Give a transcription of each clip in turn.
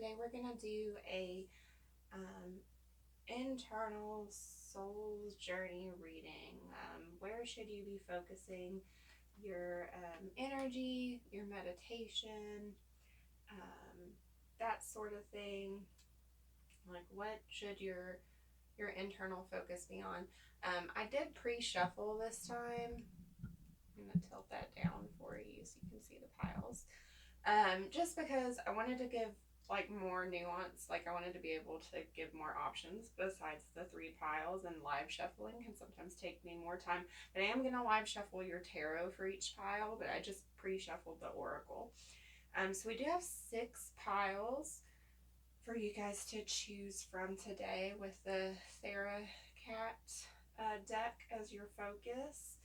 today we're going to do a internal soul's journey reading. Where should you be focusing your energy, your meditation, that sort of thing? Like, what should your internal focus be on? I did pre-shuffle this time. I'm going to tilt that down for you so you can see the piles. Just because I wanted to give like more nuance, like I wanted to be able to give more options besides the 3 piles, and live shuffling can sometimes take me more time. But I am going to live shuffle your tarot for each pile, but I just pre-shuffled the oracle. So we do have 6 piles for you guys to choose from today with the Thera Cat deck as your focus.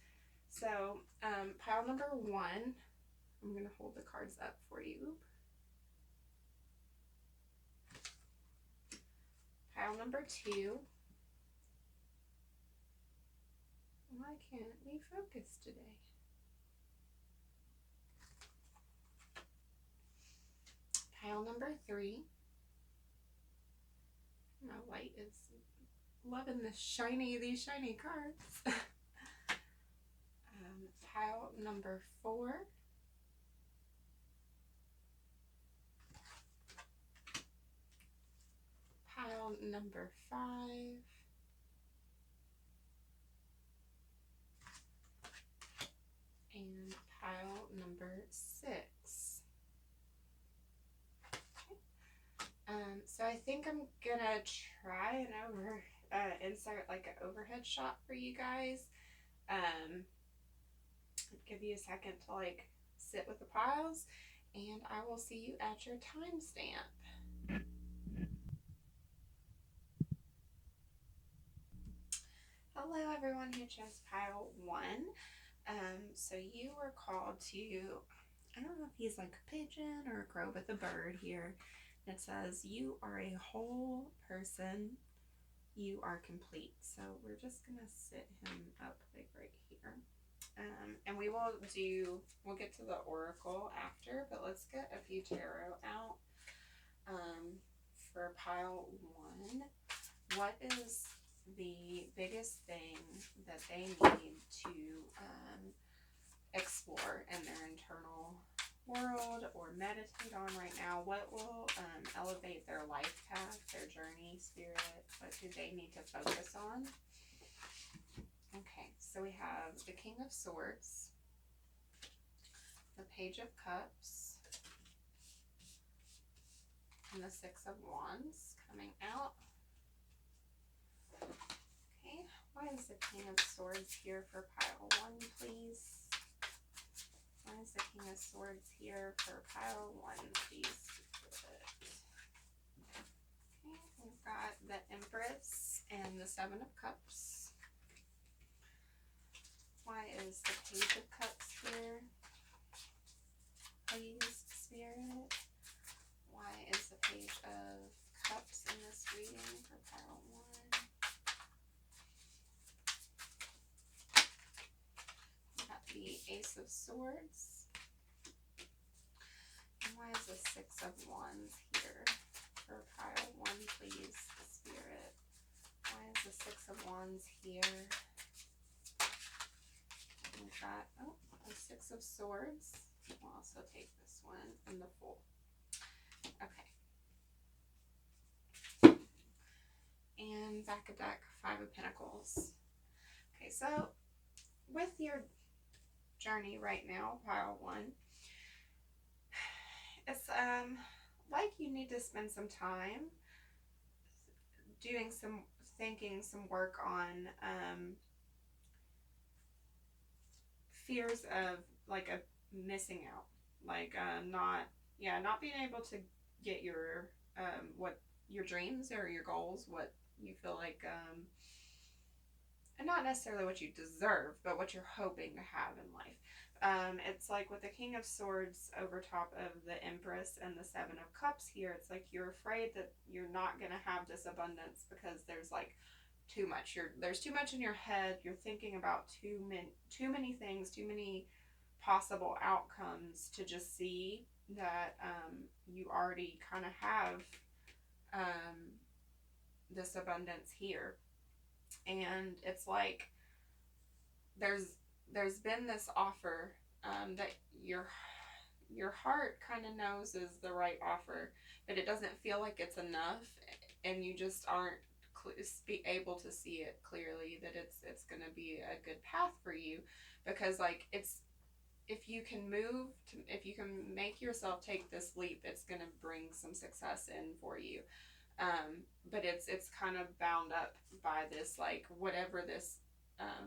So pile number 1, I'm going to hold the cards up for you. Pile number 2. Why can't we focus today? Pile number 3. My light is loving these shiny cards. Pile number 4. Pile number 5. And pile number 6. So I think I'm gonna try and insert like an overhead shot for you guys. Give you a second to like sit with the piles, and I will see you at your timestamp. Hello everyone who chose pile 1. So you were called to, I don't know if he's like a pigeon or a crow, but the bird here. It says, you are a whole person. You are complete. So we're just going to sit him up like right here. And we'll get to the oracle after, but let's get a few tarot out. For pile 1, what is the biggest thing that they need to explore in their internal world or meditate on right now? What will elevate their life path, their journey, spirit? What do they need to focus on? Okay, so we have the King of Swords, the Page of Cups, and the 6 of Wands coming out. Okay, why is the King of Swords here for pile 1, please? Why is the King of Swords here for pile 1, please? Okay, we've got the Empress and the 7 of Cups. Why is the Page of Cups here? Please, Spirit. Why is the Page of Cups in this reading for pile 1? We've got the Ace of Swords. And why is the 6 of Wands here for pile 1, please, Spirit? Why is the 6 of Wands here? We've got, the 6 of Swords. We'll also take this one and the Fool. Okay. And back of deck, 5 of Pentacles. Okay, so with your journey right now, pile 1, it's like you need to spend some time doing some thinking, some work on fears of like a missing out, like not being able to get your what your dreams or your goals, what you feel like and not necessarily what you deserve, but what you're hoping to have in life. It's like with the King of Swords over top of the Empress and the 7 of Cups here, it's like you're afraid that you're not going to have this abundance because there's like too much. There's too much in your head. You're thinking about too many things, too many possible outcomes to just see that you already kind of have this abundance here. And it's like there's been this offer that your heart kind of knows is the right offer, but it doesn't feel like it's enough, and you just aren't able to see it clearly that it's going to be a good path for you, because like it's, if you can if you can make yourself take this leap, it's going to bring some success in for you. But it's kind of bound up by this, like, whatever this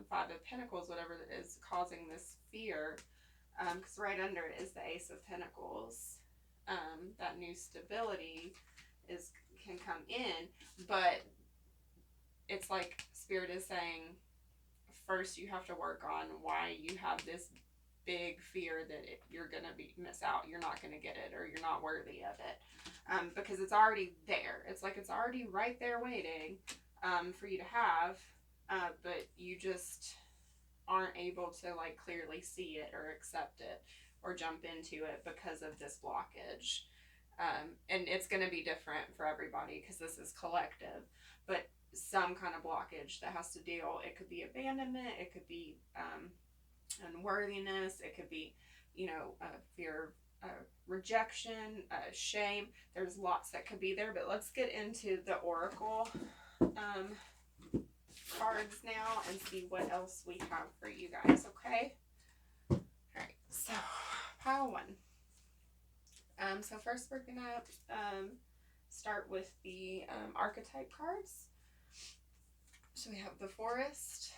Five of Pentacles, whatever is causing this fear, because right under it is the Ace of Pentacles. That new stability can come in, but it's like Spirit is saying, first you have to work on why you have this big fear that you're going to miss out, you're not going to get it, or you're not worthy of it. Because it's already there. It's like it's already right there waiting for you to have, but you just aren't able to like clearly see it or accept it or jump into it because of this blockage. And it's going to be different for everybody because this is collective, but some kind of blockage that has to deal. It could be abandonment, it could be unworthiness, it could be, fear of rejection, shame. There's lots that could be there, but let's get into the oracle cards now and see what else we have for you guys, okay? All right, so pile one. So first we're gonna start with the archetype cards. So we have the Forest,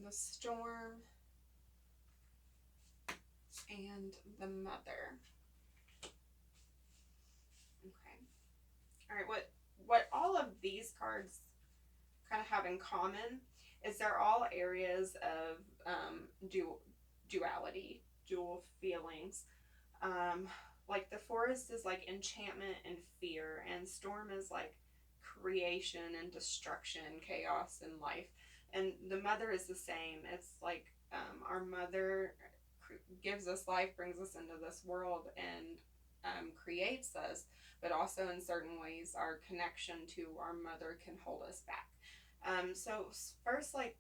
the Storm, and the Mother. Okay. All right, what all of these cards kind of have in common is they're all areas of duality, dual feelings. Like the Forest is like enchantment and fear, and Storm is like creation and destruction, chaos and life. And the Mother is the same. It's like our mother gives us life, brings us into this world, and creates us, but also in certain ways our connection to our mother can hold us back. So first, like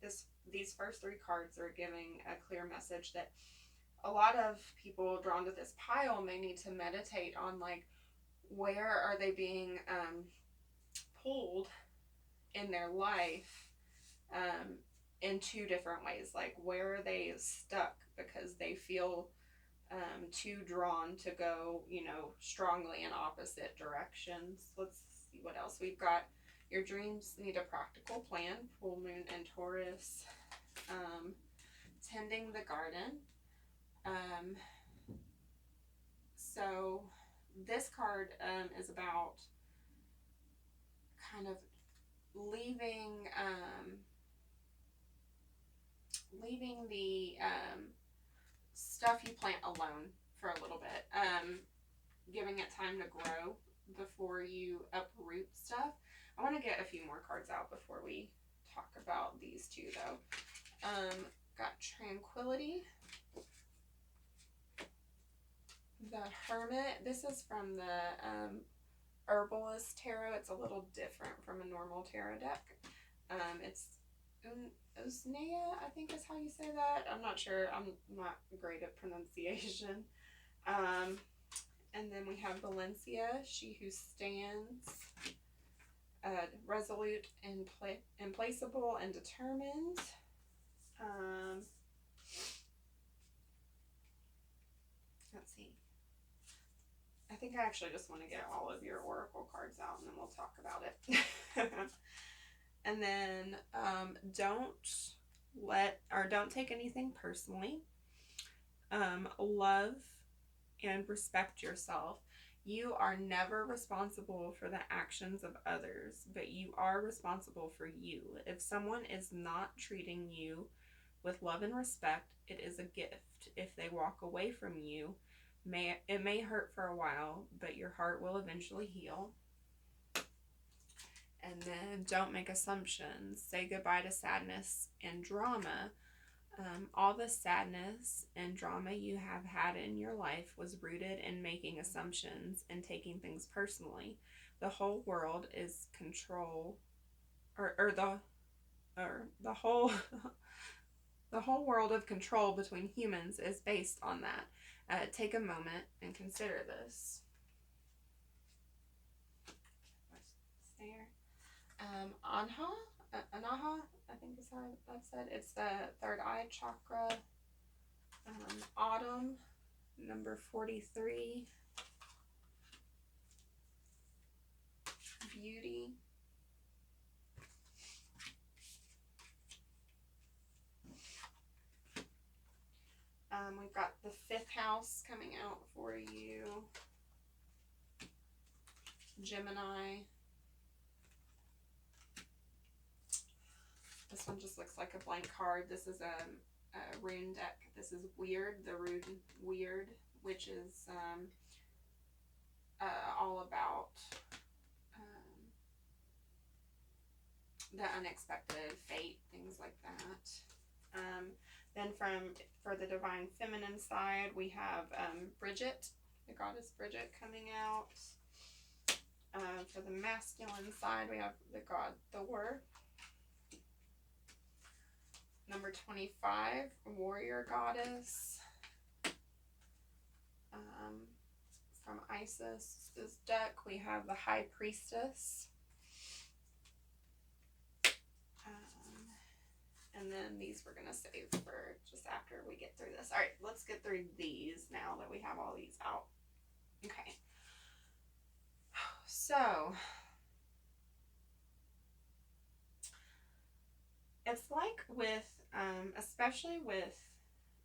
these first three cards are giving a clear message that a lot of people drawn to this pile may need to meditate on, like, where are they being pulled in their life in two different ways. Like, where are they stuck because they feel too drawn to go, strongly in opposite directions. Let's see what else we've got. Your dreams need a practical plan. Full moon and Taurus. Tending the garden. So this card is about kind of leaving the stuff you plant alone for a little bit, giving it time to grow before you uproot stuff. I want to get a few more cards out before we talk about these two, though. Got Tranquility, the Hermit. This is from the Herbalist Tarot. It's a little different from a normal tarot deck. It's Usnea, I think is how you say that. I'm not sure. I'm not great at pronunciation. And then we have Valencia, she who stands, resolute, implacable, and determined. Let's see. I think I actually just want to get all of your oracle cards out and then we'll talk about it. And then don't take anything personally. Love and respect yourself. You are never responsible for the actions of others, but you are responsible for you. If someone is not treating you with love and respect, it is a gift. If they walk away from you, it may hurt for a while, but your heart will eventually heal. And then don't make assumptions. Say goodbye to sadness and drama. All the sadness and drama you have had in your life was rooted in making assumptions and taking things personally. The whole world is control, or the whole the whole world of control between humans is based on that. Take a moment and consider this. There. Anaha, I think is how I've said. It's the third eye chakra. Autumn, number 43. Beauty. We've got the 5th house coming out for you. Gemini. This one just looks like a blank card. This is a rune deck. This is Weird, the rune Weird, which is all about the unexpected, fate, things like that. Then for the divine feminine side, we have Bridget, the goddess Bridget coming out. For the masculine side, we have the god Thor. Number 25, warrior goddess. From Isis, this deck, we have the high priestess. And then these we're going to save for just after we get through this. All right, let's get through these now that we have all these out. Okay. So, it's like with, especially with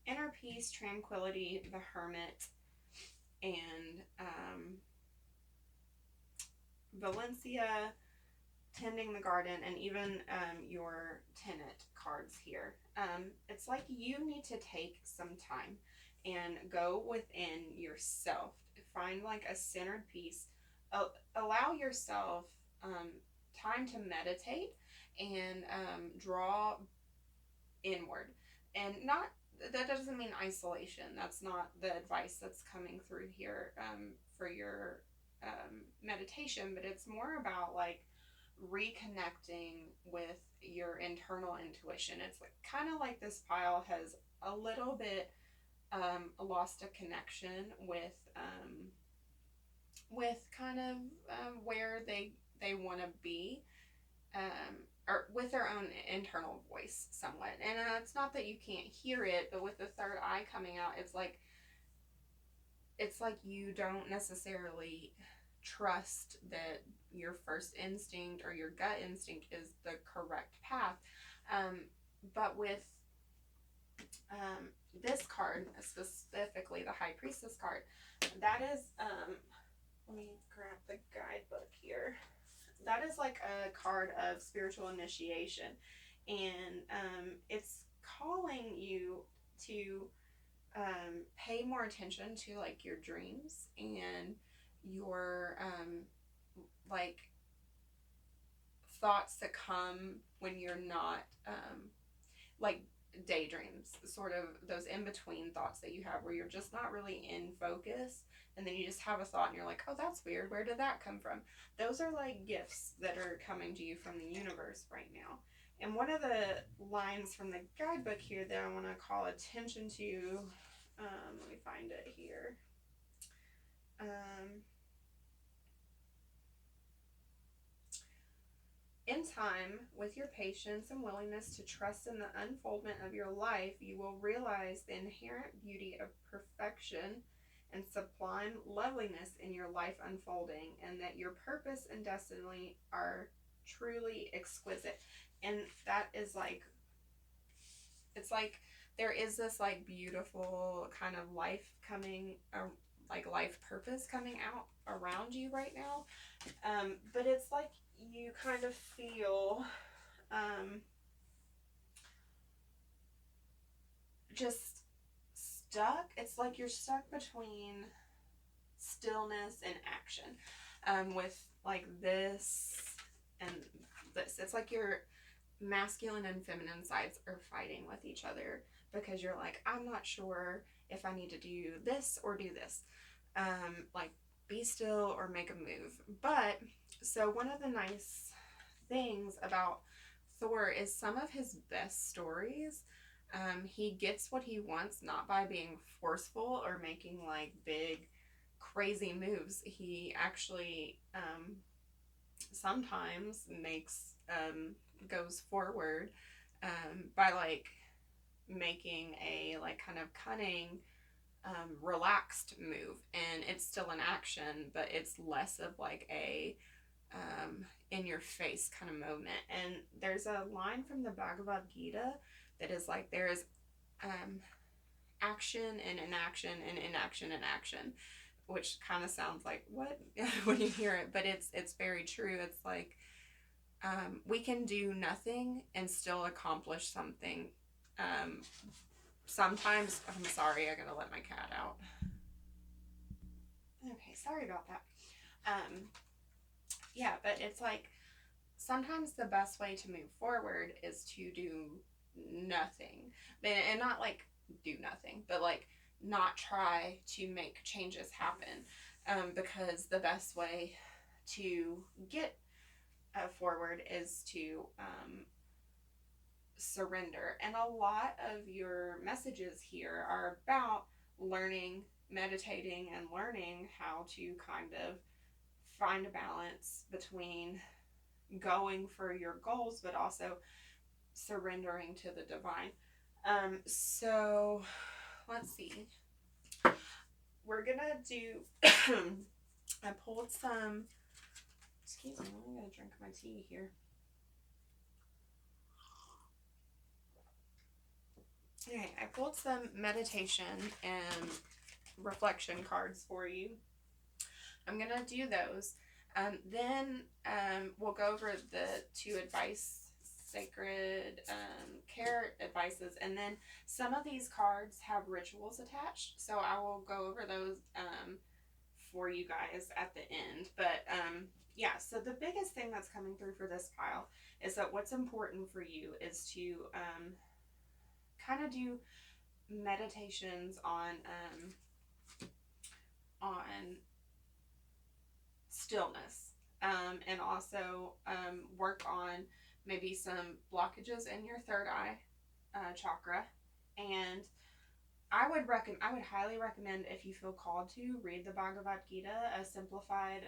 inner peace, tranquility, the hermit, and Valencia, tending the garden, and even your tenant cards here. It's like you need to take some time and go within yourself. Find like a centered peace. Allow yourself time to meditate and draw inward. And not, that doesn't mean isolation. That's not the advice that's coming through here for your meditation, but it's more about like reconnecting with your internal intuition. It's like kind of like this pile has a little bit lost a connection with kind of where they want to be, or with their own internal voice somewhat. And it's not that you can't hear it, but with the third eye coming out, it's like you don't necessarily trust that your first instinct or your gut instinct is the correct path. But with this card, specifically the High Priestess card, that is, let me grab the guidebook here. That is like a card of spiritual initiation. And it's calling you to pay more attention to like your dreams and your like thoughts that come when you're not like daydreams, sort of those in-between thoughts that you have where you're just not really in focus, and then you just have a thought and you're like, oh, that's weird, where did that come from? Those are like gifts that are coming to you from the universe right now. And one of the lines from the guidebook here that I want to call attention to, let me find it here. In time, with your patience and willingness to trust in the unfoldment of your life, you will realize the inherent beauty of perfection and sublime loveliness in your life unfolding, and that your purpose and destiny are truly exquisite. And that is like, it's like there is this like beautiful kind of life coming, like life purpose coming out around you right now. But it's like you kind of feel just stuck. It's like you're stuck between stillness and action with like this and this. It's like your masculine and feminine sides are fighting with each other, because you're like, I'm not sure if I need to do this or do this. Like, be still or make a move. But, so one of the nice things about Thor is some of his best stories, he gets what he wants, not by being forceful or making like big, crazy moves. He actually sometimes makes, goes forward by like making a like kind of cunning, relaxed move, and it's still an action, but it's less of like a in your face kind of moment. And there's a line from the Bhagavad Gita that is like, there is action and inaction and inaction and action, which kind of sounds like what when you hear it, but it's very true. It's like, we can do nothing and still accomplish something. Sometimes, I'm sorry, I gotta let my cat out. Okay, sorry about that. Yeah, but it's like, sometimes the best way to move forward is to do nothing. And not like do nothing, but like not try to make changes happen. Because the best way to get forward is to surrender. And a lot of your messages here are about learning, meditating, and learning how to kind of find a balance between going for your goals, but also surrendering to the divine. So let's see. We're gonna do. I pulled some. Excuse me. I'm gonna drink my tea here. Okay, I pulled some meditation and reflection cards for you. I'm gonna do those. Then we'll go over the 2 advice, sacred care advices, and then some of these cards have rituals attached, so I will go over those for you guys at the end. But yeah, so the biggest thing that's coming through for this pile is that what's important for you is to kind of do meditations on stillness, and also work on maybe some blockages in your third eye chakra. And I would highly recommend, if you feel called to, read the Bhagavad Gita. A simplified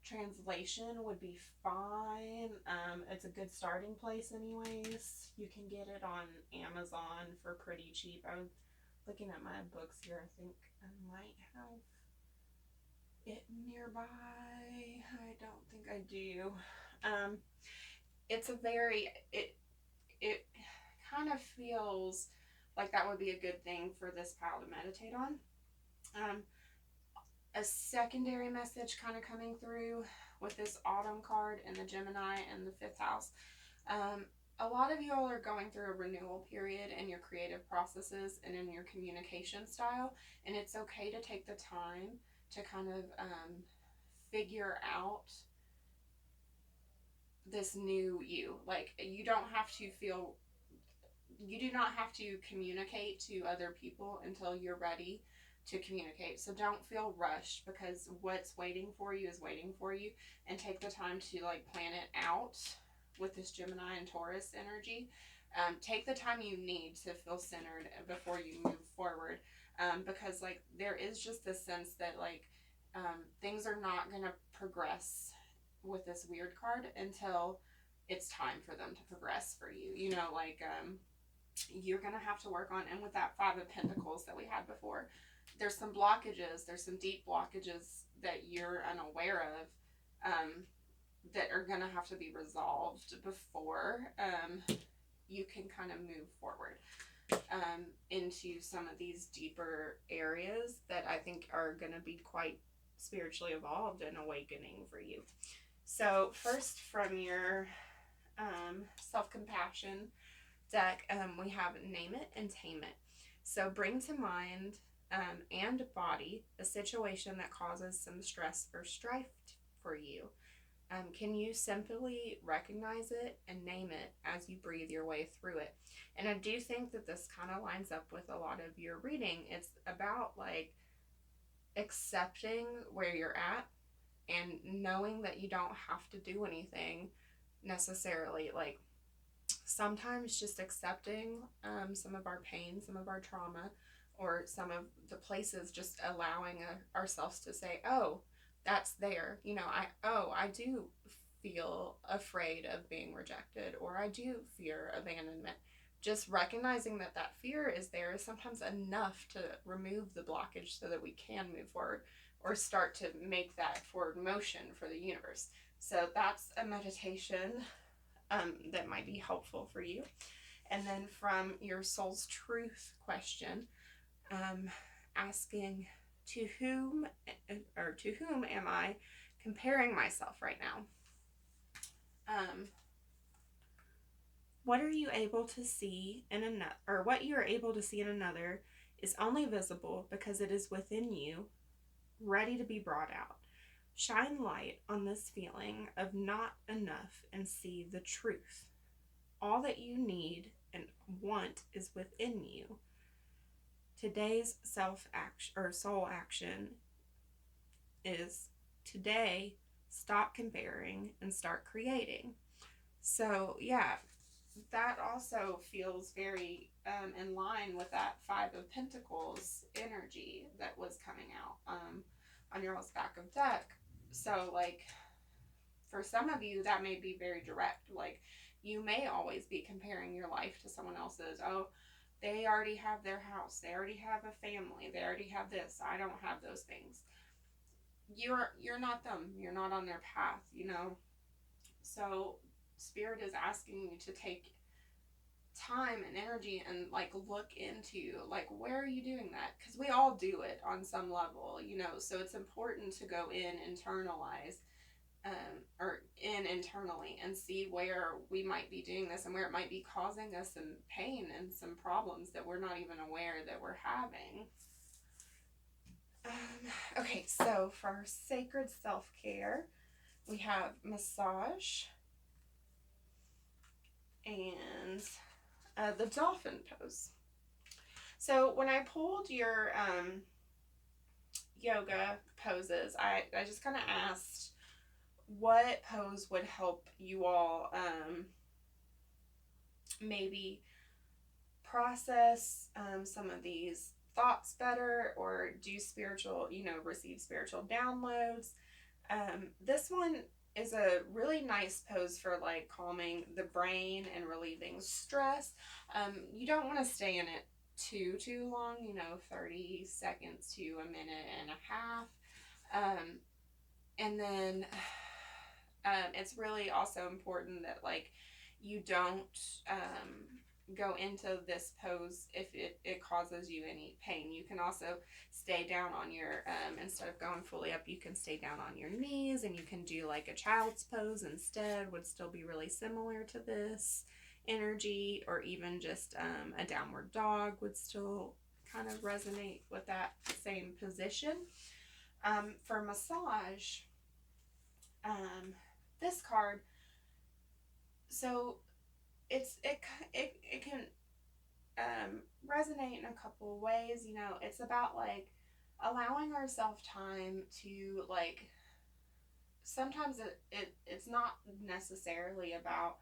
translation would be fine. It's a good starting place anyways. You can get it on Amazon for pretty cheap. I was looking at my books here. I think I might have it nearby. I don't think I do. It's a very, it kind of feels like that would be a good thing for this pile to meditate on. A secondary message kind of coming through with this autumn card and the Gemini and the 5th house. A lot of you all are going through a renewal period in your creative processes and in your communication style, and it's okay to take the time to kind of figure out this new you. Like, you do not have to communicate to other people until you're ready to communicate. So don't feel rushed, because what's waiting for you is waiting for you, and take the time to like plan it out with this Gemini and Taurus energy. Take the time you need to feel centered before you move forward, because like there is just this sense that like things are not going to progress with this weird card until it's time for them to progress for you. You know, like you're going to have to work on, and with that 5 of Pentacles that we had before, there's some blockages, there's some deep blockages that you're unaware of, that are going to have to be resolved before you can kind of move forward into some of these deeper areas that I think are going to be quite spiritually evolved and awakening for you. So first, from your self-compassion deck, we have Name It and Tame It. So bring to mind and body a situation that causes some stress or strife for you. Can you simply recognize it and name it as you breathe your way through it? And I do think that this kind of lines up with a lot of your reading. It's about like accepting where you're at and knowing that you don't have to do anything necessarily. Like sometimes just accepting some of our pain, some of our trauma, or some of the places, just allowing ourselves to say, oh, that's there. You know, I do feel afraid of being rejected, or I do fear abandonment. Just recognizing that that fear is there is sometimes enough to remove the blockage so that we can move forward or start to make that forward motion for the universe. So that's a meditation that might be helpful for you. And then from your soul's truth question, asking to whom am I comparing myself right now? What are you able to see in another, or what you are able to see in another is only visible because it is within you, ready to be brought out. Shine light on this feeling of not enough and see the truth. All that you need and want is within you. Today's soul action is today, stop comparing and start creating. So yeah, that also feels very in line with that Five of Pentacles energy that was coming out on your all's back of deck. So like for some of you that may be very direct. Like you may always be comparing your life to someone else's. Oh, they already have their house, they already have a family, they already have this, I don't have those things. You're not them, you're not on their path, you know. So Spirit is asking you to take time and energy and like look into like where are you doing that, because we all do it on some level, you know. So it's important to go in, internalize internally and see where we might be doing this and where it might be causing us some pain and some problems that we're not even aware that we're having. Okay, so for our sacred self-care, we have massage and the dolphin pose. So when I pulled your yoga poses, I just kind of asked what pose would help you all maybe process some of these thoughts better, or do spiritual, you know, receive spiritual downloads. This one is a really nice pose for like calming the brain and relieving stress. You don't want to stay in it too long, you know, 30 seconds to a minute and a half. And then it's really also important that like you don't go into this pose if it causes you any pain. You can also stay down on your instead of going fully up, you can stay down on your knees, and you can do like a child's pose instead, would still be really similar to this energy, or even just a downward dog would still kind of resonate with that same position. For massage, this card, so it can resonate in a couple of ways. You know, it's about like allowing ourselves time to like, sometimes it's not necessarily about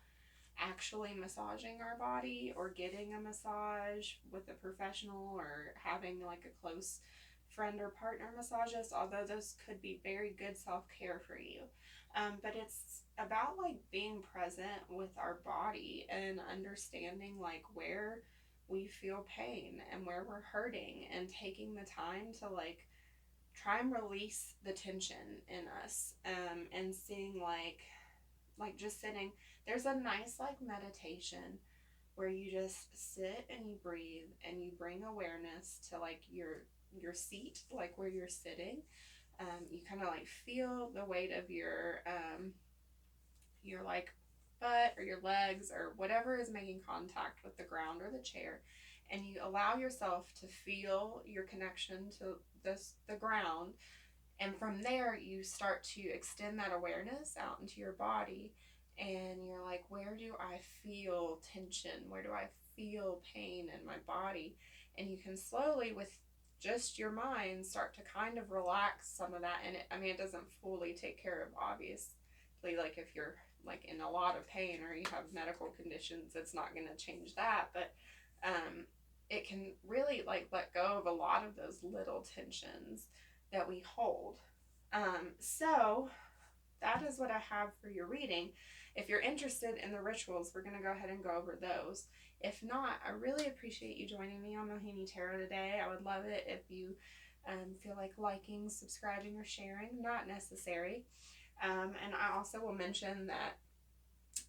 actually massaging our body or getting a massage with a professional or having like a close friend or partner massage us, although those could be very good self-care for you. But it's about like being present with our body and understanding like where we feel pain and where we're hurting, and taking the time to like try and release the tension in us, and seeing like just sitting. There's a nice like meditation where you just sit and you breathe and you bring awareness to like your seat, like where you're sitting. You kind of like feel the weight of your like butt or your legs or whatever is making contact with the ground or the chair, and you allow yourself to feel your connection to the ground, And from there, you start to extend that awareness out into your body. And you're like, where do I feel tension? Where do I feel pain in my body? And you can slowly, with just your mind, start to kind of relax some of that. And it doesn't fully take care of, obviously, like if you're like in a lot of pain or you have medical conditions, it's not going to change that. But it can really like let go of a lot of those little tensions that we hold. So that is what I have for your reading. If you're interested in the rituals, we're going to go ahead and go over those. If not, I really appreciate you joining me on Mohini Tarot today. I would love it if you feel like liking, subscribing, or sharing. Not necessary. And I also will mention that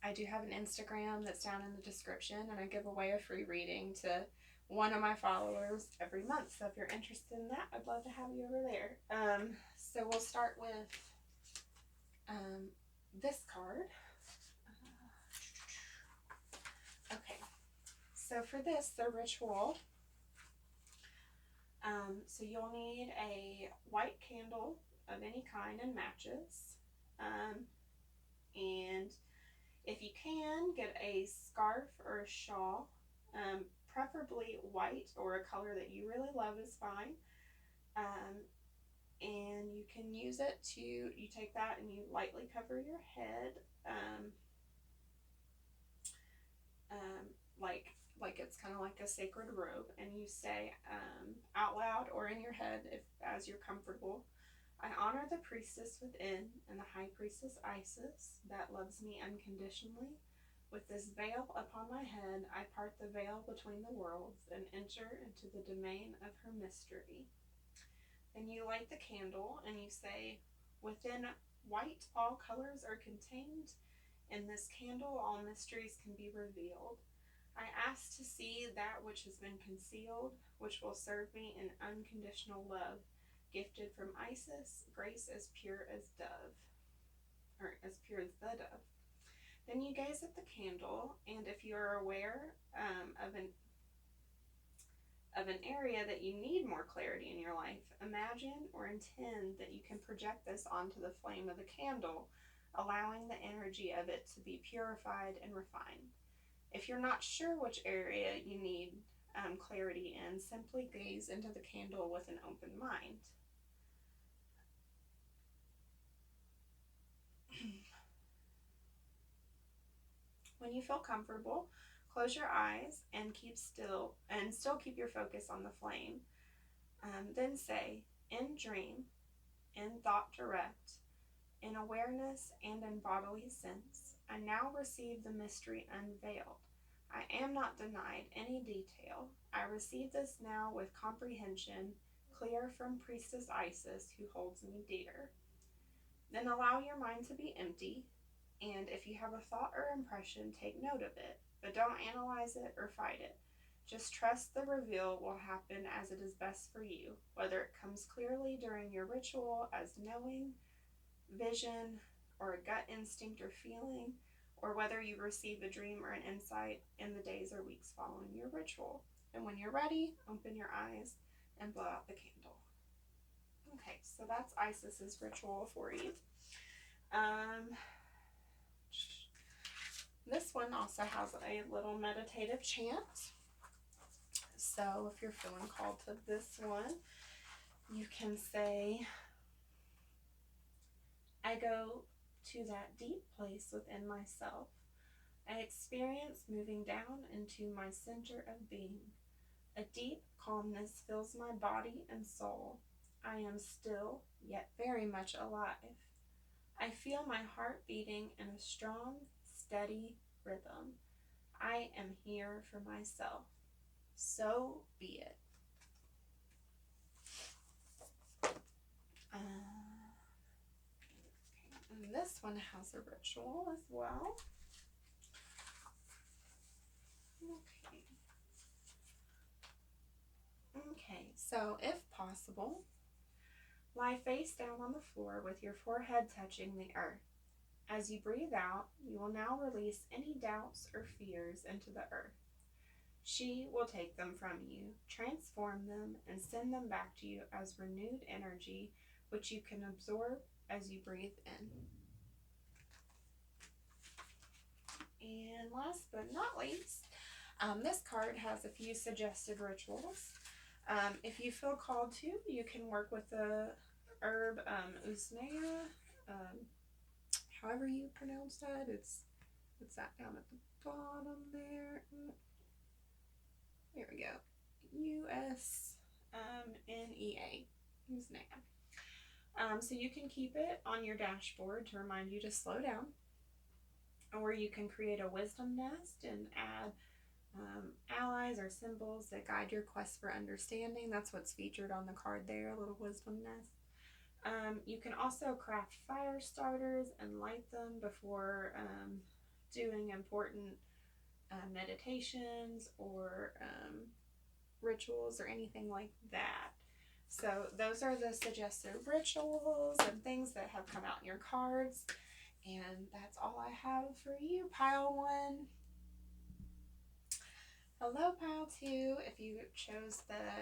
I do have an Instagram that's down in the description, and I give away a free reading to one of my followers every month. So if you're interested in that, I'd love to have you over there. So we'll start with this card. Okay, so for this, the ritual, so you'll need a white candle of any kind and matches, and if you can, get a scarf or a shawl, preferably white or a color that you really love is fine. And you can use it to, you take that and you lightly cover your head, like it's kind of like a sacred robe, and you say out loud or in your head, if as you're comfortable, I honor the priestess within and the high priestess Isis that loves me unconditionally. With this veil upon my head, I part the veil between the worlds and enter into the domain of her mystery. Then you light the candle and you say, within white all colors are contained. In this candle all mysteries can be revealed. I ask to see that which has been concealed, which will serve me in unconditional love, gifted from Isis, grace as pure as dove, or as pure as the dove. Then you gaze at the candle, and if you are aware of an area that you need more clarity in your life, imagine or intend that you can project this onto the flame of the candle, allowing the energy of it to be purified and refined. If you're not sure which area you need clarity in, simply gaze into the candle with an open mind. When you feel comfortable, close your eyes and still keep your focus on the flame. Then say, in dream, in thought direct, in awareness and in bodily sense, I now receive the mystery unveiled. I am not denied any detail. I receive this now with comprehension, clear from Priestess Isis, who holds me dear. Then allow your mind to be empty, and if you have a thought or impression, take note of it, but don't analyze it or fight it. Just trust the reveal will happen as it is best for you, whether it comes clearly during your ritual as knowing, vision, or a gut instinct or feeling, or whether you receive a dream or an insight in the days or weeks following your ritual. And when you're ready, open your eyes and blow out the candle. Okay, so that's Isis's ritual for you. This one also has a little meditative chant. So if you're feeling called to this one, you can say, I go to that deep place within myself. I experience moving down into my center of being. A deep calmness fills my body and soul. I am still, yet very much alive. I feel my heart beating in a strong, steady rhythm. I am here for myself. So be it. And this one has a ritual as well. Okay, so if possible, lie face down on the floor with your forehead touching the earth. As you breathe out, you will now release any doubts or fears into the earth. She will take them from you, transform them, and send them back to you as renewed energy which you can absorb as you breathe in. And last but not least, this card has a few suggested rituals. If you feel called to, you can work with the herb usnea, however you pronounce that. It's that down at the bottom there. There we go. USNEA. Usnea. So you can keep it on your dashboard to remind you to slow down. Or you can create a wisdom nest and add allies or symbols that guide your quest for understanding. That's what's featured on the card there, a little wisdom nest. You can also craft fire starters and light them before doing important meditations or rituals or anything like that. So those are the suggested rituals and things that have come out in your cards. And that's all I have for you, Pile 1. Hello, Pile 2. If you chose the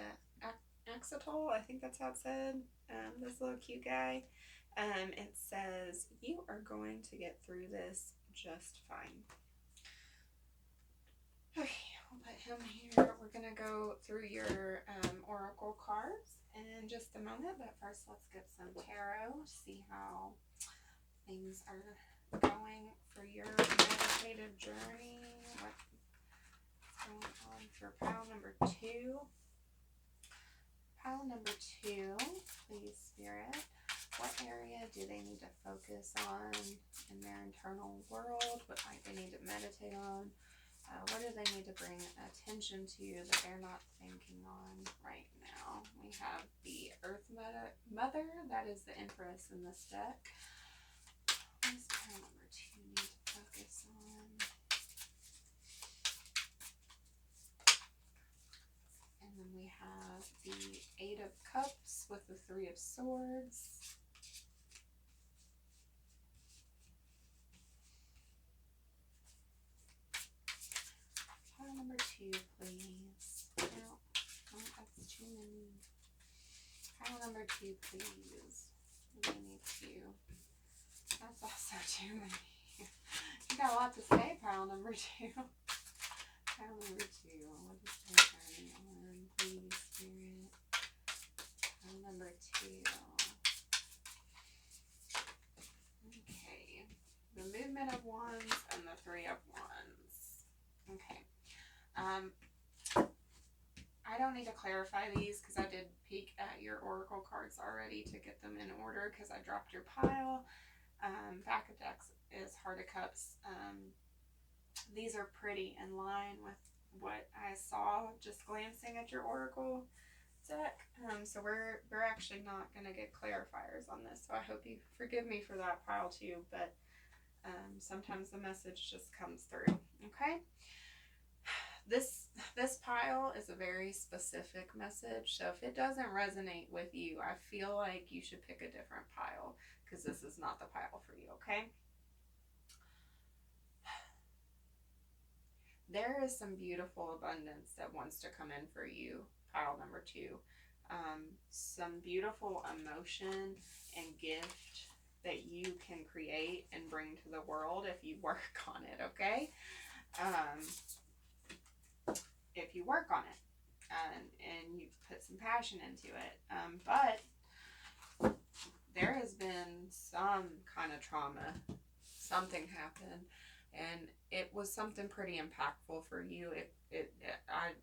Axolotl, I think that's how it said, this little cute guy, it says, you are going to get through this just fine. Okay, we'll put him here. We're going to go through your oracle cards in just a moment, but first let's get some tarot to see how things are going for your meditative journey. What's going on for pile number 2? Pile number 2, please, Spirit. What area do they need to focus on in their internal world? What might they need to meditate on? What do they need to bring attention to that they're not thinking on right now? We have the Earth Mother. That is the Empress in this deck. What does pile number 2 need to focus on? And then we have the 8 of Cups with the 3 of Swords. Pile number 2, please. No, that's too many. Pile number 2, please. We need to. That's also too many. You got a lot to say, pile number 2. Pile number 2. What is they turning on? Please, Spirit. Pile number 2. Okay. The movement of wands and the 3 of wands. Okay. I don't need to clarify these because I did peek at your oracle cards already to get them in order because I dropped your pile. Back of decks is Heart of Cups. These are pretty in line with what I saw just glancing at your oracle deck. So we're actually not going to get clarifiers on this. So I hope you forgive me for that, pile 2. But sometimes the message just comes through. Okay. This pile is a very specific message. So if it doesn't resonate with you, I feel like you should pick a different pile because this is not the pile for you, okay? There is some beautiful abundance that wants to come in for you, pile number 2. Some beautiful emotion and gift that you can create and bring to the world if you work on it, okay? If you work on it and you put some passion into it. But there has been some kind of trauma. Something happened. And it was something pretty impactful for you. I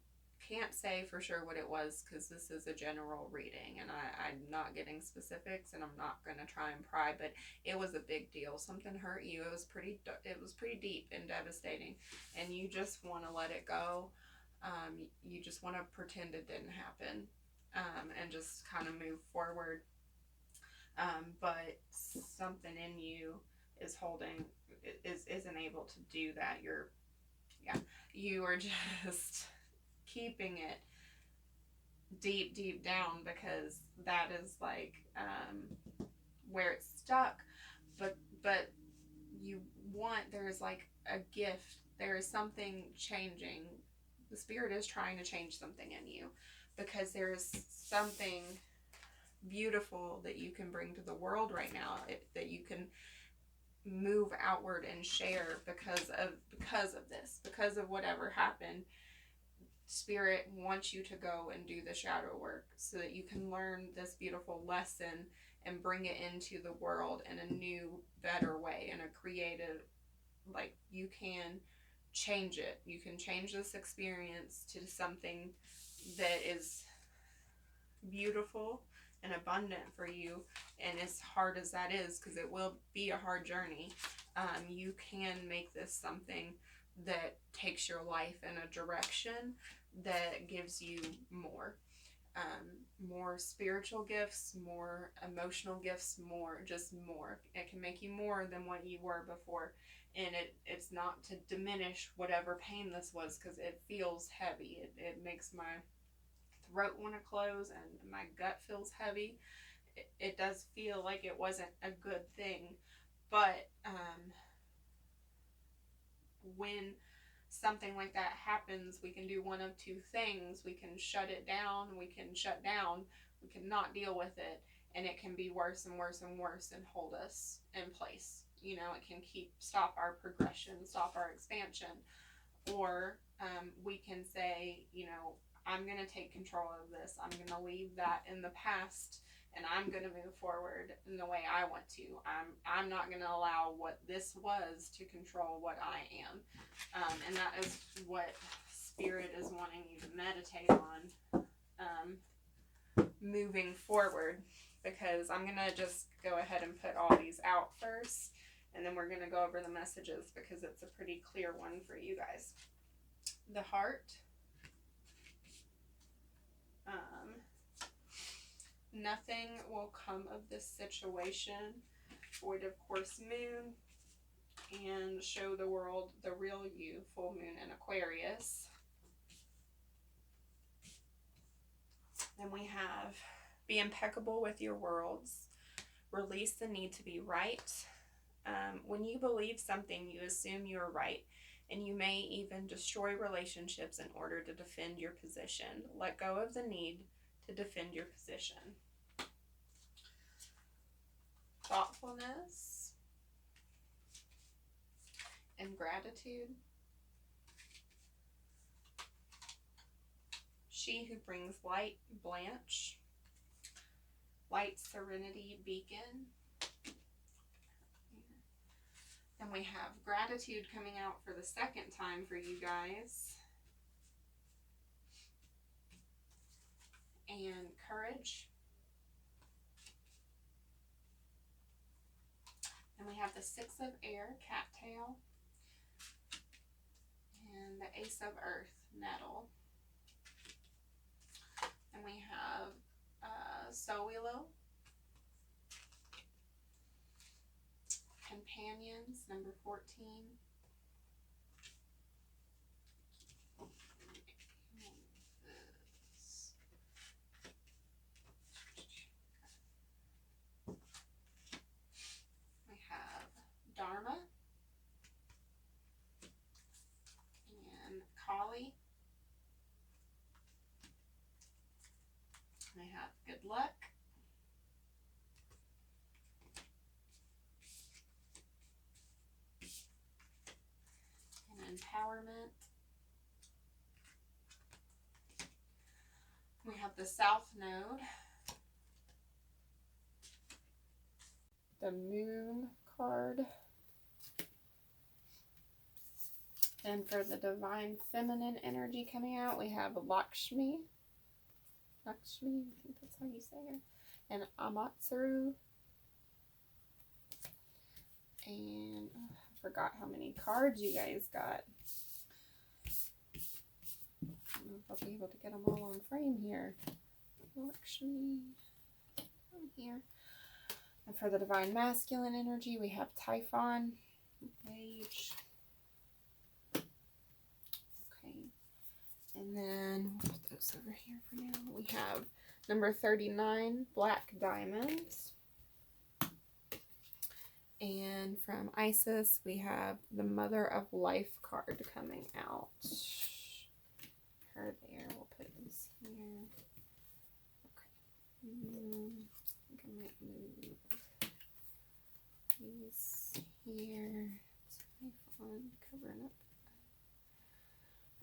can't say for sure what it was because this is a general reading. And I'm not getting specifics and I'm not going to try and pry. But it was a big deal. Something hurt you. It was pretty deep and devastating. And you just want to let it go. You just want to pretend it didn't happen and just kind of move forward. But something in you is isn't able to do that. You are just keeping it deep down because that is like where it's stuck. But there's like a gift. There is something changing. The Spirit is trying to change something in you because there is something beautiful that you can bring to the world right now, that you can move outward and share because of this, because of whatever happened. Spirit wants you to go and do the shadow work so that you can learn this beautiful lesson and bring it into the world in a new, better way, in a creative, like, you can change it. You can change this experience to something that is beautiful and abundant for you. And as hard as that is, because it will be a hard journey, you can make this something that takes your life in a direction that gives you more. More spiritual gifts, more emotional gifts, more. It can make you more than what you were before. And it's not to diminish whatever pain this was, because it feels heavy. It makes my throat want to close and my gut feels heavy. It does feel like it wasn't a good thing. But when something like that happens, we can do one of two things. We can shut it down, we can shut down, we can not deal with it, and it can be worse and worse and worse and hold us in place. You know, it can stop our progression, stop our expansion. Or we can say, you know, I'm going to take control of this. I'm going to leave that in the past, and I'm going to move forward in the way I want to. I'm not going to allow what this was to control what I am. And that is what Spirit is wanting you to meditate on, moving forward. Because I'm going to just go ahead and put all these out first, and then we're going to go over the messages, because it's a pretty clear one for you guys. The heart. Nothing will come of this situation. Void of course moon. And show the world the real you. Full moon in Aquarius. Then we have be impeccable with your words. Release the need to be right. When you believe something, you assume you are right. And you may even destroy relationships in order to defend your position. Let go of the need to defend your position. Thoughtfulness and gratitude. She who brings light, Blanche. Light, serenity, beacon. Then we have gratitude coming out for the second time for you guys. And courage. And we have the Six of Air, cattail. And the Ace of Earth, nettle. And we have Sowilo. Companions, number 14. We have Dharma and Kali. I have good luck. And empowerment. We have the South Node. The Moon card. And for the Divine Feminine energy coming out, we have Lakshmi. Lakshmi, I think that's how you say her. And Amatsu. And I forgot how many cards you guys got. I don't know if I'll be able to get them all on frame here. Lakshmi. Come here. And for the Divine Masculine energy, we have Typhon. Page. Okay. And then we'll put those over here for now. We have number 39, Black Diamonds. And from Isis, we have the Mother of Life card coming out. Her there. We'll put this here. Okay. I might move these here. It's my phone covering up.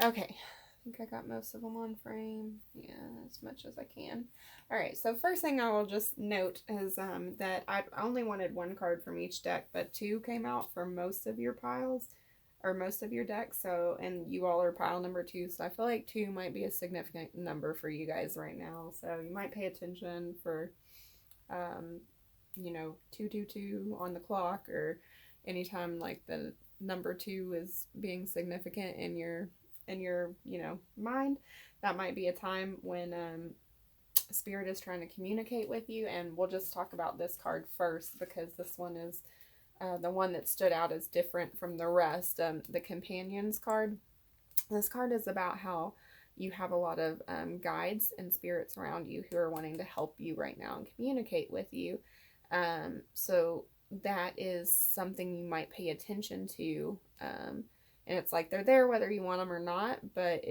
Okay, I think I got most of them on frame. Yeah, as much as I can. Alright, so first thing I will just note is that I only wanted one card from each deck, but two came out for most of your piles, or most of your decks, so, and you all are pile number 2, so I feel like 2 might be a significant number for you guys right now, so you might pay attention for, you know, 222 on the clock, or anytime like the number 2 is being significant in your you know, mind. That might be a time when spirit is trying to communicate with you. And we'll just talk about this card first, because this one is the one that stood out as different from the rest. The Companions card. This card is about how you have a lot of guides and spirits around you who are wanting to help you right now and communicate with you. So that is something you might pay attention to. And it's like they're there whether you want them or not, but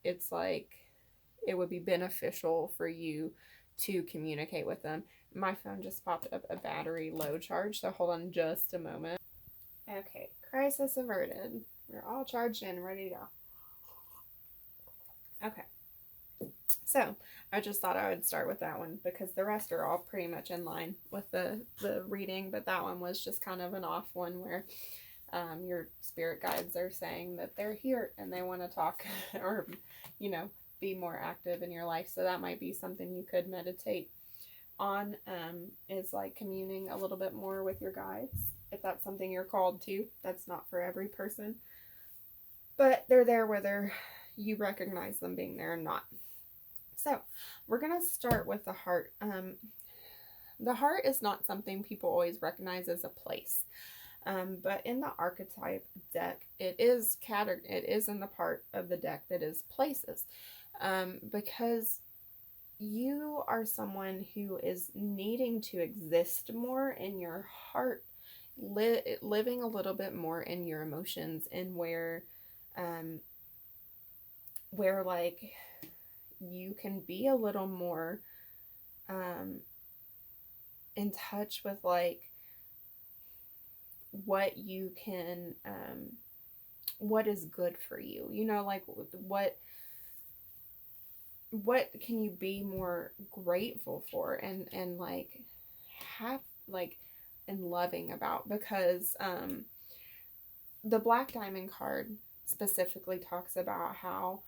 it's like it would be beneficial for you to communicate with them. My phone just popped up a battery low charge, so hold on just a moment. Okay, crisis averted. We're all charged and ready to go. Okay. So, I just thought I would start with that one because the rest are all pretty much in line with the reading, but that one was just kind of an off one where your spirit guides are saying that they're here and they want to talk or, you know, be more active in your life. So that might be something you could meditate on, is like communing a little bit more with your guides. If that's something you're called to, that's not for every person. But they're there whether you recognize them being there or not. So we're going to start with the heart. The heart is not something people always recognize as a place. But in the archetype deck, it is in the part of the deck that is places, because you are someone who is needing to exist more in your heart, living a little bit more in your emotions, and where like you can be a little more in touch with like what you can what is good for you, you know, like what can you be more grateful for and like have like and loving about, because the Black Diamond card specifically talks about how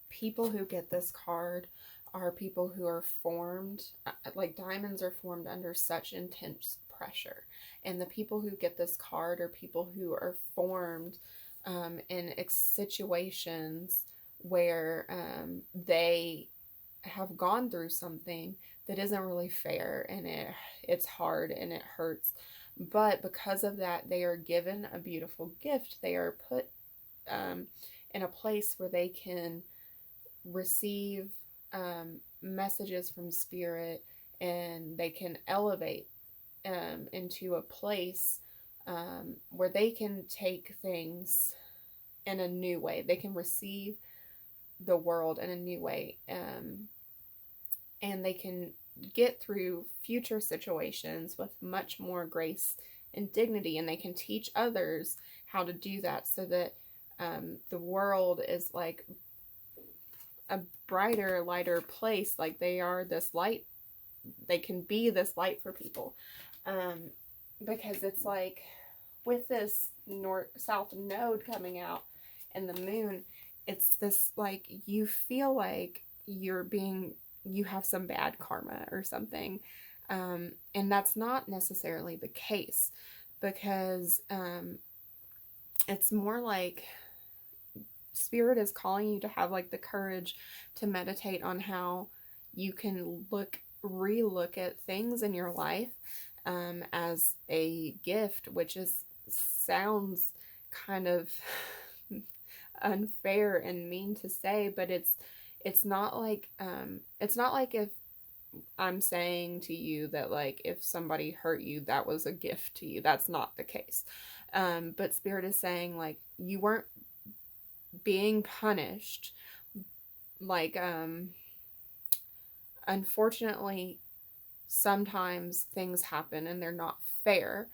people who get this card are people who are formed, like diamonds are formed under such intense pressure, and the people who get this card are people who are formed in situations where they have gone through something that isn't really fair, and it's hard and it hurts, but because of that they are given a beautiful gift. They are put in a place where they can receive messages from spirit, and they can elevate into a place where they can take things in a new way. They can receive the world in a new way, and they can get through future situations with much more grace and dignity, and they can teach others how to do that, so that the world is like a brighter, lighter place. Like they are this light, they can be this light for people, because it's like with this north-south node coming out and the moon, it's this like you feel like you have some bad karma or something, and that's not necessarily the case, because it's more like spirit is calling you to have like the courage to meditate on how you can relook at things in your life as a gift, which sounds kind of unfair and mean to say, but it's not like if I'm saying to you that like if somebody hurt you, that was a gift to you. That's not the case. But spirit is saying like you weren't being punished, like Unfortunately, sometimes things happen and they're not fair,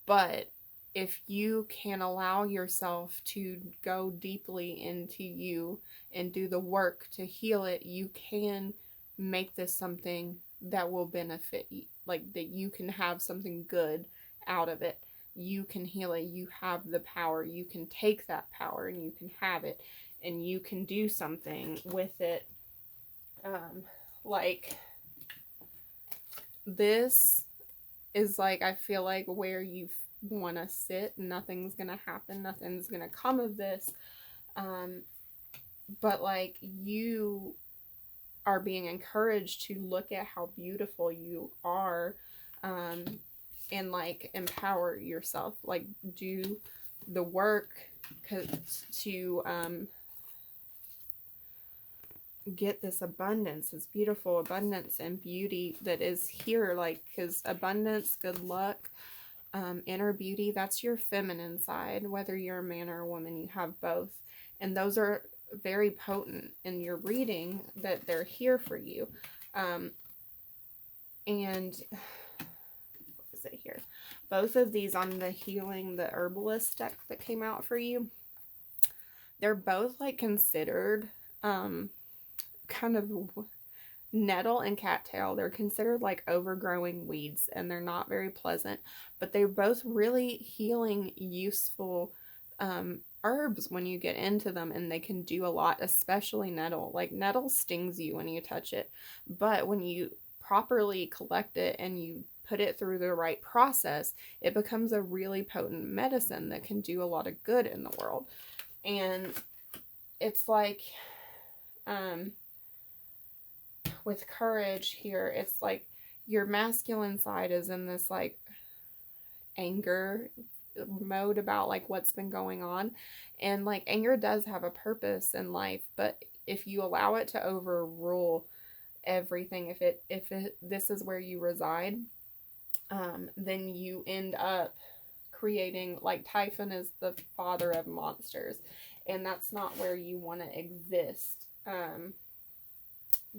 but if you can allow yourself to go deeply into you and do the work to heal it, you can make this something that will benefit you, like that you can have something good out of it. You can heal it. You have the power. You can take that power and you can have it and you can do something with it. Like this is like, I feel like where you want to sit. Nothing's gonna happen, nothing's gonna come of this, but like you are being encouraged to look at how beautiful you are, and like empower yourself, like do the work to get this abundance, this beautiful abundance and beauty that is here, like, because abundance, good luck, inner beauty, that's your feminine side. Whether you're a man or a woman, you have both, and those are very potent in your reading, that they're here for you. And what is it here? Both of these on the healing, the herbalist deck that came out for you, they're both like considered kind of nettle and cattail. They're considered like overgrowing weeds and they're not very pleasant, but they're both really healing, useful herbs when you get into them, and they can do a lot, especially nettle. Like nettle stings you when you touch it, but when you properly collect it and you put it through the right process, it becomes a really potent medicine that can do a lot of good in the world. And it's like with courage here, it's like your masculine side is in this like anger mode about like what's been going on, and like anger does have a purpose in life, but if you allow it to overrule everything, if this is where you reside, then you end up creating, like Typhon is the father of monsters, and that's not where you want to exist.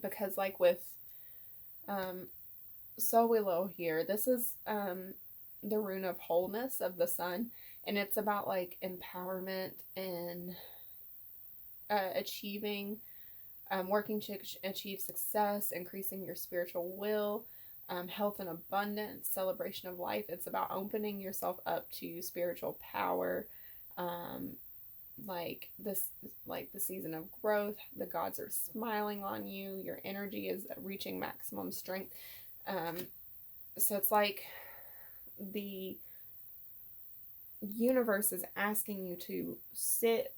Because like with Sowilo here, this is the rune of wholeness of the sun, and it's about like empowerment and achieving, working to achieve success, increasing your spiritual will, health and abundance, celebration of life. It's about opening yourself up to spiritual power, like this, like the season of growth. The gods are smiling on you. Your energy is reaching maximum strength. So it's like the universe is asking you to sit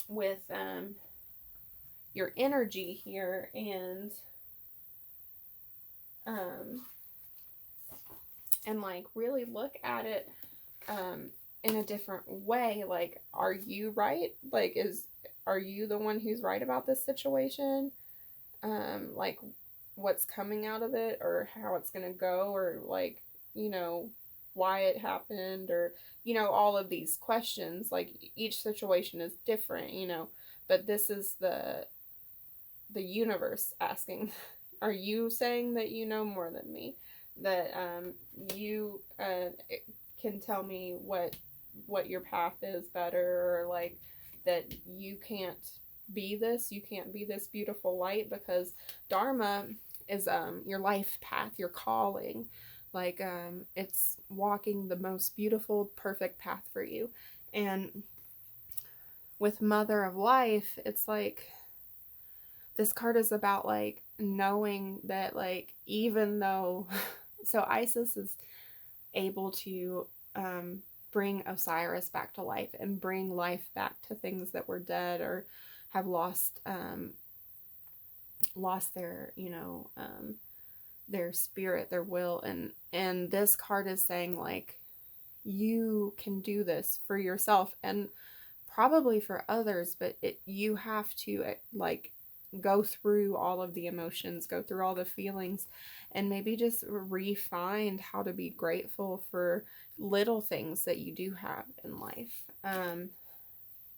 with your energy here, and like really look at it in a different way. Like, are you right? Like, are you the one who's right about this situation? Like what's coming out of it, or how it's gonna go, or like, why it happened, or all of these questions. Like each situation is different, but this is the universe asking, are you saying that you know more than me, that you can tell me what your path is better, or like that you can't be this beautiful light, because dharma is your life path, your calling. Like it's walking the most beautiful, perfect path for you. And with Mother of Life, it's like this card is about like knowing that, like, even though so Isis is able to bring Osiris back to life and bring life back to things that were dead or have lost their their spirit, their will, and this card is saying like you can do this for yourself and probably for others, but you have to like go through all of the emotions, go through all the feelings, and maybe just refine how to be grateful for little things that you do have in life.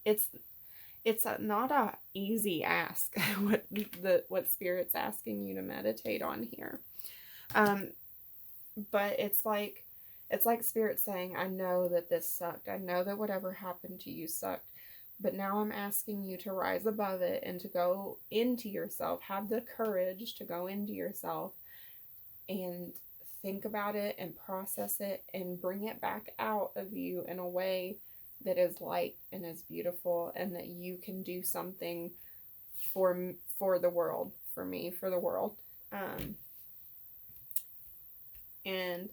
It's it's not a easy ask what Spirit's asking you to meditate on here. But it's like Spirit saying, I know that this sucked. I know that whatever happened to you sucked. But now I'm asking you to rise above it and to go into yourself. Have the courage to go into yourself and think about it and process it and bring it back out of you in a way that is light and is beautiful, and that you can do something for the world, for me, for the world. And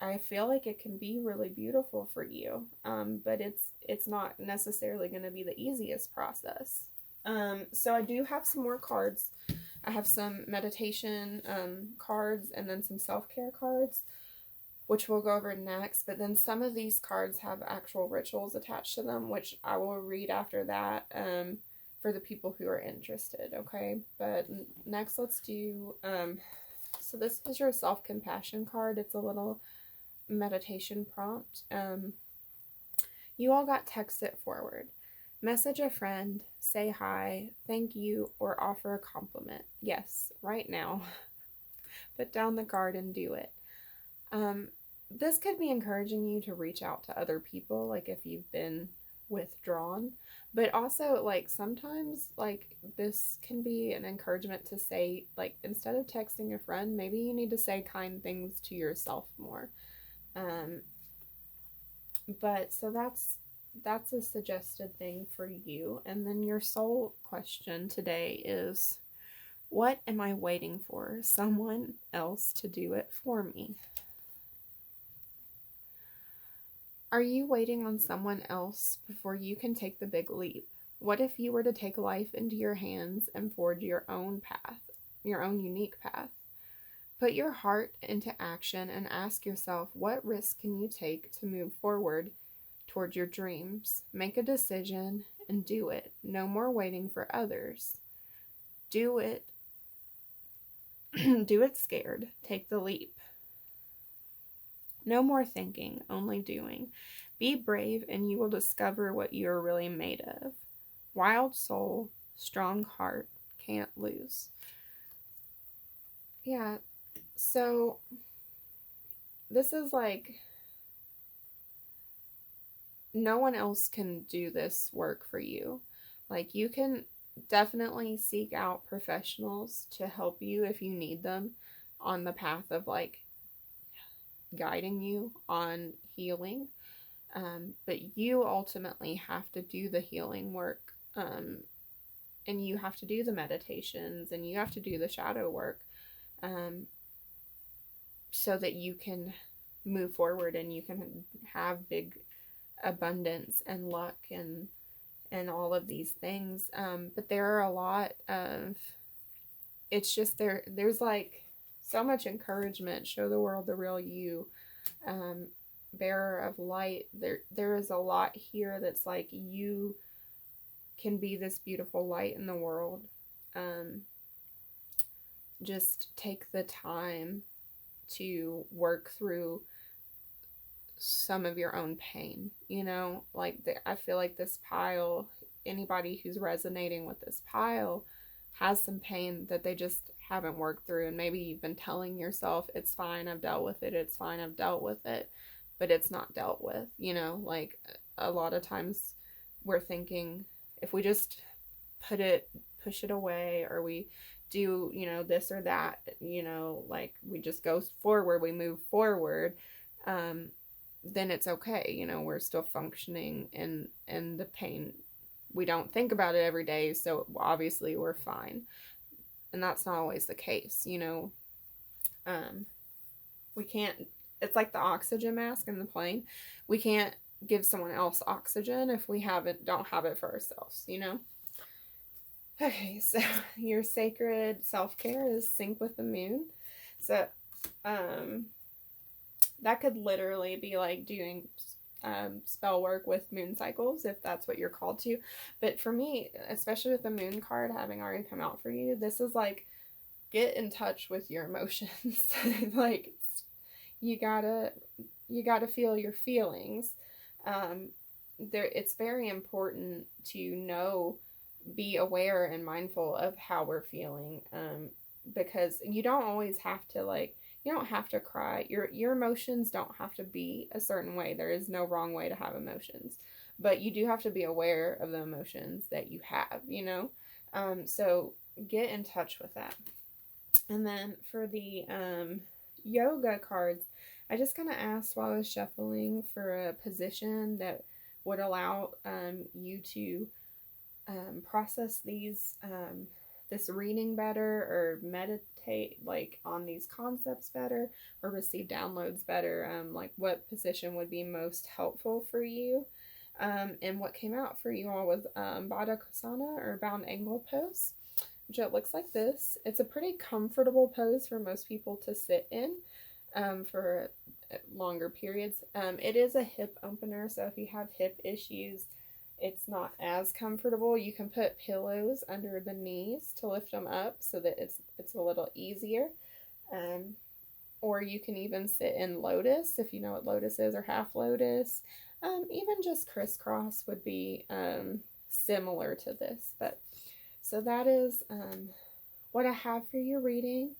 I feel like it can be really beautiful for you, but it's not necessarily going to be the easiest process. So I do have some more cards. I have some meditation cards and then some self-care cards, which we'll go over next. But then some of these cards have actual rituals attached to them, which I will read after that for the people who are interested, okay? But next, let's do... so this is your self-compassion card. It's a little meditation prompt. You all got text it forward. Message a friend, say hi, thank you, or offer a compliment. Yes, right now. Put down the card and do it. This could be encouraging you to reach out to other people, like if you've been withdrawn, but also like sometimes like this can be an encouragement to say, like, instead of texting a friend, maybe you need to say kind things to yourself more. But so that's a suggested thing for you. And then your soul question today is, what am I waiting for? Someone else to do it for me. Are you waiting on someone else before you can take the big leap? What if you were to take life into your hands and forge your own path, your own unique path? Put your heart into action and ask yourself, what risk can you take to move forward towards your dreams? Make a decision and do it. No more waiting for others. Do it. Do it scared. Take the leap. No more thinking, only doing. Be brave and you will discover what you are really made of. Wild soul, strong heart, can't lose. Yeah, so this is like, no one else can do this work for you. Like, you can definitely seek out professionals to help you if you need them on the path of like guiding you on healing. But you ultimately have to do the healing work. And you have to do the meditations and you have to do the shadow work. So that you can move forward and you can have big abundance and luck and all of these things. But there are a lot of, it's just there's like so much encouragement. Show the world the real you. Bearer of light. There is a lot here that's like, you can be this beautiful light in the world. Just take the time to work through some of your own pain, you know, like I feel like this pile, anybody who's resonating with this pile has some pain that they just haven't worked through. And maybe you've been telling yourself, it's fine, I've dealt with it, it's fine, I've dealt with it, but it's not dealt with, you know. Like a lot of times we're thinking, if we just push it away, or we do, you know, this or that, you know, like we just go forward, we move forward, then it's okay, you know, we're still functioning in the pain. We don't think about it every day, so obviously we're fine. And that's not always the case, you know. We can't, it's like the oxygen mask in the plane. We can't give someone else oxygen if we don't have it for ourselves, you know. Okay, so your sacred self-care is sync with the moon. So that could literally be like doing spell work with moon cycles, if that's what you're called to. But for me, especially with the moon card having already come out for you, this is like, get in touch with your emotions. Like, you gotta feel your feelings. it's very important to be aware and mindful of how we're feeling, because you don't always have to, like, you don't have to cry. Your emotions don't have to be a certain way. There is no wrong way to have emotions, but you do have to be aware of the emotions that you have, so get in touch with that. And then for the yoga cards, I just kind of asked while I was shuffling for a position that would allow you to process this reading better, or meditate like on these concepts better, or receive downloads better. Like what position would be most helpful for you. And what came out for you all was Baddha Kosana, or bound angle pose, which it looks like this. It's a pretty comfortable pose for most people to sit in for longer periods. It is a hip opener, so if you have hip issues, it's not as comfortable. You can put pillows under the knees to lift them up so that it's a little easier. Or you can even sit in lotus, if you know what lotus is, or half lotus. Even just crisscross would be similar to this. But so that is what I have for your reading.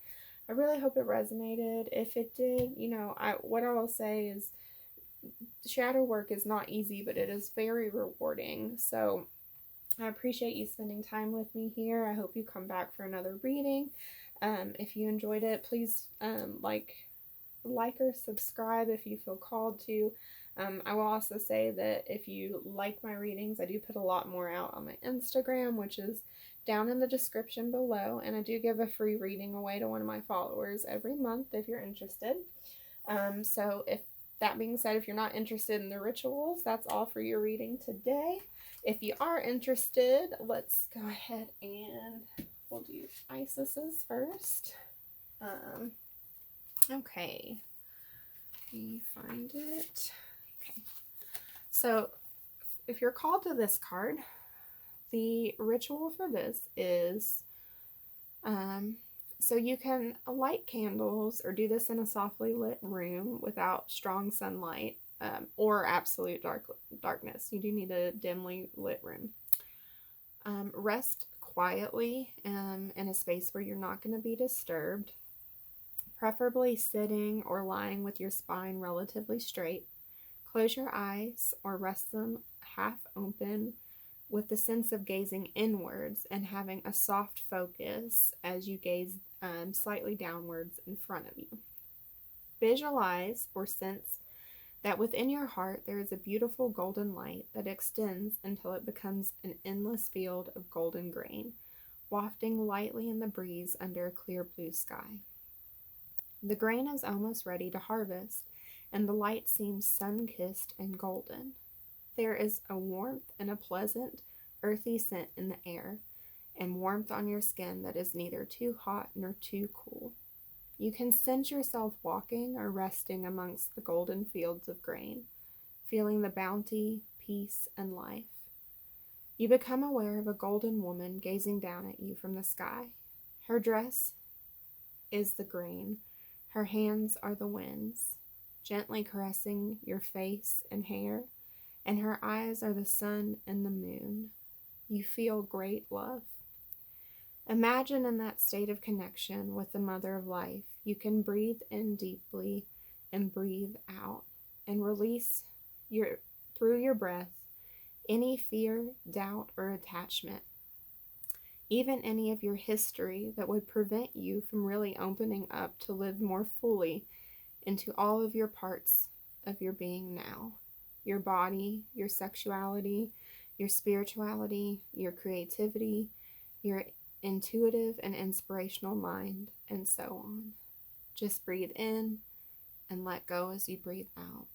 I really hope it resonated. If it did, what I will say is shadow work is not easy, but it is very rewarding. So I appreciate you spending time with me here. I hope you come back for another reading. If you enjoyed it, please like or subscribe if you feel called to. I will also say that if you like my readings, I do put a lot more out on my Instagram, which is down in the description below, and I do give a free reading away to one of my followers every month if you're interested. So if that being said, if you're not interested in the rituals, that's all for your reading today. If you are interested, let's go ahead and we'll do Isis's first. Okay. Let me find it. Okay. So if you're called to this card, the ritual for this is so you can light candles or do this in a softly lit room without strong sunlight or absolute darkness. You do need a dimly lit room. Rest quietly in a space where you're not going to be disturbed, preferably sitting or lying with your spine relatively straight. Close your eyes or rest them half open with the sense of gazing inwards and having a soft focus as you gaze slightly downwards in front of you. Visualize or sense that within your heart there is a beautiful golden light that extends until it becomes an endless field of golden grain, wafting lightly in the breeze under a clear blue sky. The grain is almost ready to harvest, and the light seems sun-kissed and golden. There is a warmth and a pleasant, earthy scent in the air, and warmth on your skin that is neither too hot nor too cool. You can sense yourself walking or resting amongst the golden fields of grain, feeling the bounty, peace, and life. You become aware of a golden woman gazing down at you from the sky. Her dress is the grain, her hands are the winds, gently caressing your face and hair, and her eyes are the sun and the moon. You feel great love. Imagine in that state of connection with the Mother of Life, you can breathe in deeply and breathe out, and release through your breath any fear, doubt, or attachment, even any of your history that would prevent you from really opening up to live more fully into all of your parts of your being now. Your body, your sexuality, your spirituality, your creativity, your intuitive and inspirational mind, and so on. Just breathe in and let go as you breathe out.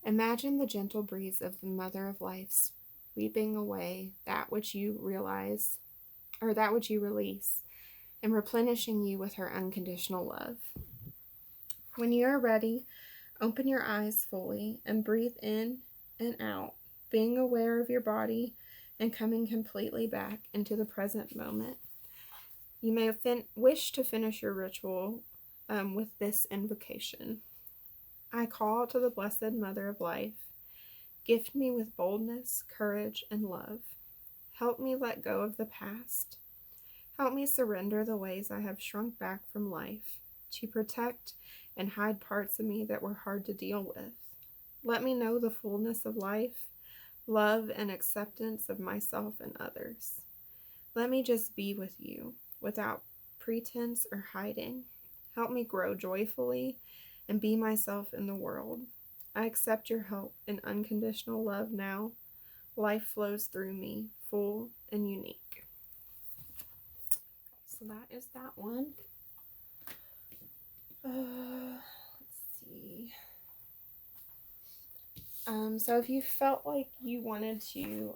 Imagine the gentle breeze of the Mother of Life sweeping away that which you realize, or that which you release, and replenishing you with her unconditional love. When you are ready, open your eyes fully and breathe in and out, being aware of your body and coming completely back into the present moment. You may wish to finish your ritual with this invocation. I call to the Blessed Mother of Life, Gift me with boldness, courage, and love. Help me let go of the past. Help me surrender the ways I have shrunk back from life, to protect and hide parts of me that were hard to deal with. Let me know the fullness of life, love, and acceptance of myself and others. Let me just be with you, without pretense or hiding. Help me grow joyfully and be myself in the world. I accept your help and unconditional love now. Life flows through me, full and unique. So that is that one. Let's see. So if you felt like you wanted to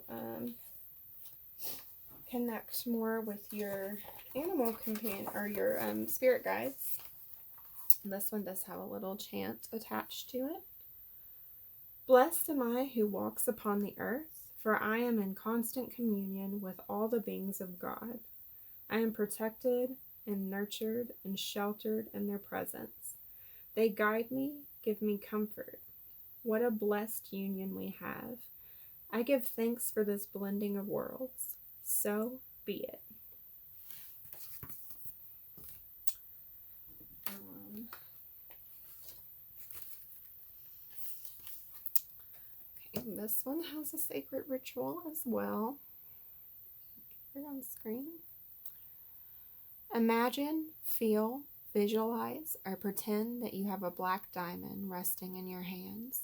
connect more with your animal companion or your spirit guides, this one does have a little chant attached to it. Blessed am I who walks upon the earth, for I am in constant communion with all the beings of God. I am protected and nurtured and sheltered in their presence. They guide me, give me comfort. What a blessed union we have. I give thanks for this blending of worlds. So be it. Okay, this one has a sacred ritual as well. Here on screen. Imagine, feel, visualize, or pretend that you have a black diamond resting in your hands.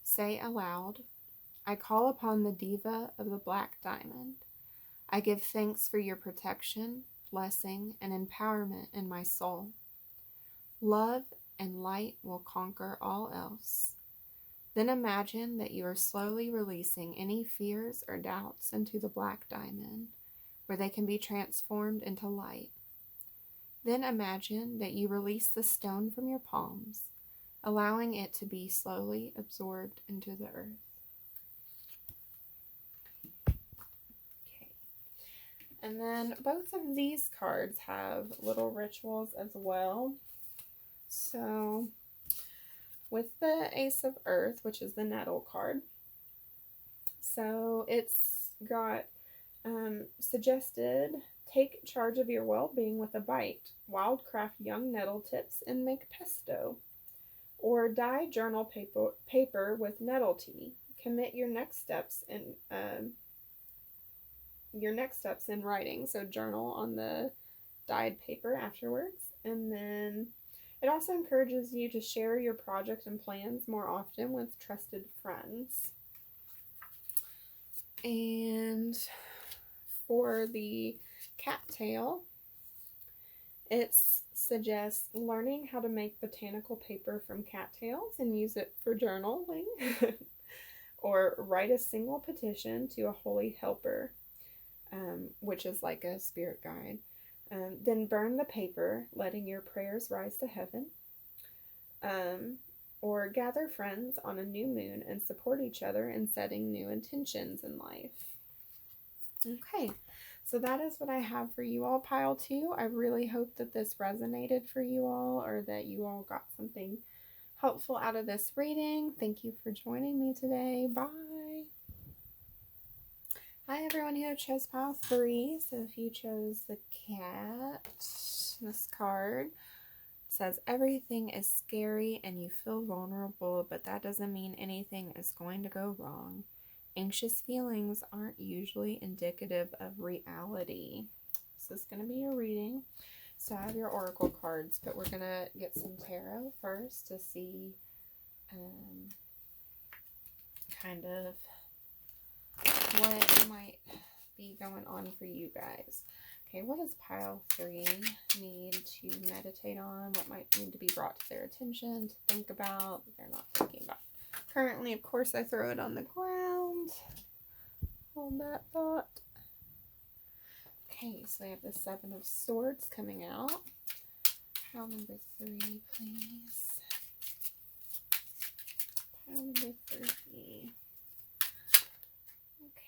Say aloud, I call upon the diva of the black diamond. I give thanks for your protection, blessing, and empowerment in my soul. Love and light will conquer all else. Then imagine that you are slowly releasing any fears or doubts into the black diamond, where they can be transformed into light. Then imagine that you release the stone from your palms, allowing it to be slowly absorbed into the earth. Okay. And then both of these cards have little rituals as well. So with the Ace of Earth, which is the nettle card, so it's got suggested, take charge of your well-being with a bite, wildcraft young nettle tips and make pesto, or dye journal paper with nettle tea. Commit your next steps in writing, so journal on the dyed paper afterwards. And then it also encourages you to share your project and plans more often with trusted friends. And for the cattail, it suggests learning how to make botanical paper from cattails and use it for journaling, or write a single petition to a holy helper, which is like a spirit guide. Then burn the paper, letting your prayers rise to heaven. Or gather friends on a new moon and support each other in setting new intentions in life. Okay, so that is what I have for you all, pile 2. I really hope that this resonated for you all, or that you all got something helpful out of this reading. Thank you for joining me today. Bye. Hi everyone who chose pile 3. So if you chose the cat, this card says everything is scary and you feel vulnerable, but that doesn't mean anything is going to go wrong. Anxious feelings aren't usually indicative of reality. This is going to be your reading. So I have your oracle cards, but we're going to get some tarot first to see kind of what might be going on for you guys. Okay, what does pile 3 need to meditate on? What might need to be brought to their attention, to think about, that they're not thinking about? Currently, of course, I throw it on the ground. Hold that thought. Okay, so I have the 7 of Swords coming out. Pile number 3, please. Pile number 3.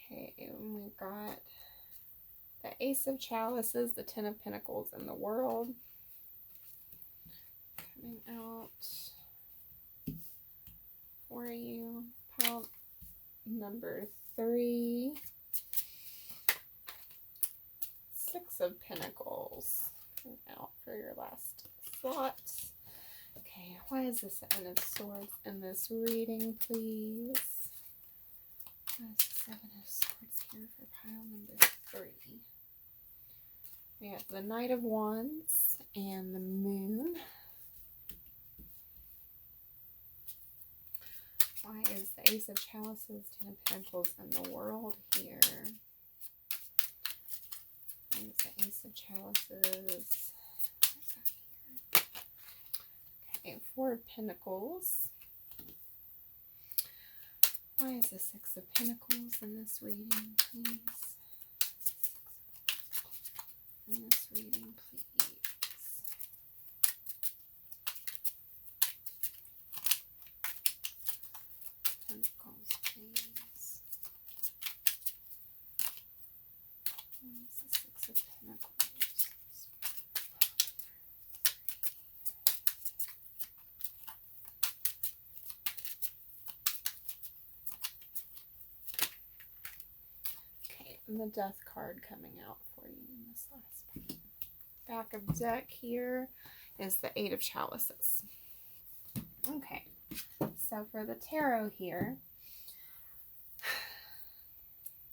Okay, and we've got the Ace of Chalices, the 10 of Pentacles, and the World coming out for you. Pile number 3. 6 of Pentacles. Out for your last slot. Okay, why is the 7 of Swords in this reading, please? Why is the 7 of Swords here for pile number 3? We have the Knight of Wands and the Moon. Why is the Ace of Chalices, 10 of Pentacles, and the World here? Why is the Ace of Chalices? Okay, 4 of Pentacles. Why is the 6 of Pentacles in this reading, please? In this reading, please. Pentacles, please. Why is the 6 of Pentacles? And the Death card coming out for you in this last part. Back of deck here is the 8 of Chalices. Okay, so for the tarot here,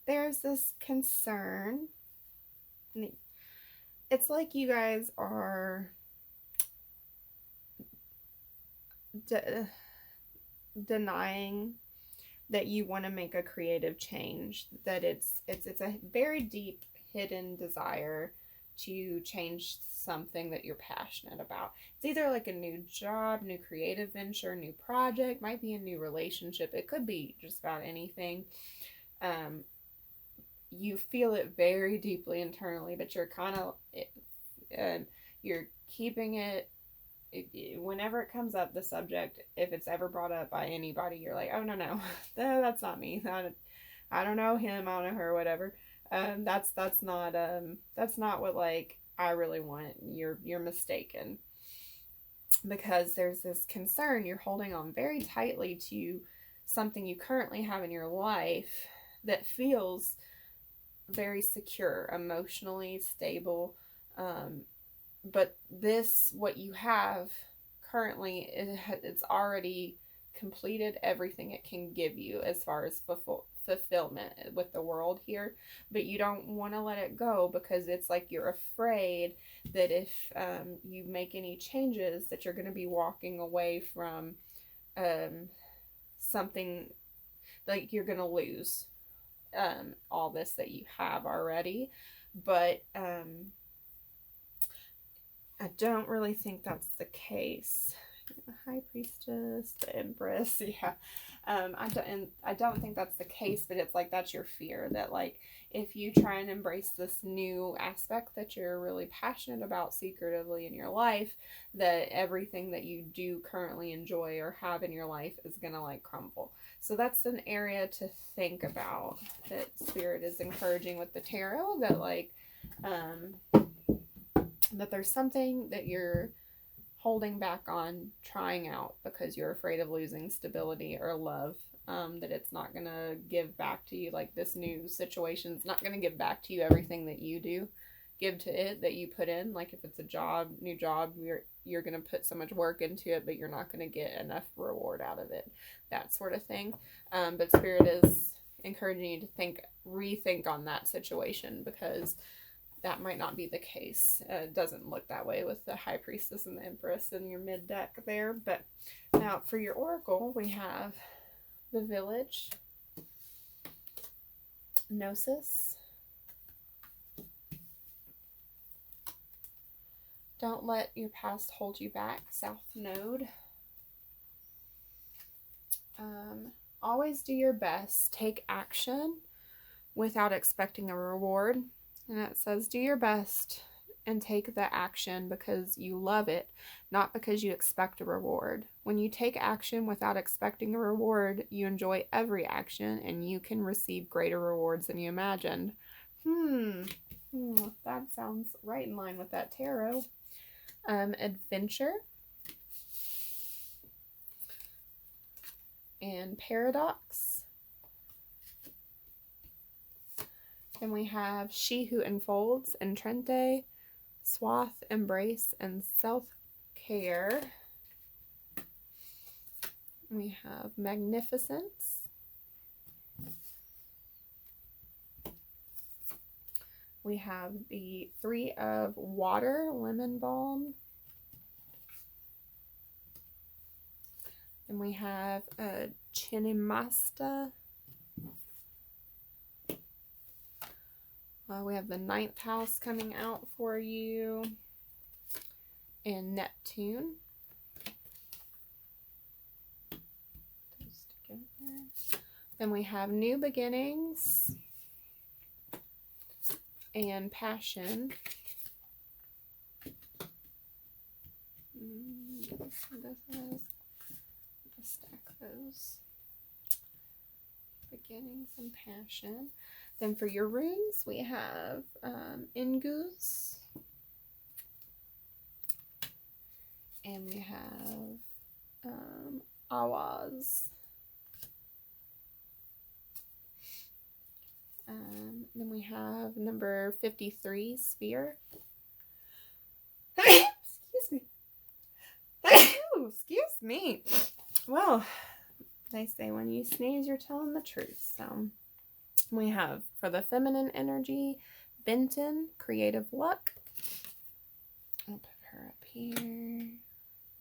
there's this concern. It's like you guys are denying that you want to make a creative change, that it's a very deep hidden desire to change something that you're passionate about. It's either like a new job, new creative venture, new project, might be a new relationship. It could be just about anything. You feel it very deeply internally, but you're kind of you're keeping it. Whenever it comes up, the subject, if it's ever brought up by anybody, you're like, oh, no, that's not me. I don't know him, I don't know her, whatever. That's not what, like, I really want. You're mistaken. Because there's this concern, you're holding on very tightly to something you currently have in your life that feels very secure, emotionally stable, but what you have currently, it's already completed everything it can give you as far as fulfillment with the world here, but you don't want to let it go because it's like you're afraid that if you make any changes that you're going to be walking away from something, like you're going to lose all this that you have already. But I don't really think that's the case. The High Priestess, the Empress, yeah. I don't think that's the case, but it's like that's your fear, that like if you try and embrace this new aspect that you're really passionate about secretively in your life, that everything that you do currently enjoy or have in your life is gonna like crumble. So that's an area to think about, that Spirit is encouraging with the tarot, that like that there's something that you're holding back on trying out because you're afraid of losing stability or love, that it's not going to give back to you, like this new situation's not going to give back to you everything that you do give to it, that you put in. Like if it's a new job, you're going to put so much work into it, but you're not going to get enough reward out of it, that sort of thing. But Spirit is encouraging you to rethink on that situation, because that might not be the case. It doesn't look that way with the High Priestess and the Empress in your mid deck there. But now for your Oracle, we have the Village, Gnosis, Don't Let Your Past Hold You Back, South Node, Always Do Your Best, Take Action Without Expecting a Reward. And it says, do your best and take the action because you love it, not because you expect a reward. When you take action without expecting a reward, you enjoy every action and you can receive greater rewards than you imagined. That sounds right in line with that tarot. Adventure and Paradox Then we have she who enfolds, entrete, swath, embrace, and self-care. We have magnificence. We have the Three of Water, lemon balm. Then we have a Chinimasta. We have the 9th house coming out for you. And Neptune. Those together. Then we have new beginnings. And passion. Stack those. Beginnings and passion. Then for your runes, we have Ingus. And we have Awaz. Then we have number 53, Sphere. Excuse me. Excuse me. Well, they say when you sneeze, you're telling the truth. So we have for the feminine energy, Benton, creative luck. I'll put her up here.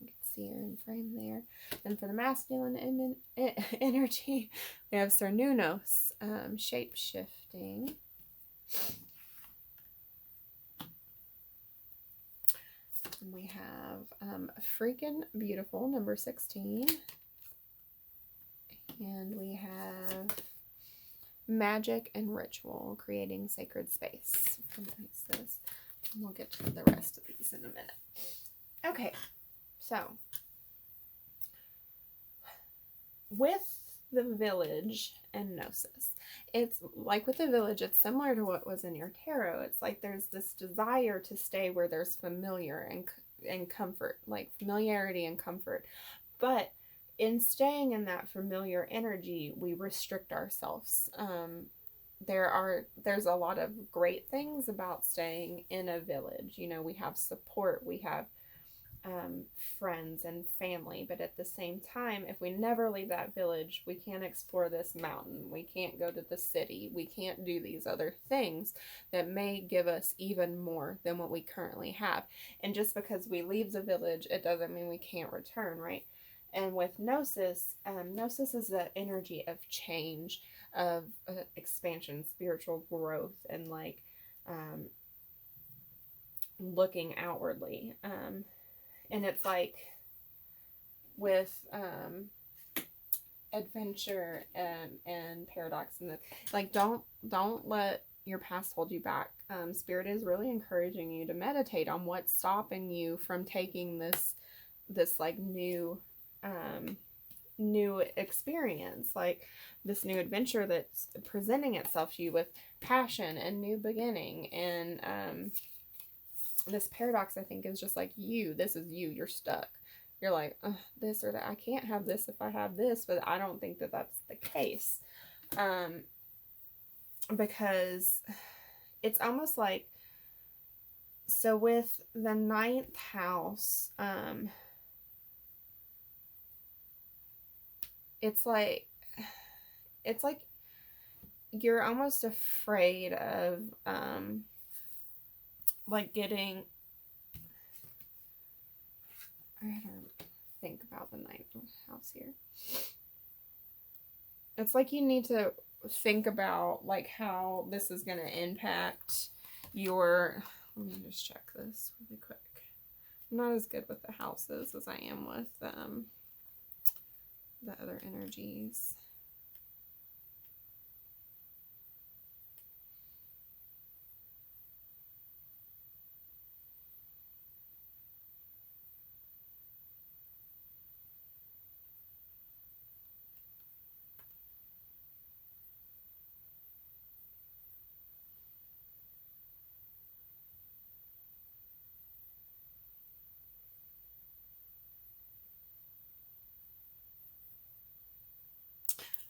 You can see her in frame there. And for the masculine energy, we have Cernunnos, shape-shifting. And we have freaking beautiful, number 16. And we have magic and ritual, creating sacred space. And we'll get to the rest of these in a minute. Okay, so with the village and gnosis, it's like with the village, it's similar to what was in your tarot. It's like there's this desire to stay where there's familiar and comfort, like familiarity and comfort. But in staying in that familiar energy, we restrict ourselves. There's a lot of great things about staying in a village. You know, we have support, we have friends and family, but at the same time, if we never leave that village, we can't explore this mountain, we can't go to the city, we can't do these other things that may give us even more than what we currently have. And just because we leave the village, it doesn't mean we can't return, right? And with gnosis, gnosis is the energy of change, of expansion, spiritual growth, and like looking outwardly. And it's like with adventure and paradox, and like don't let your past hold you back. Spirit is really encouraging you to meditate on what's stopping you from taking this like new experience, like this new adventure that's presenting itself to you with passion and new beginning. And this paradox, I think, is just like this is you're stuck. You're like, this or that, I can't have this if I have this, but I don't think that that's the case. Because it's almost like, so with the 9th house, it's like you're almost afraid of like getting, I gotta think about the 9th house here. It's like you need to think about like how this is going to impact your, let me just check this really quick. I'm not as good with the houses as I am with the other energies.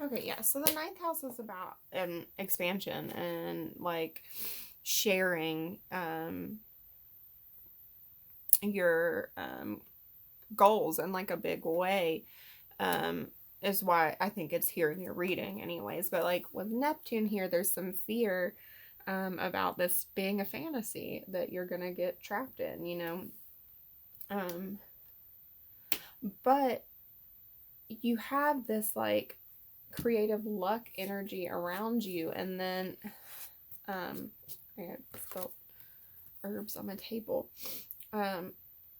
Okay, yeah. So the ninth house is about expansion and like sharing your goals in like a big way. Is why I think it's here in your reading, anyways. But like with Neptune here, there's some fear about this being a fantasy that you're gonna get trapped in, you know. But you have this like creative luck energy around you, and then I spilled herbs on my table.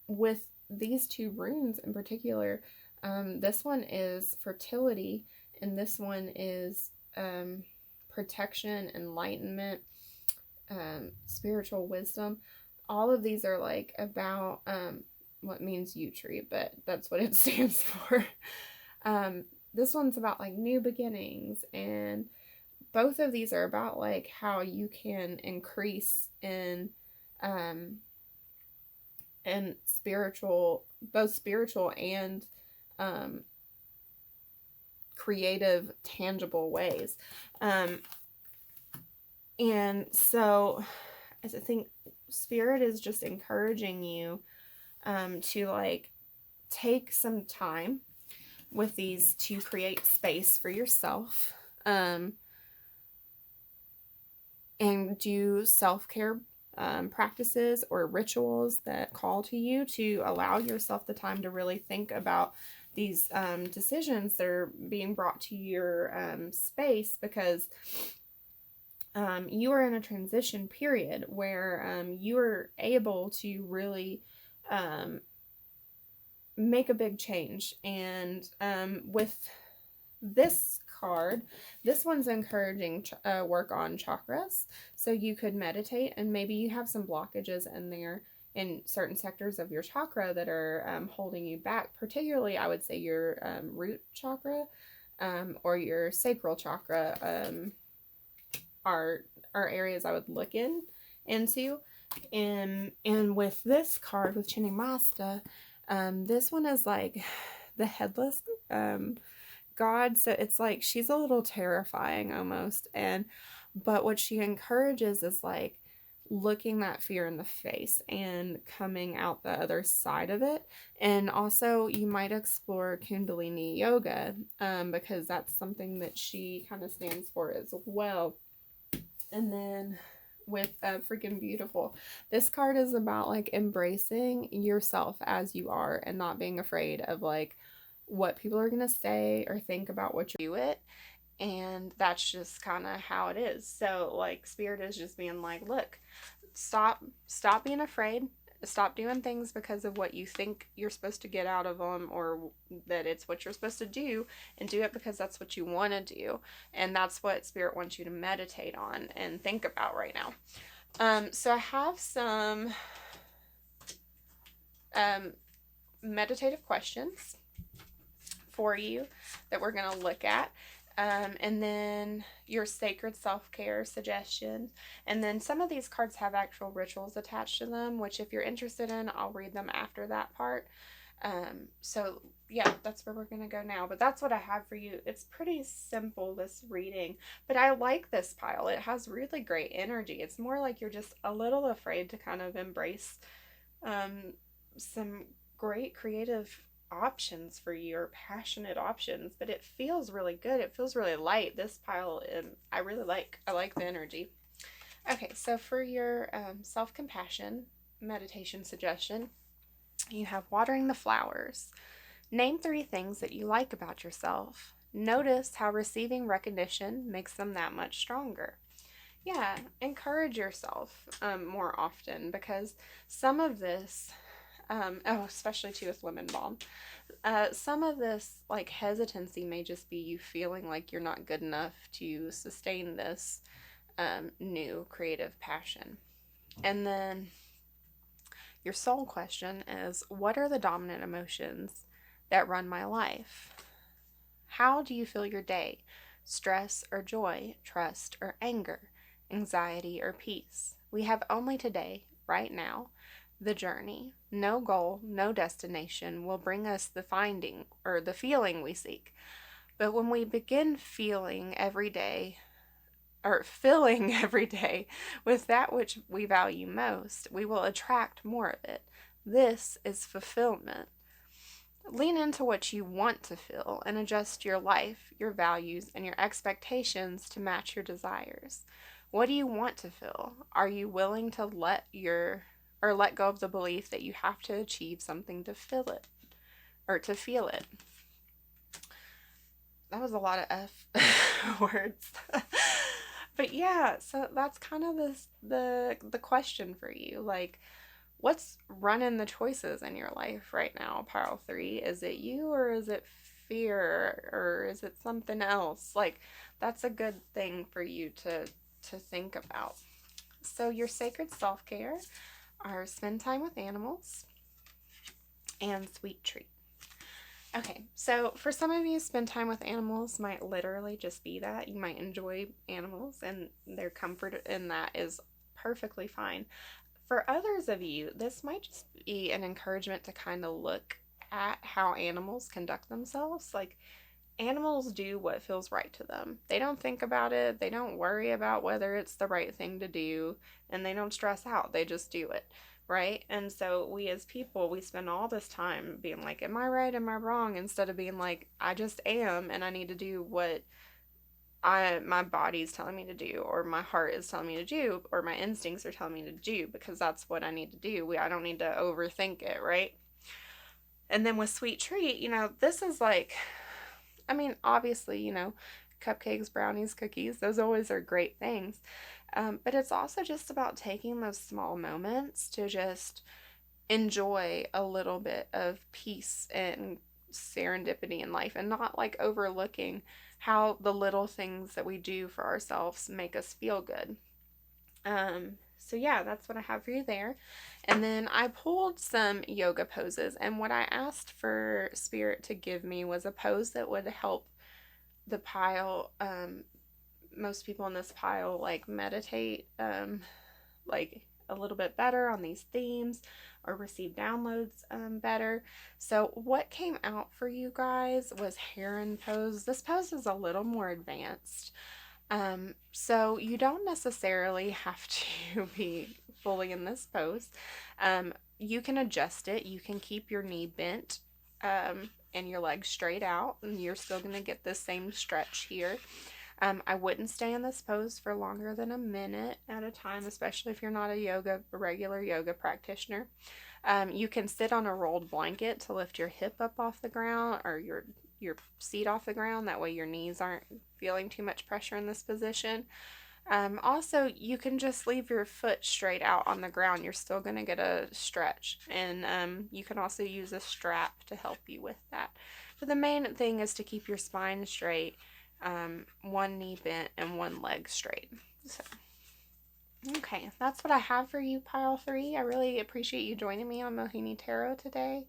With these two runes in particular, this one is fertility, and this one is protection, enlightenment, spiritual wisdom. All of these are like about what means yew tree, but that's what it stands for. This one's about like new beginnings, and both of these are about like how you can increase um in spiritual, both spiritual and um creative, tangible ways. And so I think spirit is just encouraging you to like take some time with these to create space for yourself, and do self-care practices or rituals that call to you to allow yourself the time to really think about these decisions that are being brought to your space, because you are in a transition period where you are able to really make a big change. And with this card, this one's encouraging work on chakras. So you could meditate, and maybe you have some blockages in there in certain sectors of your chakra that are holding you back. Particularly, I would say your root chakra or your sacral chakra are areas I would look into. And with this card, with Chinnamasta, this one is like the headless God. So it's like she's a little terrifying almost. But what she encourages is like looking that fear in the face and coming out the other side of it. And also you might explore Kundalini yoga, because that's something that she kind of stands for as well. And then with freaking beautiful, this card is about like embracing yourself as you are and not being afraid of like what people are gonna say or think about what you do it. And that's just kind of how it is. So like spirit is just being like, look, stop being afraid, stop doing things because of what you think you're supposed to get out of them, or that it's what you're supposed to do, and do it because that's what you want to do. And that's what spirit wants you to meditate on and think about right now. So I have some meditative questions for you that we're going to look at. And then your sacred self-care suggestions. And then some of these cards have actual rituals attached to them, which if you're interested in, I'll read them after that part. So yeah, that's where we're going to go now. But that's what I have for you. It's pretty simple, this reading. But I like this pile. It has really great energy. It's more like you're just a little afraid to kind of embrace some great creative options for you, or passionate options, but it feels really good. It feels really light, this pile. I like the energy. Okay, so for your self-compassion meditation suggestion, you have watering the flowers. Name 3 things that you like about yourself. Notice how receiving recognition makes them that much stronger. Yeah, encourage yourself more often, because some of this especially too with lemon balm. Some of this like hesitancy may just be you feeling like you're not good enough to sustain this new creative passion. And then your soul question is, what are the dominant emotions that run my life? How do you feel your day? Stress or joy, trust or anger, anxiety or peace? We have only today, right now, the journey. No goal, no destination will bring us the finding or the feeling we seek. But when we begin feeling every day, or filling every day with that which we value most, we will attract more of it. This is fulfillment. Lean into what you want to feel and adjust your life, your values, and your expectations to match your desires. What do you want to feel? Are you willing to let go of the belief that you have to achieve something to feel it or to feel it? That was a lot of F words. But yeah, so that's kind of the question for you. Like, what's running the choices in your life right now, Pile 3? Is it you, or is it fear, or is it something else? Like, that's a good thing for you to think about. So your sacred self-care are spend time with animals and sweet treats. Okay, so for some of you, spend time with animals might literally just be that. You might enjoy animals, and their comfort in that is perfectly fine. For others of you, this might just be an encouragement to kind of look at how animals conduct themselves. Like, animals do what feels right to them. They don't think about it, they don't worry about whether it's the right thing to do, and they don't stress out. They just do it, right? And so we as people, we spend all this time being like, am I right? Am I wrong? Instead of being like, I just am, and I need to do what my body's telling me to do, or my heart is telling me to do, or my instincts are telling me to do, because that's what I need to do. I don't need to overthink it, right? And then with sweet treat, this is like, I mean, obviously, cupcakes, brownies, cookies, those always are great things. But it's also just about taking those small moments to just enjoy a little bit of peace and serendipity in life, and not like overlooking how the little things that we do for ourselves make us feel good. So yeah, that's what I have for you there. And then I pulled some yoga poses, and what I asked for Spirit to give me was a pose that would help the pile, most people in this pile, like meditate, like a little bit better on these themes, or receive downloads better. So what came out for you guys was heron pose. This pose is a little more advanced. So you don't necessarily have to be fully in this pose. You can adjust it. You can keep your knee bent and your legs straight out, and you're still going to get the same stretch here. I wouldn't stay in this pose for longer than a minute at a time, especially if you're not a regular yoga practitioner. You can sit on a rolled blanket to lift your hip up off the ground, or your seat off the ground. That way your knees aren't feeling too much pressure in this position. Also, you can just leave your foot straight out on the ground. You're still going to get a stretch. And you can also use a strap to help you with that. But the main thing is to keep your spine straight, one knee bent, and one leg straight. So, okay, that's what I have for you, Pile 3. I really appreciate you joining me on Mohini Tarot today.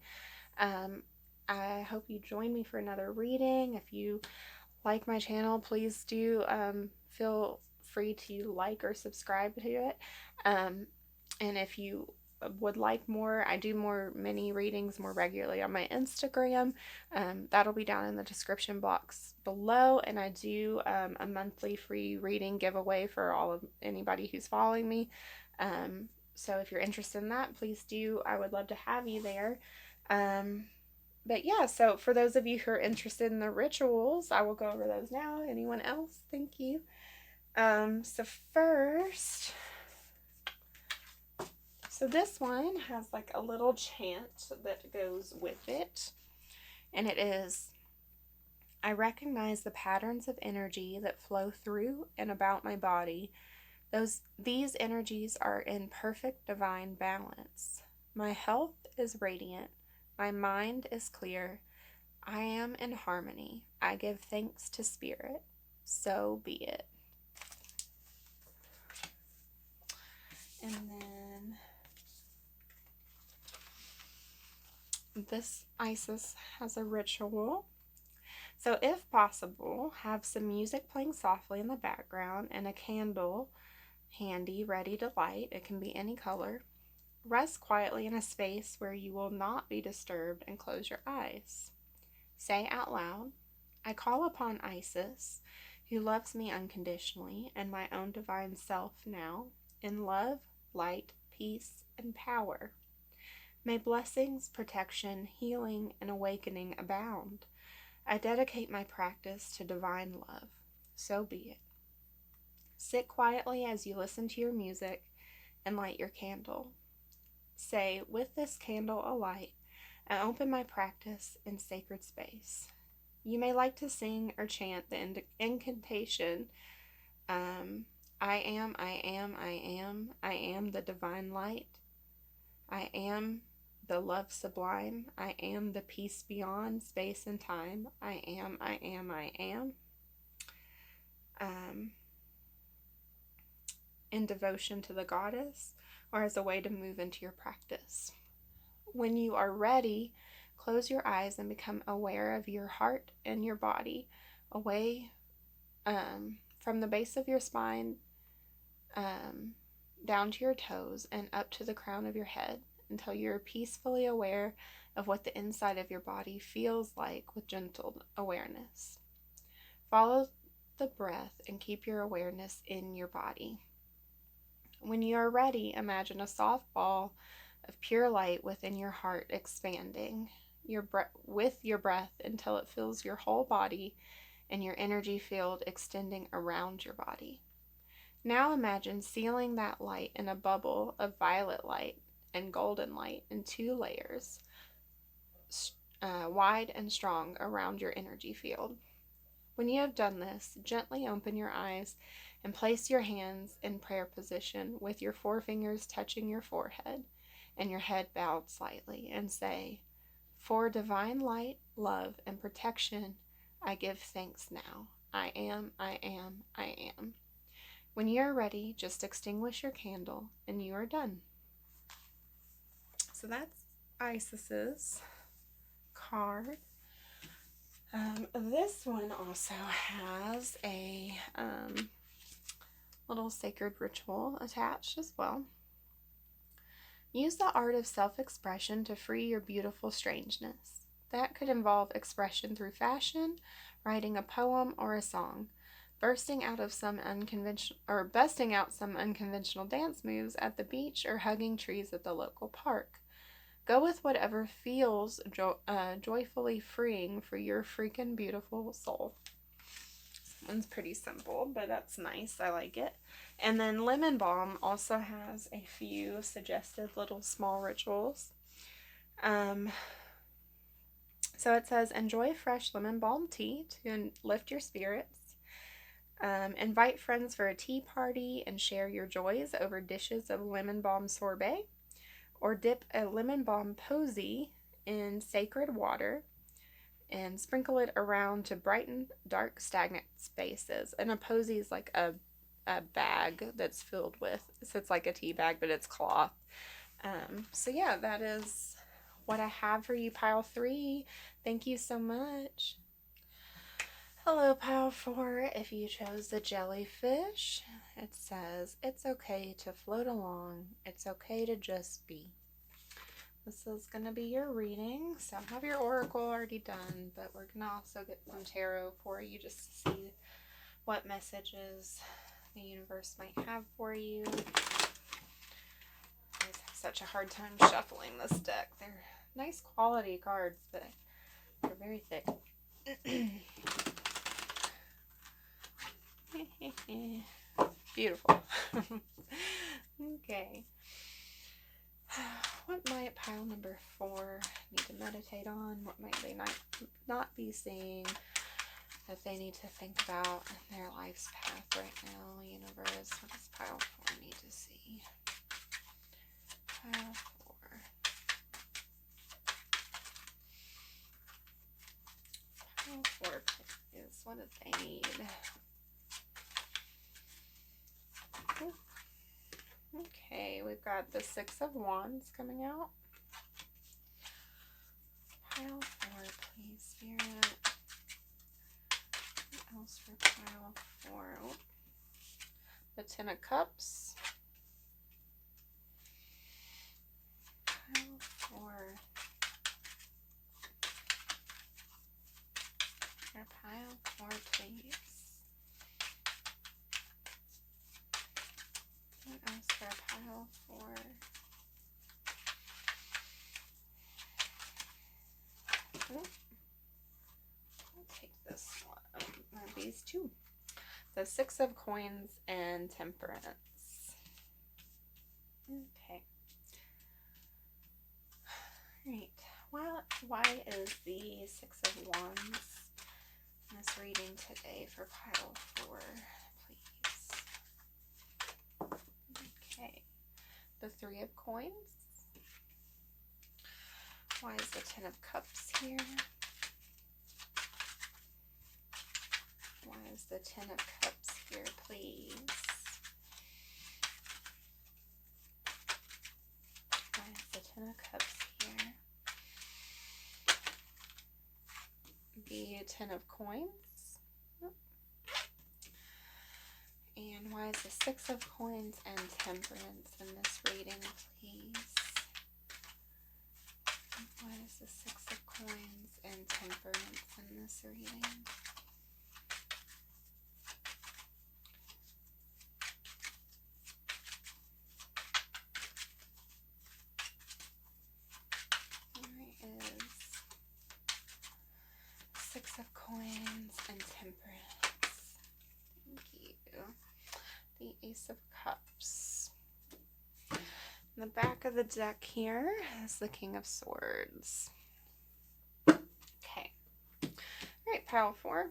I hope you join me for another reading. If you like my channel, please do feel free to like or subscribe to it. And if you would like more, I do more mini readings more regularly on my Instagram. That'll be down in the description box below. And I do a monthly free reading giveaway for anybody who's following me. So if you're interested in that, please do. I would love to have you there. But yeah, so for those of you who are interested in the rituals, I will go over those now. Anyone else? Thank you. So first, so this one has like a little chant that goes with it. And it is, I recognize the patterns of energy that flow through and about my body. These energies are in perfect divine balance. My health is radiant. My mind is clear. I am in harmony. I give thanks to Spirit. So be it. And then this Isis has a ritual. So if possible, have some music playing softly in the background and a candle handy, ready to light. It can be any color. Rest quietly in a space where you will not be disturbed and close your eyes. Say out loud, I call upon Isis, who loves me unconditionally, and my own divine self now, in love, light, peace, and power. May blessings, protection, healing, and awakening abound. I dedicate my practice to divine love. So be it. Sit quietly as you listen to your music and light your candle. Say, with this candle alight, I open my practice in sacred space. You may like to sing or chant the incantation, I am, I am, I am, I am the divine light. I am the love sublime. I am the peace beyond space and time. I am, I am, I am. In devotion to the goddess, or as a way to move into your practice. When you are ready, close your eyes and become aware of your heart and your body, away from the base of your spine down to your toes and up to the crown of your head until you're peacefully aware of what the inside of your body feels like with gentle awareness. Follow the breath and keep your awareness in your body. When you are ready, imagine a soft ball of pure light within your heart expanding with your breath until it fills your whole body and your energy field extending around your body. Now imagine sealing that light in a bubble of violet light and golden light in 2 layers, wide and strong around your energy field. When you have done this, gently open your eyes and place your hands in prayer position with your forefingers touching your forehead and your head bowed slightly, and say, for divine light, love, and protection, I give thanks now. I am, I am, I am. When you are ready, just extinguish your candle and you are done. So that's Isis's card. This one also has a little sacred ritual attached as well. Use the art of self-expression to free your beautiful strangeness. That could involve expression through fashion, writing a poem or a song, busting out some unconventional dance moves at the beach, or hugging trees at the local park. Go with whatever feels joyfully freeing for your freaking beautiful soul. This one's pretty simple, but that's nice. I like it. And then Lemon Balm also has a few suggested little small rituals. So it says, enjoy fresh lemon balm tea to lift your spirits. Invite friends for a tea party and share your joys over dishes of lemon balm sorbet. Or dip a lemon balm posy in sacred water and sprinkle it around to brighten dark, stagnant spaces. And a posy is like a bag that's filled with, so it's like a tea bag, but it's cloth. So yeah, that is what I have for you, pile 3. Thank you so much. Hello, pile 4. If you chose the jellyfish, it says, it's okay to float along. It's okay to just be. This is going to be your reading. So I have your oracle already done, but we're going to also get some tarot for you just to see what messages the universe might have for you. I always have such a hard time shuffling this deck. They're nice quality cards, but they're very thick. Beautiful. Okay. What might pile number 4 need to meditate on? What might they not be seeing that they need to think about in their life's path right now? Universe, what does pile 4 need to see? Pile 4. Pile 4 is, what do they need? Okay, we've got the 6 of Wands coming out. Pile 4, please, Spirit. What else for pile 4? Oh, the 10 of Cups. Pile 4. pile 4, please. What else for pile 4? I'll take this one. These two. The 6 of Coins and Temperance. Okay. Alright. Why is the 6 of Wands in this reading today for pile 4, please? Okay. The 3 of Coins. Why is the 10 of Cups here? Why is the 10 of Cups here, please? Why is the 10 of Cups here? The 10 of Coins. And why is the 6 of Coins and Temperance in this reading, please? Why is the 6 of Coins and Temperance in this reading? Where is 6 of Coins and Temperance? Thank you. The Ace of Cups. In the back of the deck here is the King of Swords. Okay. Alright, pile 4.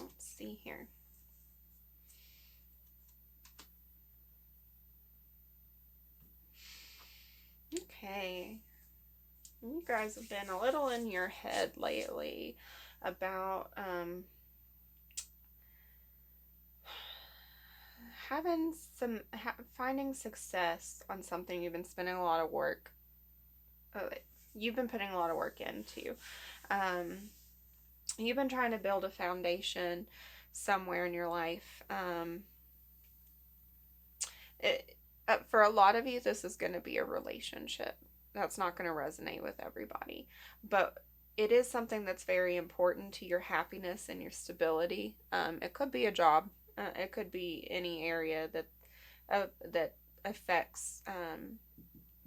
Let's see here. Okay. You guys have been a little in your head lately about finding success on something you've been spending a lot of work. You've been putting a lot of work into. You've been trying to build a foundation somewhere in your life. For a lot of you, this is going to be a relationship. That's not going to resonate with everybody. But it is something that's very important to your happiness and your stability. It could be a job. It could be any area that affects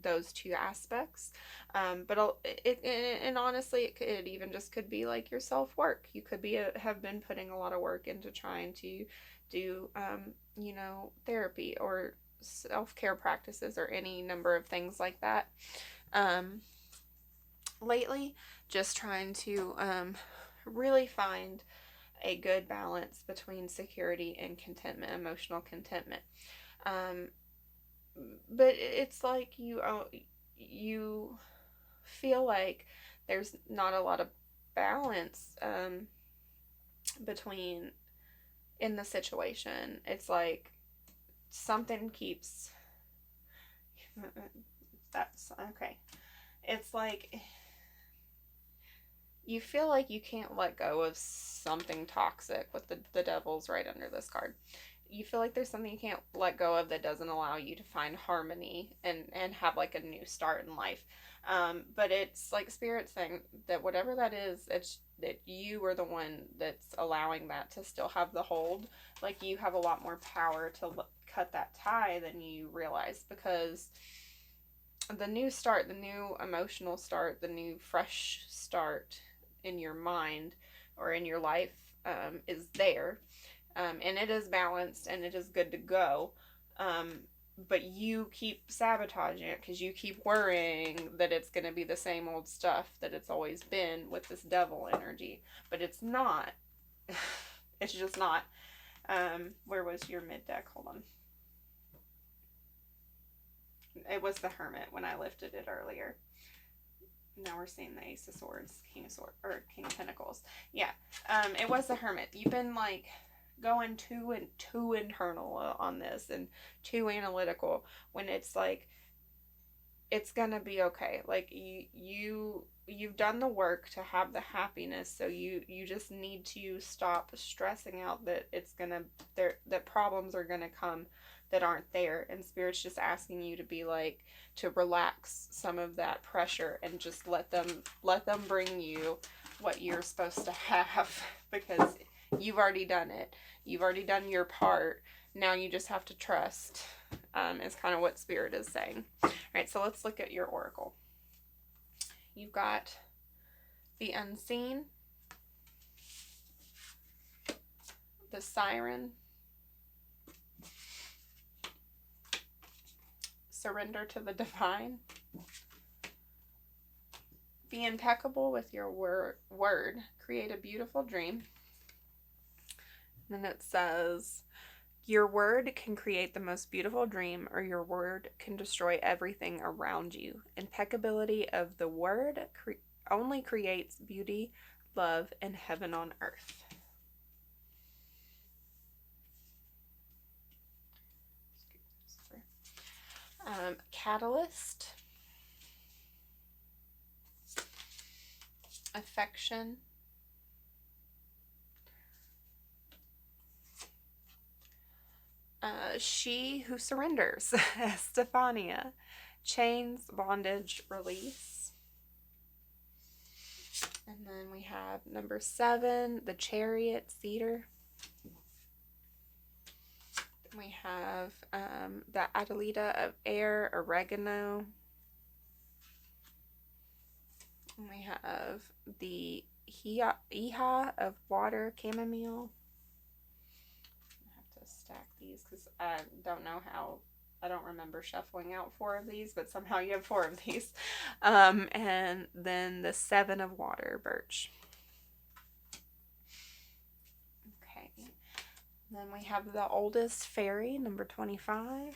those two aspects. But honestly, it could even just could be like your self-work. You could have been putting a lot of work into trying to do, therapy or self-care practices or any number of things like that. Lately, just trying to really find a good balance between security and contentment, emotional contentment. But it's like you feel like there's not a lot of balance between in the situation. It's like something keeps that's okay. It's like you feel like you can't let go of something toxic with the devil's right under this card. You feel like there's something you can't let go of that doesn't allow you to find harmony and have like a new start in life. But it's like Spirit saying that whatever that is, it's that you are the one that's allowing that to still have the hold. Like you have a lot more power to cut that tie than you realize, because the new start, the new emotional start, the new fresh start in your mind or in your life is there. And it is balanced and it is good to go. But you keep sabotaging it because you keep worrying that it's going to be the same old stuff that it's always been with this devil energy. But it's not. It's just not. Where was your mid deck? Hold on. It was the Hermit when I lifted it earlier. Now we're seeing the Ace of Swords, King of Swords, or King of Pentacles. Yeah. It was the Hermit. You've been like going too internal on this and too analytical, when it's like it's gonna be okay. Like you've done the work to have the happiness, so you just need to stop stressing out that that problems are gonna come that aren't there, and Spirit's just asking you to be like, to relax some of that pressure and just let them bring you what you're supposed to have because you've already done it. You've already done your part. Now you just have to trust, is kind of what Spirit is saying. All right, so let's look at your oracle. You've got the unseen, the siren, surrender to the divine, be impeccable with your word, create a beautiful dream. And then it says, your word can create the most beautiful dream, or your word can destroy everything around you. Impeccability of the word only creates beauty, love, and heaven on earth. Catalyst, affection, she who surrenders, Stefania, chains, bondage, release. And then we have number 7, the chariot, cedar. We have the Adelita of air, oregano. And we have the Iha of water, chamomile. I have to stack these because I don't know how. I don't remember shuffling out 4 of these, but somehow you have 4 of these. And then the 7 of water, birch. Okay. Then we have the oldest fairy, number 25.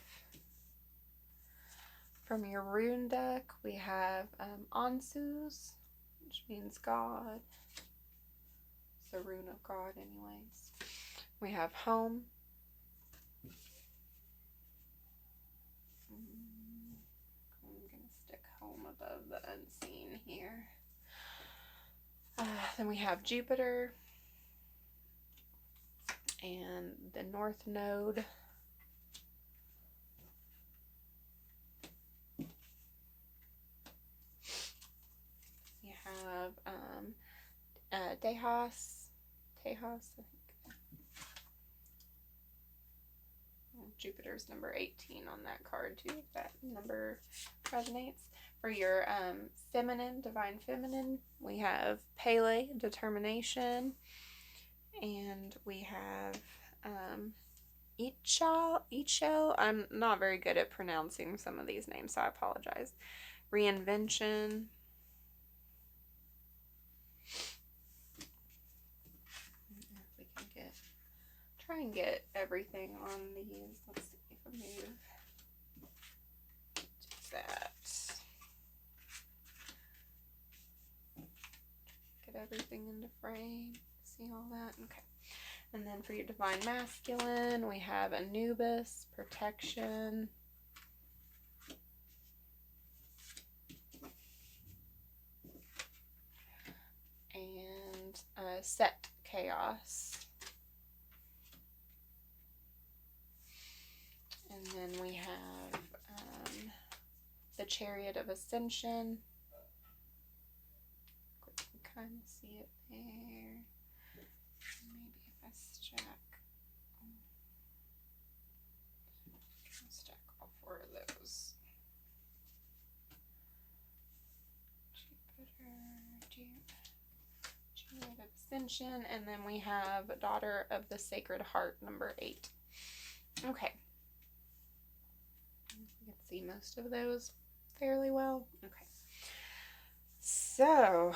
From your rune deck, we have Ansus, which means God. It's a rune of God anyways. We have home. I'm going to stick home above the unseen here. Then we have Jupiter and the North Node. You have Tejas, I think. Jupiter's number 18 on that card too, if that number resonates. For your feminine, divine feminine, we have Pele, determination, and we have Ichel. I'm not very good at pronouncing some of these names, so I apologize. Reinvention. If we can try and get everything on these. Let's see if I move that. Get everything into frame. See all that? Okay. And then for your divine masculine, we have Anubis, protection. And Set, chaos. And then we have the chariot of ascension. You can kind of see it there. Maybe if I stack all 4 of those. Chariot of ascension, and then we have daughter of the sacred heart, number 8. Okay. You can see most of those fairly well. Okay. So,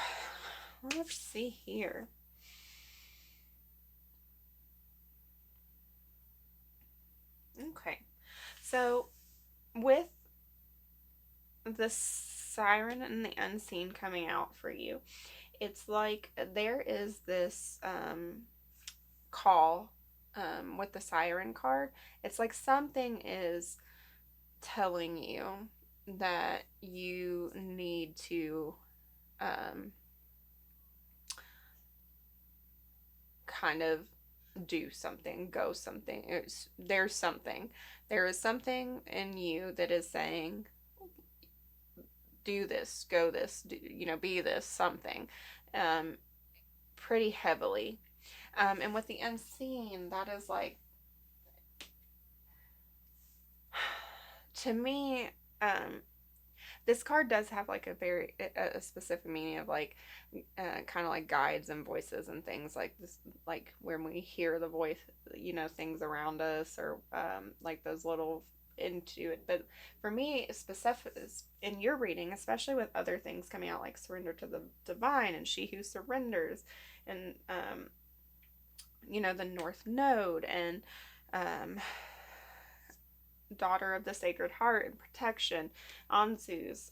let's see here. Okay. So, with the siren and the unseen coming out for you, it's like there is this call with the siren card. It's like something is telling you that you need to kind of do something, go something. There is something in you that is saying, do this, go this, be this, something. pretty heavily. And with the unseen, that is like, to me, this card does have like a specific meaning of like kind of like guides and voices and things like this, like when we hear the voice, things around us, or like those little into it. But for me, specific in your reading, especially with other things coming out like surrender to the divine and she who surrenders, and the North Node, and um, daughter of the Sacred Heart and protection, Anzus.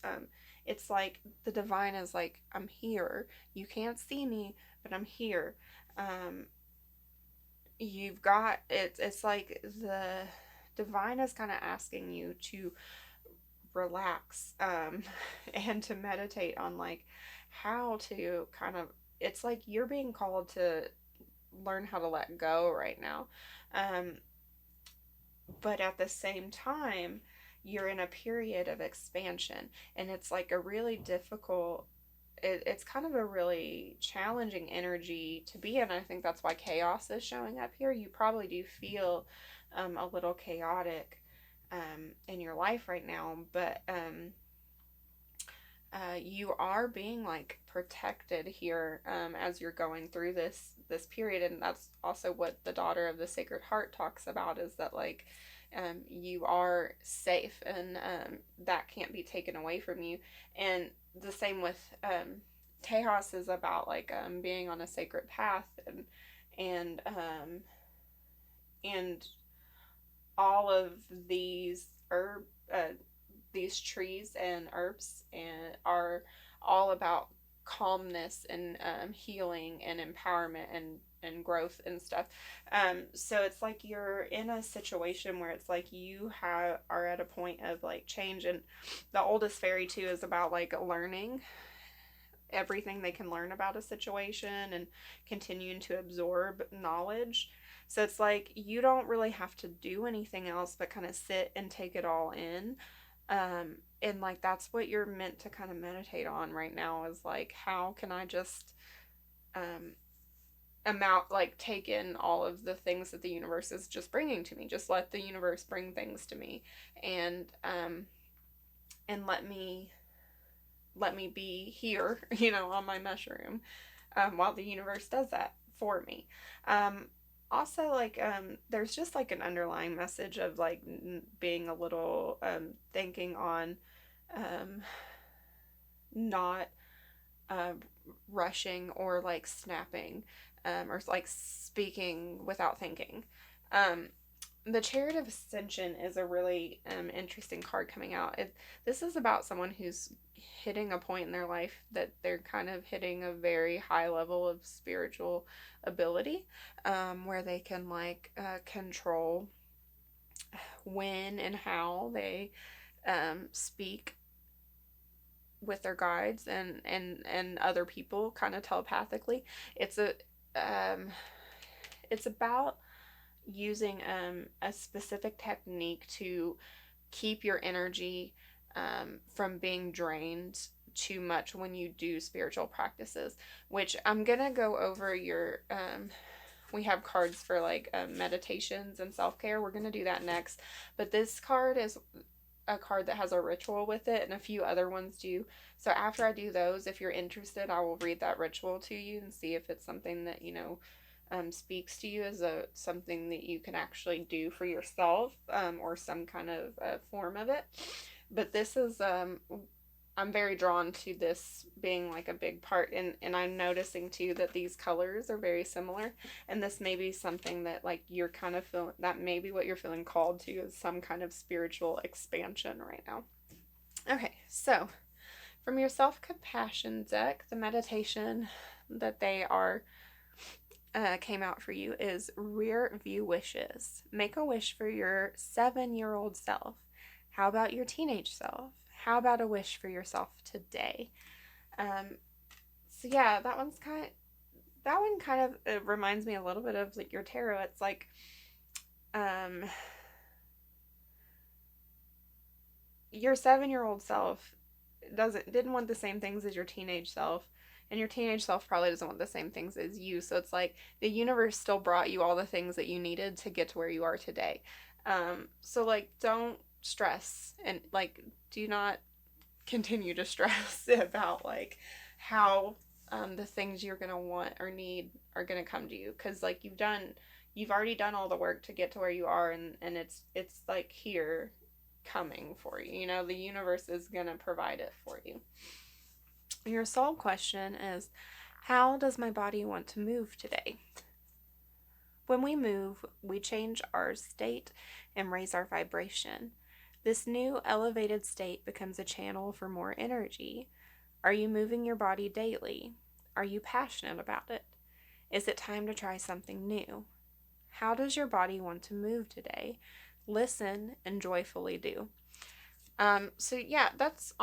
It's like the divine is like, I'm here. You can't see me, but I'm here. Um, you've got it's like the divine is kind of asking you to relax, and to meditate on like how to kind of, it's like you're being called to learn how to let go right now. Um, but at the same time, you're in a period of expansion, and it's like a really difficult, it's kind of a really challenging energy to be in. I think that's why chaos is showing up here. You probably do feel a little chaotic in your life right now, but you are being like protected here as you're going through this period. And that's also what the daughter of the Sacred Heart talks about, is that like you are safe, and that can't be taken away from you. And the same with chaos is about like being on a sacred path, and and all of these these trees and herbs and are all about calmness and healing and empowerment and growth and stuff. So it's like you're in a situation where it's like you are at a point of like change. And the oldest fairy too is about like learning everything they can learn about a situation and continuing to absorb knowledge. So it's like you don't really have to do anything else but kind of sit and take it all in. And like that's what you're meant to kind of meditate on right now, is like, how can I just um, take in all of the things that the universe is just bringing to me. Just let the universe bring things to me, and let me be here, on my mushroom, while the universe does that for me. Also, like, there's just like an underlying message of like being a little thinking on um, not uh, rushing or like snapping, or like speaking without thinking. Um, the Chariot of Ascension is a really interesting card coming out. This is about someone who's hitting a point in their life that they're kind of hitting a very high level of spiritual ability, where they can like control when and how they speak with their guides and other people kind of telepathically. It's a um, it's about using a specific technique to keep your energy from being drained too much when you do spiritual practices, which I'm gonna go over your we have cards for like meditations and self-care. We're gonna do that next, but this card is a card that has a ritual with it, and a few other ones do. So after I do those, if you're interested, I will read that ritual to you and see if it's something that speaks to you as something that you can actually do for yourself, or some kind of form of it. But this is I'm very drawn to this being like a big part, and I'm noticing too that these colors are very similar, and this may be something that like you're kind of feeling, that may be what you're feeling called to, is some kind of spiritual expansion right now. Okay, so from your self-compassion deck, the meditation that they are came out for you is rear view wishes. Make a wish for your 7-year-old self. How about your teenage self? How about a wish for yourself today? So yeah, that one kind of it reminds me a little bit of like your tarot. It's like your 7-year-old self didn't want the same things as your teenage self, And your teenage self probably doesn't want the same things as you. So it's like the universe still brought you all the things that you needed to get to where you are today. So like, don't stress, and like, do not continue to stress about like how the things you're gonna want or need are gonna come to you, because like you've already done all the work to get to where you are, and it's like here coming for you. You know, the universe is gonna provide it for you. Your soul question is, how does my body want to move today? When we move, we change our state and raise our vibration. This new elevated state becomes a channel for more energy. Are you moving your body daily? Are you passionate about it? Is it time to try something new? How does your body want to move today? Listen and joyfully do. So yeah, that's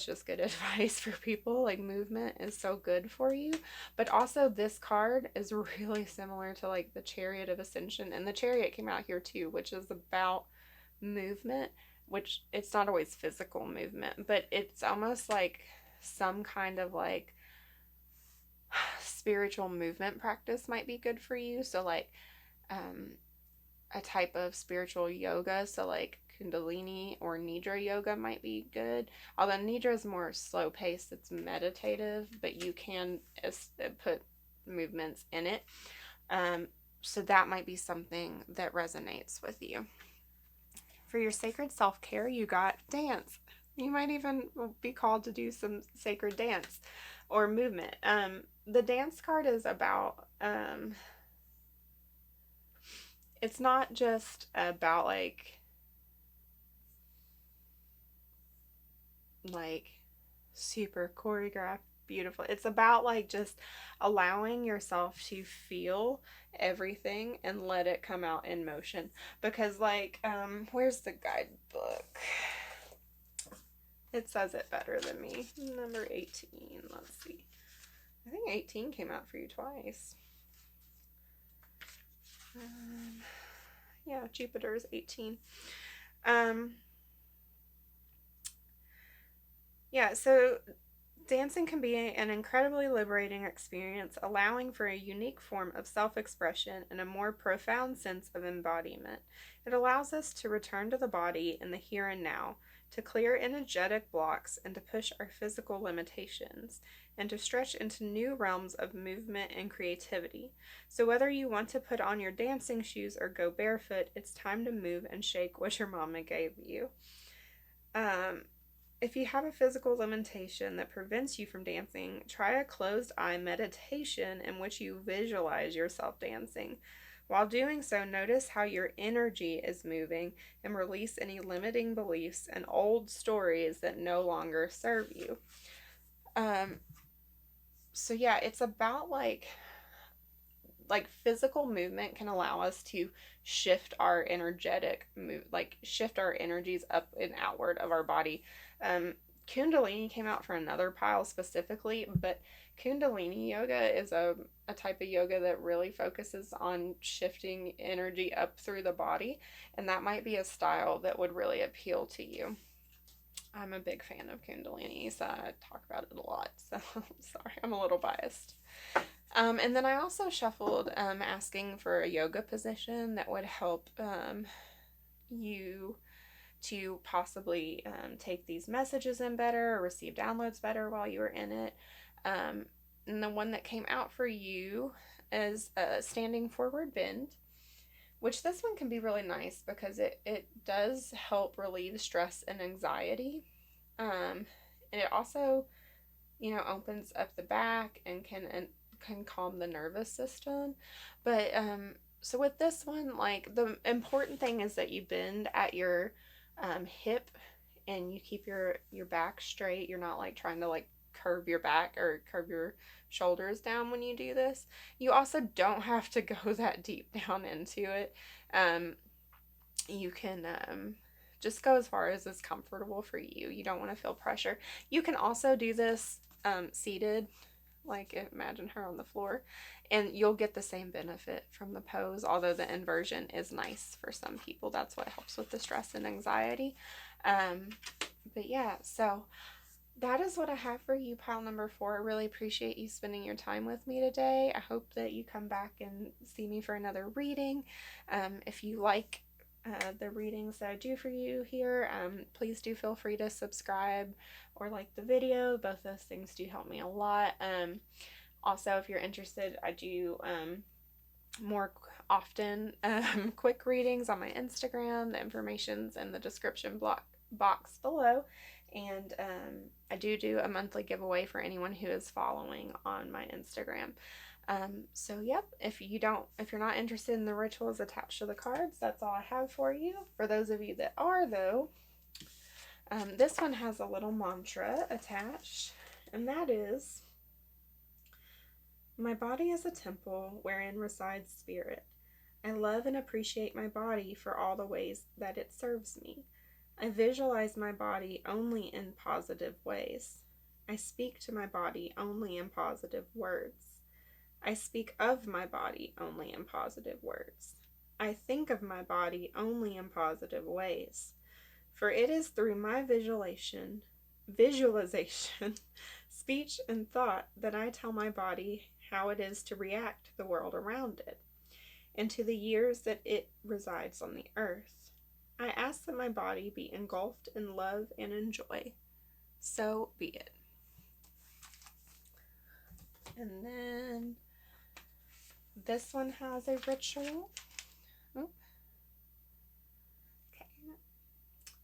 just good advice for people. Like, movement is so good for you. But also this card is really similar to like the Chariot of Ascension, and the Chariot came out here too, which is about movement, which it's not always physical movement, but it's almost like some kind of like spiritual movement practice might be good for you. So like a type of spiritual yoga, so like Kundalini or Nidra yoga might be good. Although Nidra is more slow paced, it's meditative, but you can put movements in it. So that might be something that resonates with you. For your sacred self-care, you got dance. You might even be called to do some sacred dance or movement. The dance card is about, it's not just about like super choreographed, beautiful. It's about like just allowing yourself to feel everything and let it come out in motion. Because like, where's the guidebook? It says it better than me. Number 18. Let's see. I think 18 came out for you twice. Yeah, Jupiter's 18. Yeah, so dancing can be an incredibly liberating experience, allowing for a unique form of self-expression and a more profound sense of embodiment. It allows us to return to the body in the here and now, to clear energetic blocks and to push our physical limitations, and to stretch into new realms of movement and creativity. So whether you want to put on your dancing shoes or go barefoot, it's time to move and shake what your mama gave you. If you have a physical limitation that prevents you from dancing, try a closed eye meditation in which you visualize yourself dancing. While doing so, notice how your energy is moving and release any limiting beliefs and old stories that no longer serve you. So yeah, it's about like physical movement can allow us to shift our shift our energies up and outward of our body. Kundalini came out for another pile specifically, but Kundalini yoga is a type of yoga that really focuses on shifting energy up through the body, and that might be a style that would really appeal to you. I'm a big fan of Kundalini, so I talk about it a lot, so sorry, I'm a little biased. And then I also shuffled asking for a yoga position that would help you to possibly take these messages in better or receive downloads better while you were in it. And the one that came out for you is a standing forward bend, which this one can be really nice because it does help relieve stress and anxiety. And it also, opens up the back and can calm the nervous system. But so with this one, like, the important thing is that you bend at your hip and you keep your back straight. You're not like trying to like curve your back or curve your shoulders down when you do this. You also don't have to go that deep down into it. You can just go as far as is comfortable for you. You don't want to feel pressure. You can also do this seated, like imagine her on the floor, and you'll get the same benefit from the pose, although the inversion is nice for some people. That's what helps with the stress and anxiety. But yeah, so that is what I have for you, pile number 4. I really appreciate you spending your time with me today. I hope that you come back and see me for another reading. If you like the readings that I do for you here, please do feel free to subscribe or like the video. Both those things do help me a lot. Also, if you're interested, I do more often quick readings on my Instagram. The information's in the description box below. And I do a monthly giveaway for anyone who is following on my Instagram. So yep, if you're not interested in the rituals attached to the cards, that's all I have for you. For those of you that are, though, this one has a little mantra attached, and that is, my body is a temple wherein resides spirit. I love and appreciate my body for all the ways that it serves me. I visualize my body only in positive ways. I speak to my body only in positive words. I speak of my body only in positive words. I think of my body only in positive ways. For it is through my visualization, speech, and thought that I tell my body how it is to react to the world around it and to the years that it resides on the earth. I ask that my body be engulfed in love and in joy. So be it. And then this one has a ritual. Okay.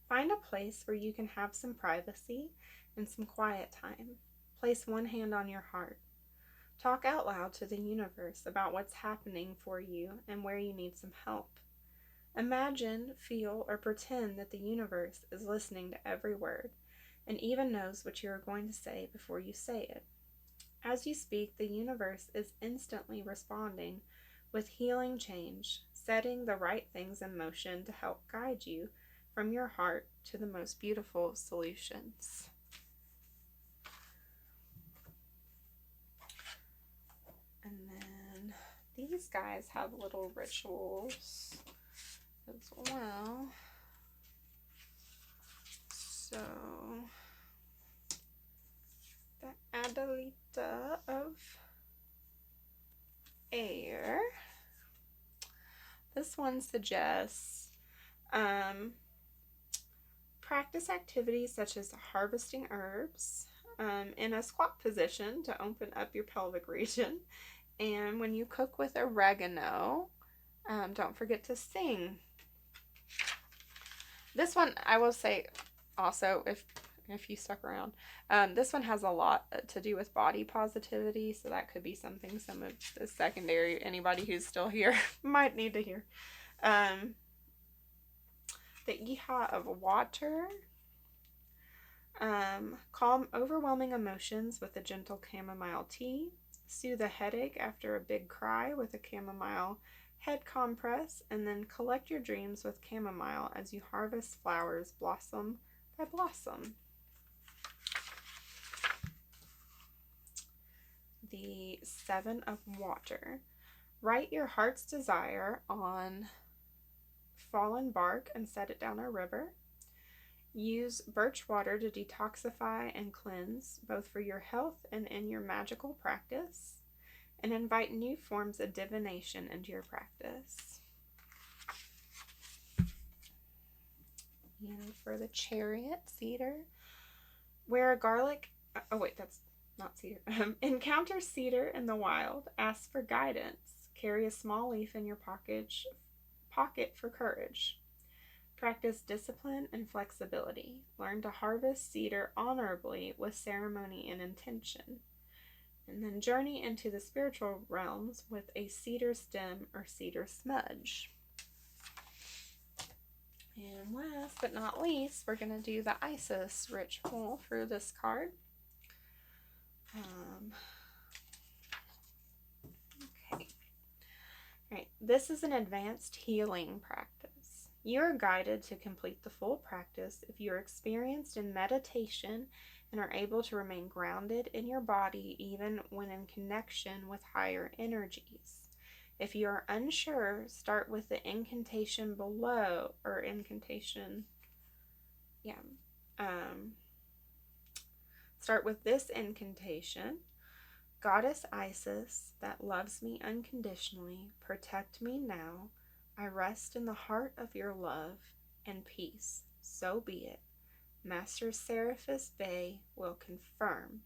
Find a place where you can have some privacy and some quiet time. Place one hand on your heart. Talk out loud to the universe about what's happening for you and where you need some help. Imagine, feel, or pretend that the universe is listening to every word and even knows what you are going to say before you say it. As you speak, the universe is instantly responding with healing change, setting the right things in motion to help guide you from your heart to the most beautiful solutions. And then these guys have little rituals as well. So, the Adelita of Air. This one suggests practice activities such as harvesting herbs in a squat position to open up your pelvic region. And when you cook with oregano, don't forget to sing. This one, I will say also, if you stuck around, this one has a lot to do with body positivity, so that could be something some of the secondary, anybody who's still here might need to hear. The Iha of Water. Calm overwhelming emotions with a gentle chamomile tea. Soothe a headache after a big cry with a chamomile head compress, and then collect your dreams with chamomile as you harvest flowers blossom by blossom. The Seven of Water. Write your heart's desire on fallen bark and set it down a river. Use birch water to detoxify and cleanse, both for your health and in your magical practice. And invite new forms of divination into your practice. And for the Chariot, cedar. Wear a garlic... Oh, wait, that's not cedar. Encounter cedar in the wild. Ask for guidance. Carry a small leaf in your pocket for courage. Practice discipline and flexibility. Learn to harvest cedar honorably with ceremony and intention. And then journey into the spiritual realms with a cedar stem or cedar smudge. And last but not least, we're going to do the Isis ritual for this card. Okay. All right. This is an advanced healing practice. You are guided to complete the full practice if you're experienced in meditation and are able to remain grounded in your body even when in connection with higher energies. If you are unsure, start with the incantation below, start with this incantation. Goddess Isis, that loves me unconditionally, protect me now. I rest in the heart of your love and peace. So be it. Master Seraphis Bey will confirm.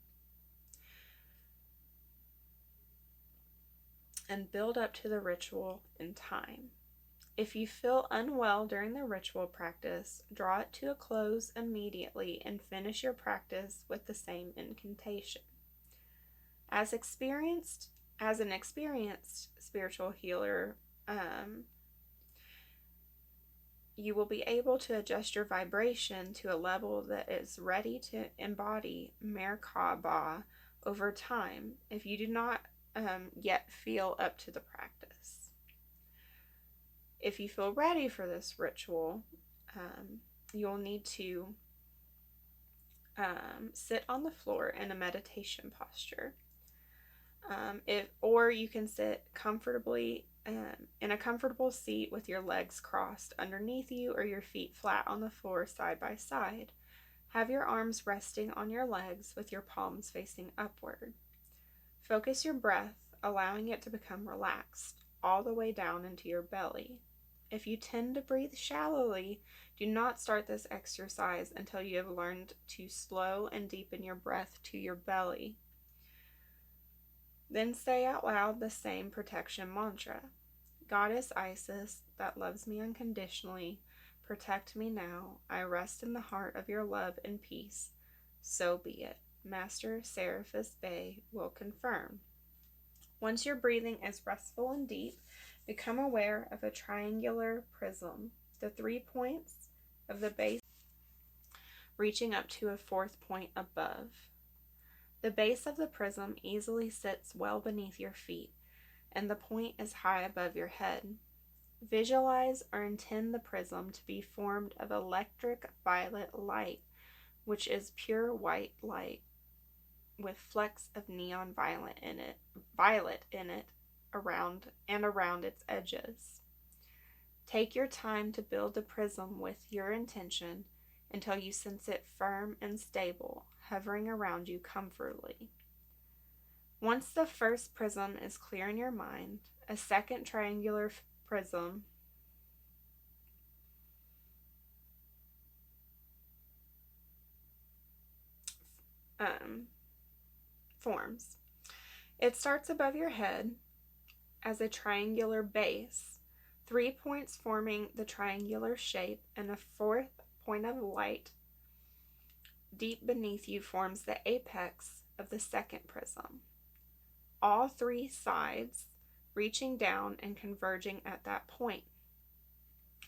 And build up to the ritual in time. If you feel unwell during the ritual practice, draw it to a close immediately and finish your practice with the same incantation. As an experienced spiritual healer, you will be able to adjust your vibration to a level that is ready to embody Merkaba over time if you do not yet feel up to the practice. If you feel ready for this ritual, you'll need to sit on the floor in a meditation posture. Or you can sit comfortably in a comfortable seat with your legs crossed underneath you or your feet flat on the floor side by side. Have your arms resting on your legs with your palms facing upward. Focus your breath, allowing it to become relaxed all the way down into your belly. If you tend to breathe shallowly, do not start this exercise until you have learned to slow and deepen your breath to your belly. Then say out loud the same protection mantra. Goddess Isis, that loves me unconditionally, protect me now. I rest in the heart of your love and peace. So be it. Master Seraphis Bey will confirm. Once your breathing is restful and deep, become aware of a triangular prism, the 3 points of the base reaching up to a 4th point above. The base of the prism easily sits well beneath your feet, and the point is high above your head. Visualize or intend the prism to be formed of electric violet light, which is pure white light with flecks of neon violet in it around its edges. Take your time to build the prism with your intention until you sense it firm and stable, hovering around you comfortably. Once the first prism is clear in your mind, a second triangular prism forms. It starts above your head as a triangular base, 3 points forming the triangular shape, and a 4th point of light deep beneath you forms the apex of the second prism. All 3 sides reaching down and converging at that point.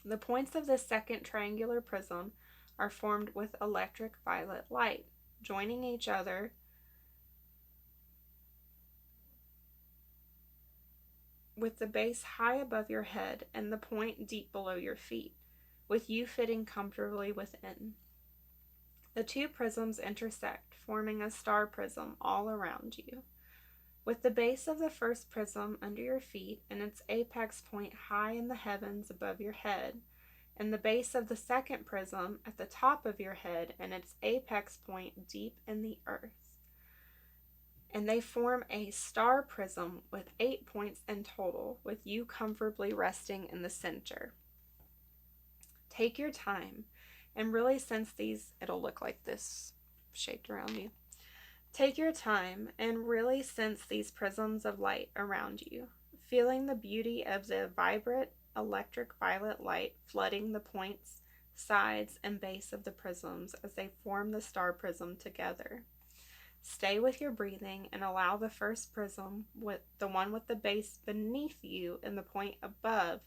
The points of the second triangular prism are formed with electric violet light, joining each other with the base high above your head and the point deep below your feet, with you fitting comfortably within. The 2 prisms intersect, forming a star prism all around you. With the base of the first prism under your feet and its apex point high in the heavens above your head, and the base of the second prism at the top of your head and its apex point deep in the earth. And they form a star prism with 8 points in total, with you comfortably resting in the center. Take your time and really sense these. It'll look like this shaped around you. Take your time and really sense these prisms of light around you, feeling the beauty of the vibrant electric violet light flooding the points, sides, and base of the prisms as they form the star prism together. Stay with your breathing and allow the first prism, with the one with the base beneath you and the point above,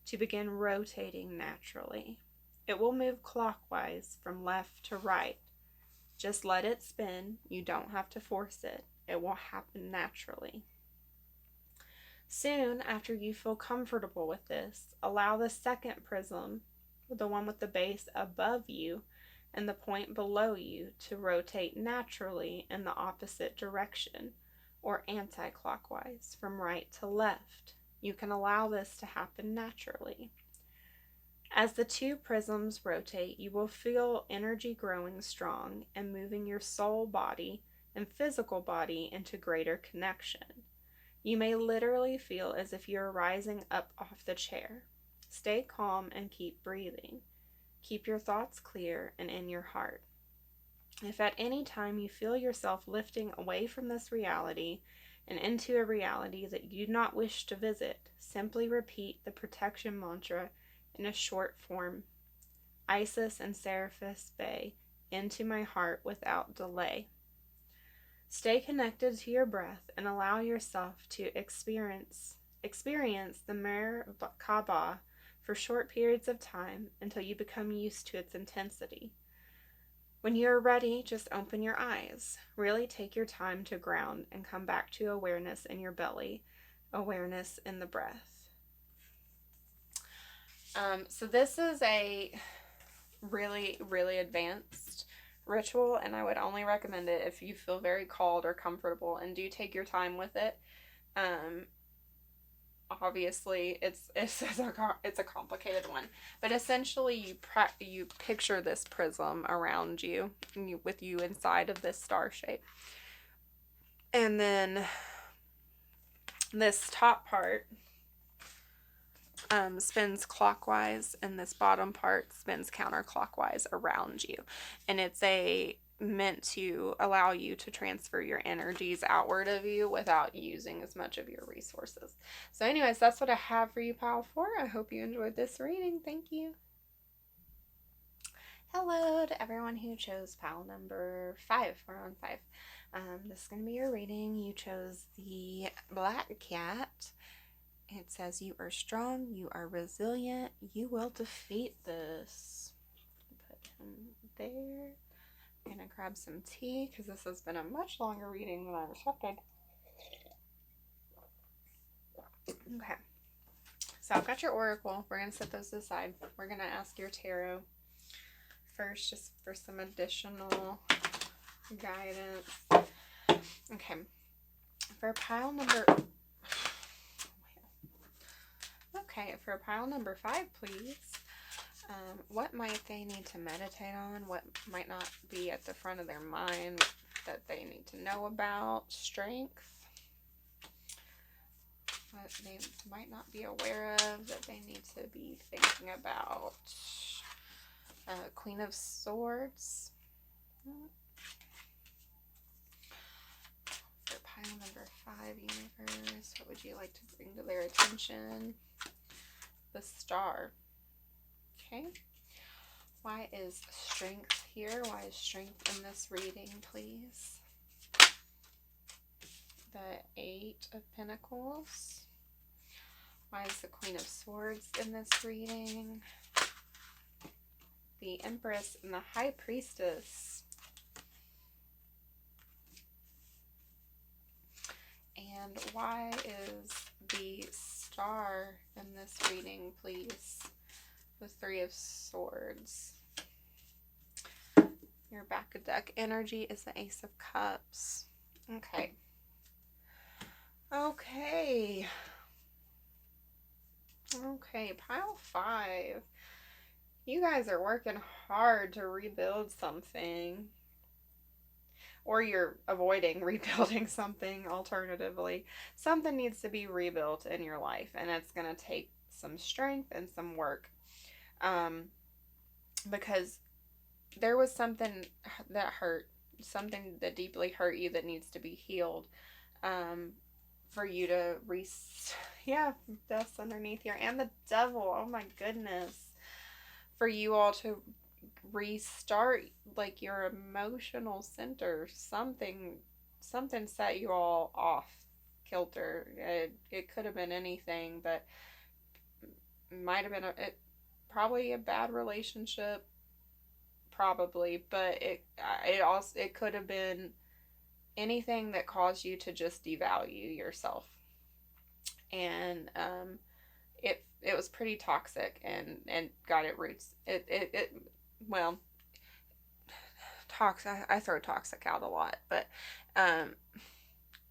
to begin rotating naturally. It will move clockwise from left to right. Just let it spin. You don't have to force it. It will happen naturally. Soon after you feel comfortable with this, allow the second prism, the one with the base above you and the point below you, to rotate naturally in the opposite direction, or anti-clockwise, from right to left. You can allow this to happen naturally. As the two prisms rotate, you will feel energy growing strong and moving your soul body and physical body into greater connection. You may literally feel as if you're rising up off the chair. Stay calm and keep breathing. Keep your thoughts clear and in your heart. If at any time you feel yourself lifting away from this reality and into a reality that you do not wish to visit, simply repeat the protection mantra in a short form. Isis and Seraphis Bay, into my heart without delay. Stay connected to your breath and allow yourself to experience the Merkaba for short periods of time until you become used to its intensity. When you are ready, just open your eyes. Really take your time to ground and come back to awareness in your belly, awareness in the breath. So this is a really, really advanced ritual, and I would only recommend it if you feel very called or comfortable, and do take your time with it. Obviously, it's a complicated one, but essentially you picture this prism around you, with you inside of this star shape, and then this top part spins clockwise, and this bottom part spins counterclockwise around you, and it's meant to allow you to transfer your energies outward of you without using as much of your resources. So anyways, that's what I have for you, pile 4. I hope you enjoyed this reading. Thank you. Hello to everyone who chose pile number 5. We're on 5. This is going to be your reading. You chose the Black Cat. It says, you are strong, you are resilient, you will defeat this. Put him there. I'm going to grab some tea because this has been a much longer reading than I expected. Okay. So I've got your oracle. We're going to set those aside. We're going to ask your tarot first, just for some additional guidance. Okay. For pile number... Okay, for pile number 5, please. What might they need to meditate on? What might not be at the front of their mind that they need to know about? Strength. What they might not be aware of that they need to be thinking about. Queen of Swords. For pile number 5, universe, what would you like to bring to their attention? The Star. Okay. Why is strength here? Why is strength in this reading, please? The 8 of Pentacles. Why is the Queen of Swords in this reading? The Empress and the High Priestess. And why is the Star in this reading, please? The 3 of Swords. Your back of deck energy is the Ace of Cups. Okay. Okay. Okay, pile 5. You guys are working hard to rebuild something. Or you're avoiding rebuilding something alternatively. Something needs to be rebuilt in your life, and it's going to take some strength and some work. Because there was something that hurt, something that deeply hurt you that needs to be healed. For you to death's underneath here, and the Devil, oh my goodness, for you all to restart like your emotional center. Something set you all off kilter. It could have been anything, but might have been probably a bad relationship, probably, but it could have been anything that caused you to just devalue yourself. And it was pretty toxic and got at roots. Toxic, I throw toxic out a lot, but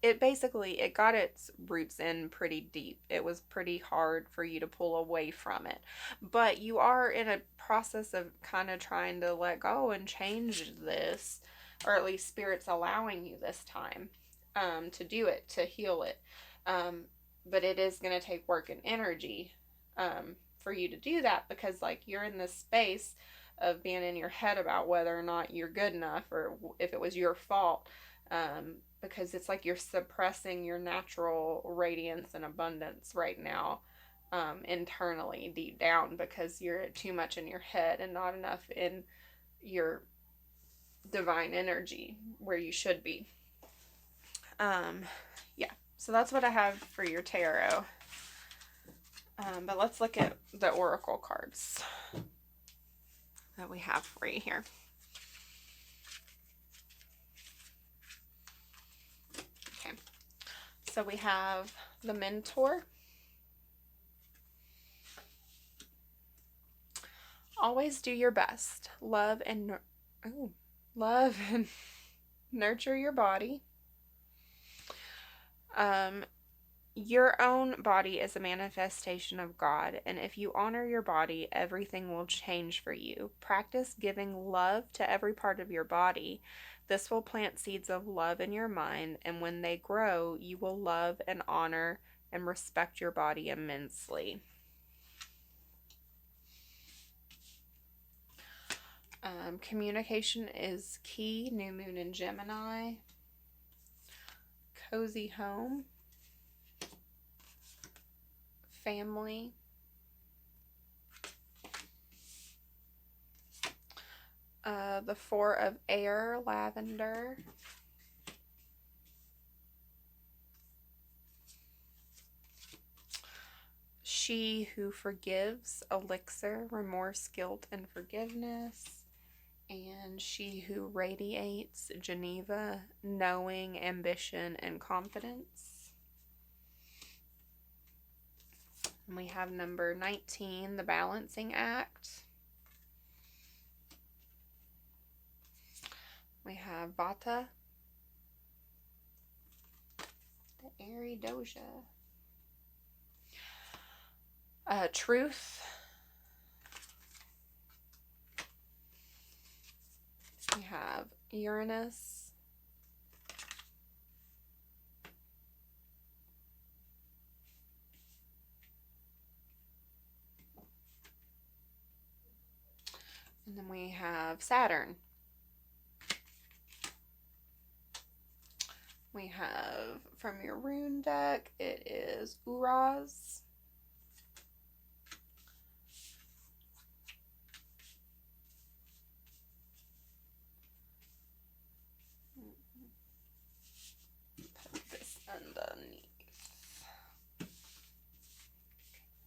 it got its roots in pretty deep. It was pretty hard for you to pull away from it. But you are in a process of kind of trying to let go and change this, or at least spirit's allowing you this time to do it, to heal it. Um, but it is going to take work and energy for you to do that, because like you're in this space of being in your head about whether or not you're good enough or if it was your fault. Because it's like you're suppressing your natural radiance and abundance right now, internally, deep down, because you're too much in your head and not enough in your divine energy where you should be. Yeah, so that's what I have for your tarot. But let's look at the oracle cards that we have for you here. Okay, so we have the Mentor. Always do your best. Love and nurture your body. Your own body is a manifestation of God, and if you honor your body, everything will change for you. Practice giving love to every part of your body. This will plant seeds of love in your mind, and when they grow, you will love and honor and respect your body immensely. Communication is key. New moon in Gemini. Cozy home. Family. The Four of Air, lavender. She who forgives, elixir, remorse, guilt, and forgiveness. And she who radiates, Geneva, knowing, ambition, and confidence. And we have number 19, the balancing act. We have Vata, the airy doja. Truth. We have Uranus. And then we have Saturn. We have, from your rune deck, it is Uraz. Put this underneath.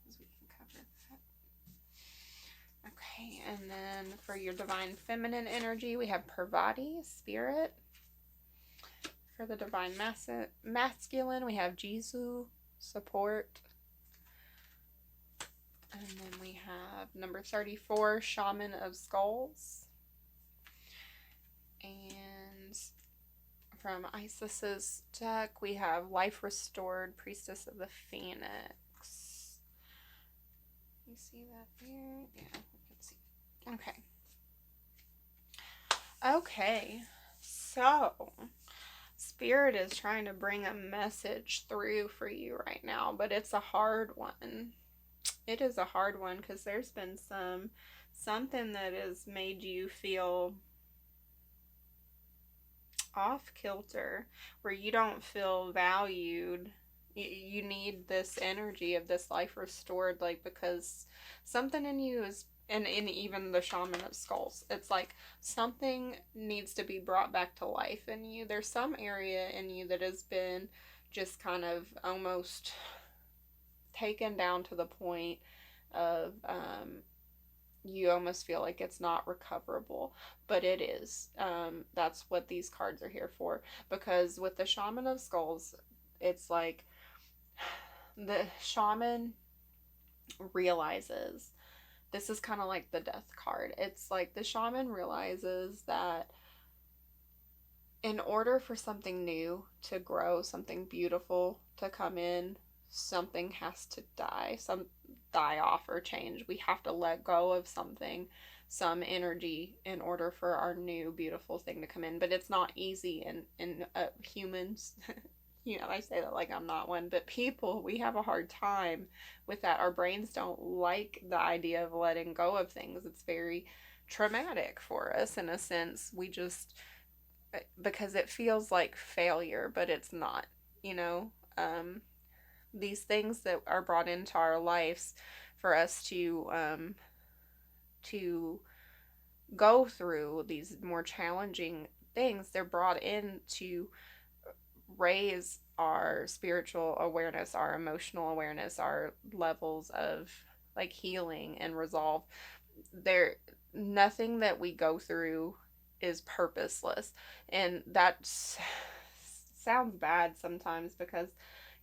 So we can cover that. Okay, and then for your divine feminine energy, we have Parvati, spirit. For the divine masculine, we have Jisu, support. And then we have number 34, shaman of skulls. And from Isis's deck, we have life restored, priestess of the phoenix. You see that there? Yeah, we can see. Okay. Okay, so Spirit is trying to bring a message through for you right now, but it's a hard one. It is a hard one because there's been something that has made you feel off kilter, where you don't feel valued. You need this energy of this life restored, like, because something in you is, and in even the shaman of skulls, it's like something needs to be brought back to life in you. There's some area in you that has been just kind of almost taken down to the point of you almost feel like it's not recoverable, but it is. That's what these cards are here for, because with the shaman of skulls, it's like the shaman realizes, this is kind of like the death card. It's like the shaman realizes that in order for something new to grow, something beautiful to come in, something has to die, die off or change. We have to let go of something, some energy, in order for our new beautiful thing to come in. But it's not easy, and humans, I say that like I'm not one, but people, we have a hard time with that. Our brains don't like the idea of letting go of things. It's very traumatic for us in a sense. We just, because it feels like failure, but it's not, you know. These things that are brought into our lives for us to go through these more challenging things, they're brought in to raise our spiritual awareness, our emotional awareness, our levels of like healing and resolve. There, nothing that we go through is purposeless, and that sounds bad sometimes because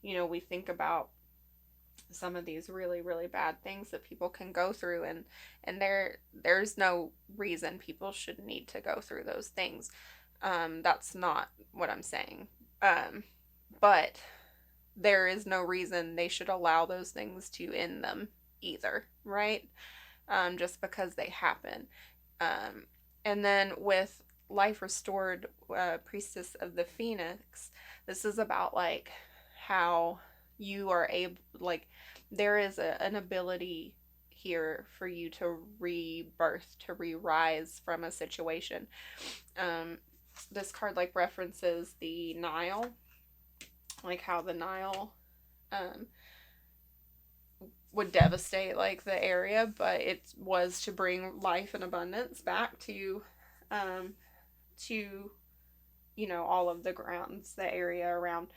we think about some of these really really bad things that people can go through, and there's no reason people should need to go through those things. That's not what I'm saying. But there is no reason they should allow those things to end them either, right? Just because they happen. And then with Life Restored, Priestess of the Phoenix, this is about like how you are able, like, there is an ability here for you to rebirth, to re-rise from a situation. This card like references the Nile, like how the Nile would devastate like the area, but it was to bring life and abundance back to all of the grounds, the area around.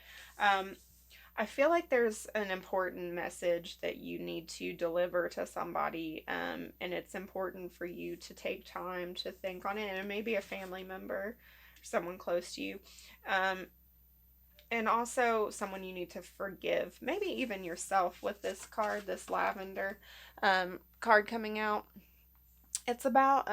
I feel like there's an important message that you need to deliver to somebody, and it's important for you to take time to think on it, and it may be a family member, someone close to you, and also someone you need to forgive, maybe even yourself. With this card, this lavender card coming out, it's about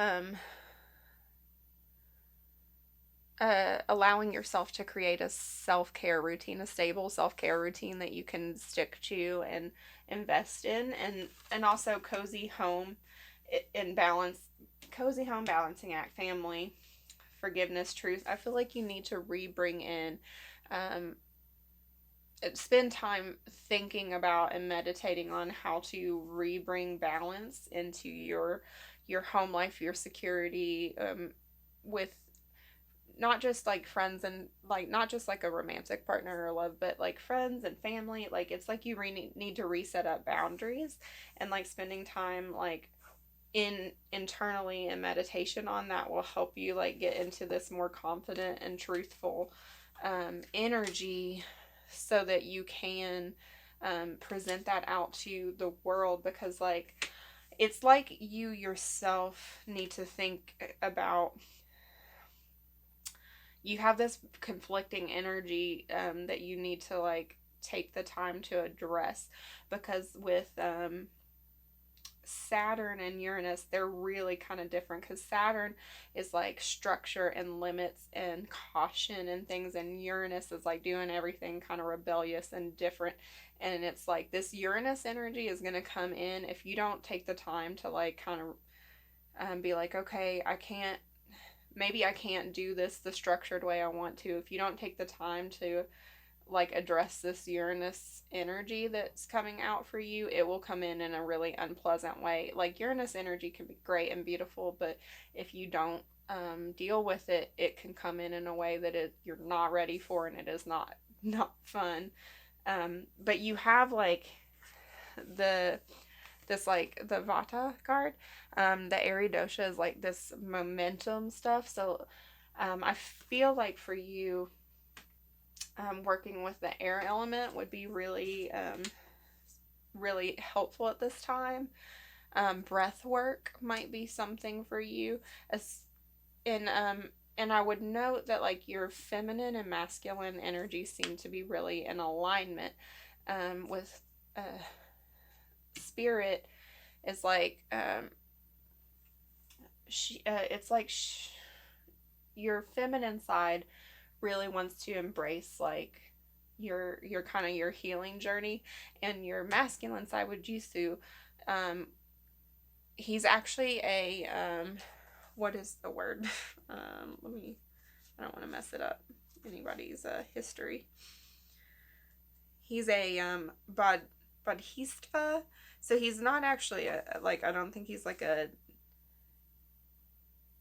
allowing yourself to create a self-care routine, a stable self-care routine that you can stick to and invest in, and also cozy home in balance, cozy home, balancing act, family, forgiveness, truth. I feel like you need to bring in, spend time thinking about and meditating on how to bring balance into your home life, your security, with not just like friends, and like not just like a romantic partner or love, but like friends and family. Like it's like you need to reset up boundaries, and like spending time like internally in meditation on that will help you like get into this more confident and truthful energy, so that you can present that out to the world. Because like it's like you yourself need to think about, you have this conflicting energy that you need to like take the time to address. Because with Saturn and Uranus, they're really kind of different, because Saturn is like structure and limits and caution and things, and Uranus is like doing everything kind of rebellious and different. And it's like this Uranus energy is going to come in if you don't take the time to like kind of be like, okay, maybe I can't do this the structured way I want to. If you don't take the time to like address this Uranus energy that's coming out for you, it will come in a really unpleasant way. Like Uranus energy can be great and beautiful, but if you don't deal with it, it can come in a way that you're not ready for, and it is not fun. But you have like this like the Vata card, the Aridosha is like this momentum stuff. So I feel like for you, working with the air element would be really really helpful at this time. Breath work might be something for you, and I would note that like your feminine and masculine energy seem to be really in alignment, with spirit is like it's like your feminine side really wants to embrace like your kind of your healing journey, and your masculine side with Jisoo, he's actually a what is the word? Let me. I don't want to mess it up. Anybody's history. He's a Badhistva, so he's not actually a like. I don't think he's like a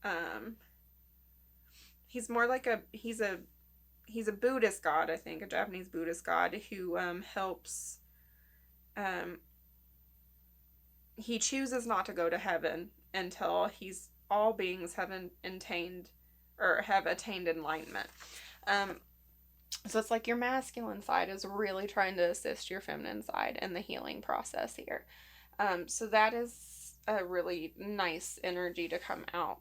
um. He's more like he's a Buddhist god, I think, a Japanese Buddhist god who helps. Um, he chooses not to go to heaven until all beings have attained or have attained enlightenment. Um, so it's like your masculine side is really trying to assist your feminine side in the healing process here. So that is a really nice energy to come out.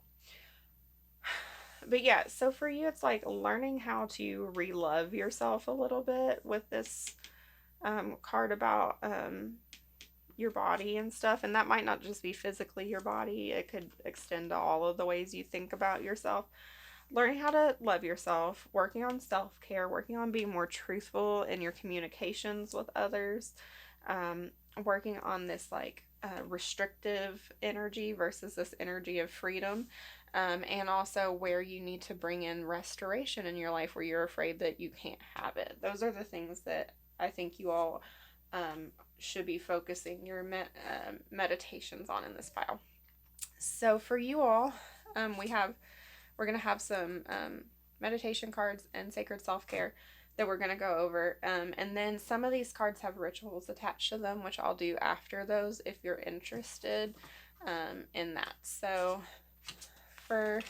But yeah, so for you, it's like learning how to re-love yourself a little bit with this card about your body and stuff. And that might not just be physically your body, it could extend to all of the ways you think about yourself. Learning how to love yourself, working on self-care, working on being more truthful in your communications with others, working on this like restrictive energy versus this energy of freedom, and also where you need to bring in restoration in your life where you're afraid that you can't have it. Those are the things that I think you all should be focusing your meditations on in this pile. So for you all, we're going to have some meditation cards and sacred self-care that we're going to go over. And then some of these cards have rituals attached to them, which I'll do after those if you're interested in that. So for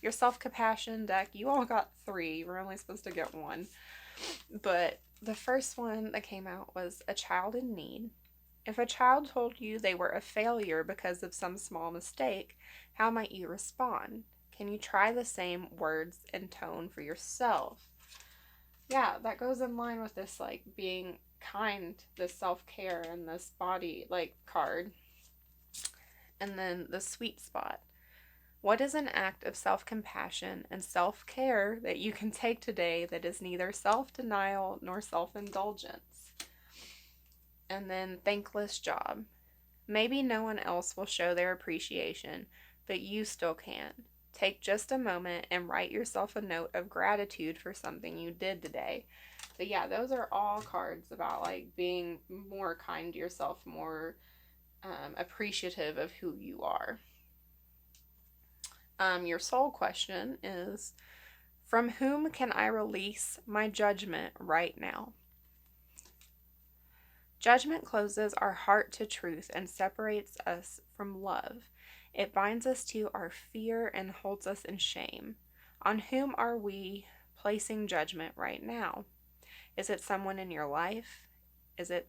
your self-compassion deck, you all got 3. You were only supposed to get 1. But the first one that came out was a child in need. If a child told you they were a failure because of some small mistake, how might you respond? Can you try the same words and tone for yourself? Yeah, that goes in line with this, like, being kind, this self-care, and this body, like, card. And then the sweet spot. What is an act of self-compassion and self-care that you can take today that is neither self-denial nor self-indulgence? And then thankless job. Maybe no one else will show their appreciation, but you still can. Take just a moment and write yourself a note of gratitude for something you did today. So yeah, those are all cards about like being more kind to yourself, more appreciative of who you are. Your soul question is, from whom can I release my judgment right now? Judgment closes our heart to truth and separates us from love. It binds us to our fear and holds us in shame. On whom are we placing judgment right now? Is it someone in your life? Is it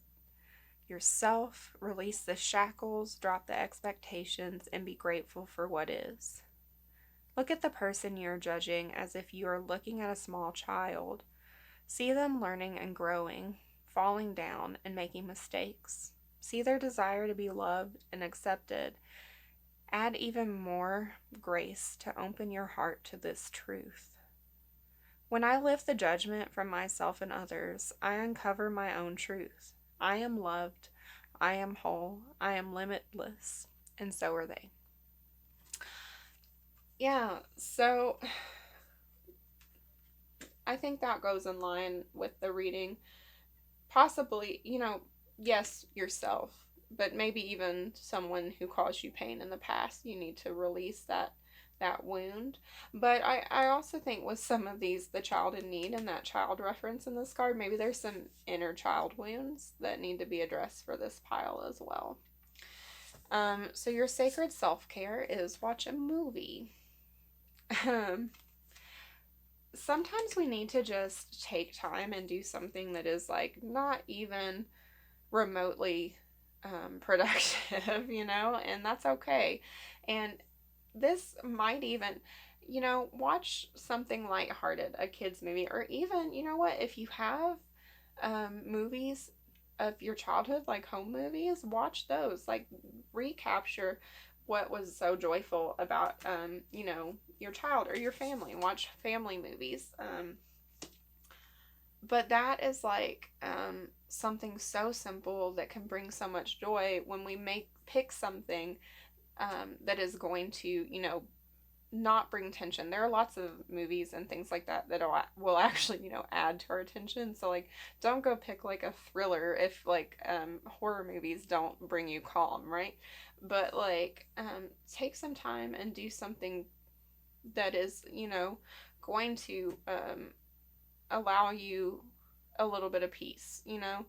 yourself? Release the shackles, drop the expectations, and be grateful for what is. Look at the person you're judging as if you are looking at a small child. See them learning and growing, falling down and making mistakes. See their desire to be loved and accepted. Add even more grace to open your heart to this truth. When I lift the judgment from myself and others, I uncover my own truth. I am loved, I am whole, I am limitless, and so are they. Yeah, so I think that goes in line with the reading. Possibly, yes, yourself, but maybe even someone who caused you pain in the past. You need to release that wound. But I also think with some of these, the child in need and that child reference in this card, maybe there's some inner child wounds that need to be addressed for this pile as well. So your sacred self-care is watch a movie. Sometimes we need to just take time and do something that is like not even remotely productive, and that's okay. And this might even, watch something lighthearted, a kid's movie, or even, if you have movies of your childhood, like home movies, watch those, like recapture what was so joyful about, your child or your family. Watch family movies. But that is like something so simple that can bring so much joy when we pick something that is going to, you know, not bring tension. There are lots of movies and things like that that will actually, you know, add to our attention. So like, don't go pick like a thriller if like horror movies don't bring you calm, right? But like, take some time and do something that is, you know, going to allow you a little bit of peace, you know.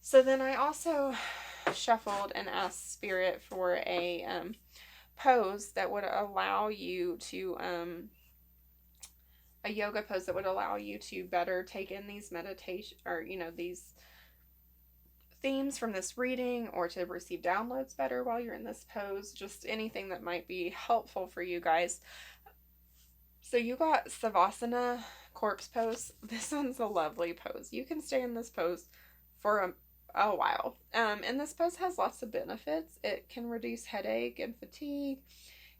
So then I also shuffled and asked Spirit for a pose that would allow you to a yoga pose that would allow you to better take in these meditation, or you know, these themes from this reading, or to receive downloads better while you're in this pose. Just anything that might be helpful for you guys. So you got Savasana, corpse pose. This one's a lovely pose. You can stay in this pose for a while. And this pose has lots of benefits. It can reduce headache and fatigue.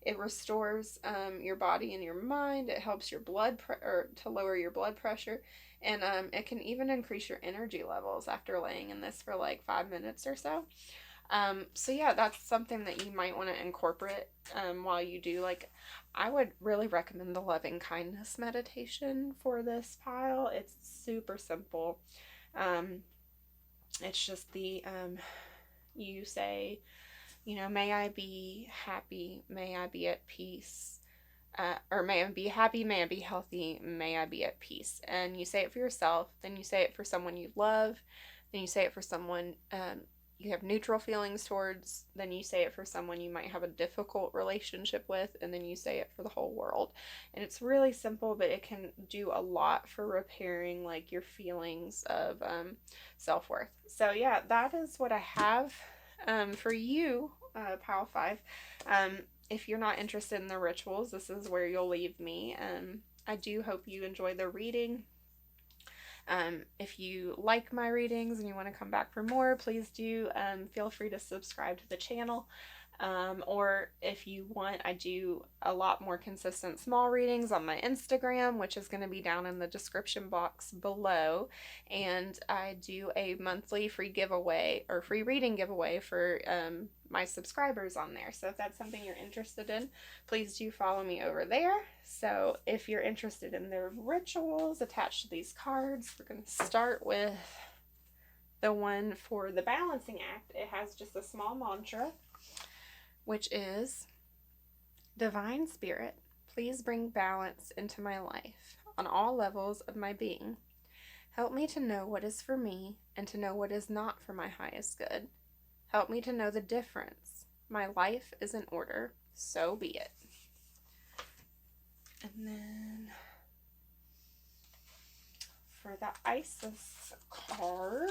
It restores your body and your mind. It helps your or to lower your blood pressure. And it can even increase your energy levels after laying in this for like 5 minutes or so. So yeah, that's something that you might want to incorporate while you do. Like, I would really recommend the loving kindness meditation for this pile. It's super simple. It's just you say, you know, may I be happy, may I be at peace, or may I be happy, may I be healthy, may I be at peace. And you say it for yourself, then you say it for someone you love, then you say it for someone you have neutral feelings towards, then you say it for someone you might have a difficult relationship with, and then you say it for the whole world. And it's really simple, but it can do a lot for repairing like your feelings of self-worth. So yeah, that is what I have for you, Pile 5. If you're not interested in the rituals, this is where you'll leave me. I do hope you enjoy the reading. If you like my readings and you want to come back for more, please do feel free to subscribe to the channel. Or if you want, I do a lot more consistent small readings on my Instagram, which is going to be down in the description box below. And I do a monthly free giveaway or free reading giveaway for my subscribers on there. So if that's something you're interested in, please do follow me over there. So if you're interested in the rituals attached to these cards, we're going to start with the one for the balancing act. It has just a small mantra, which is, Divine Spirit, please bring balance into my life on all levels of my being. Help me to know what is for me and to know what is not for my highest good. Help me to know the difference. My life is in order, so be it. And then for the Isis card,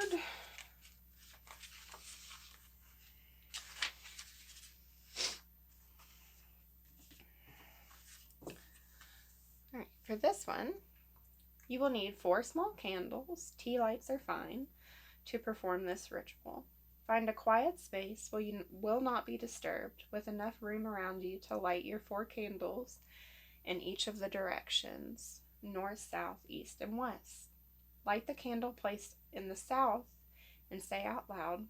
alright, for this one, you will need 4 small candles, tea lights are fine, to perform this ritual. Find a quiet space where you will not be disturbed, with enough room around you to light your 4 candles in each of the directions, north, south, east, and west. Light the candle placed in the south and say out loud,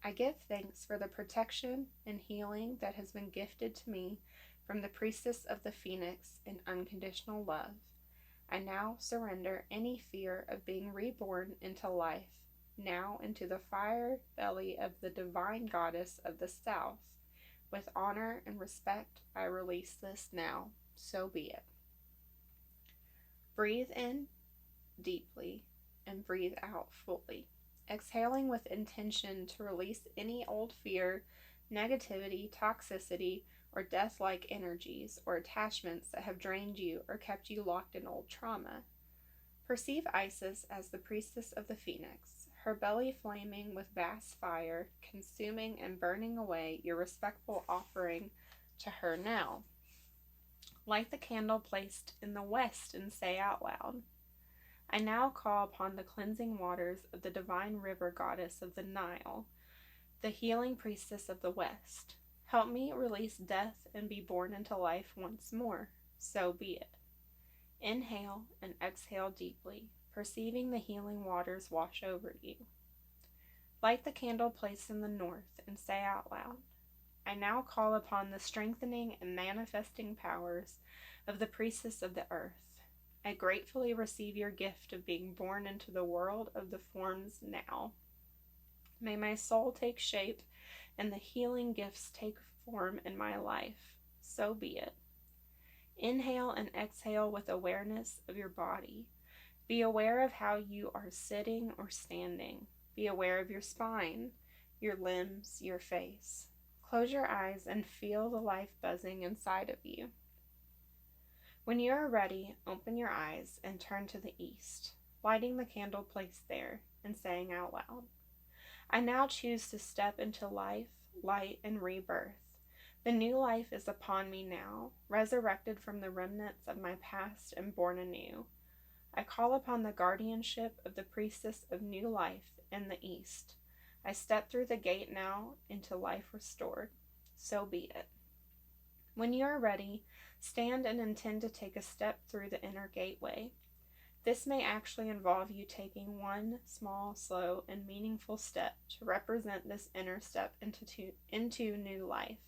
I give thanks for the protection and healing that has been gifted to me from the priestess of the Phoenix in unconditional love. I now surrender any fear of being reborn into life, now into the fire belly of the divine goddess of the south. With honor and respect, I release this now. So be it. Breathe in deeply and breathe out fully, exhaling with intention to release any old fear, negativity, toxicity, or death-like energies or attachments that have drained you or kept you locked in old trauma. Perceive Isis as the priestess of the Phoenix, her belly flaming with vast fire, consuming and burning away your respectful offering to her now. Light the candle placed in the west and say out loud, I now call upon the cleansing waters of the divine river goddess of the Nile, the healing priestess of the west. Help me release death and be born into life once more. So be it. Inhale and exhale deeply, perceiving the healing waters wash over you. Light the candle placed in the north and say out loud, I now call upon the strengthening and manifesting powers of the priestess of the earth. I gratefully receive your gift of being born into the world of the forms now. May my soul take shape and the healing gifts take form in my life. So be it. Inhale and exhale with awareness of your body. Be aware of how you are sitting or standing. Be aware of your spine, your limbs, your face. Close your eyes and feel the life buzzing inside of you. When you are ready, open your eyes and turn to the east, lighting the candle placed there and saying out loud, I now choose to step into life, light, and rebirth. The new life is upon me now, resurrected from the remnants of my past and born anew. I call upon the guardianship of the priestess of new life in the east. I step through the gate now into life restored. So be it. When you are ready, stand and intend to take a step through the inner gateway. This may actually involve you taking one small, slow, and meaningful step to represent this inner step into new life.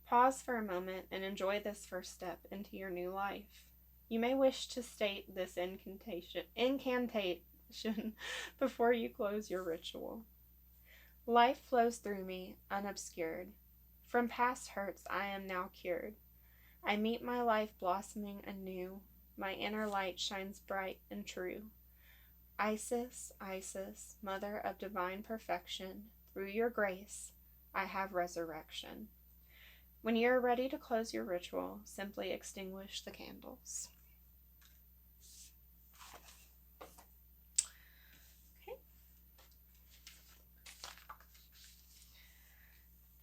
Pause for a moment and enjoy this first step into your new life. You may wish to state this incantation before you close your ritual. Life flows through me, unobscured. From past hurts I am now cured. I meet my life blossoming anew. My inner light shines bright and true. Isis, Isis, Mother of divine perfection, through your grace, I have resurrection. When you are ready to close your ritual, simply extinguish the candles. Okay.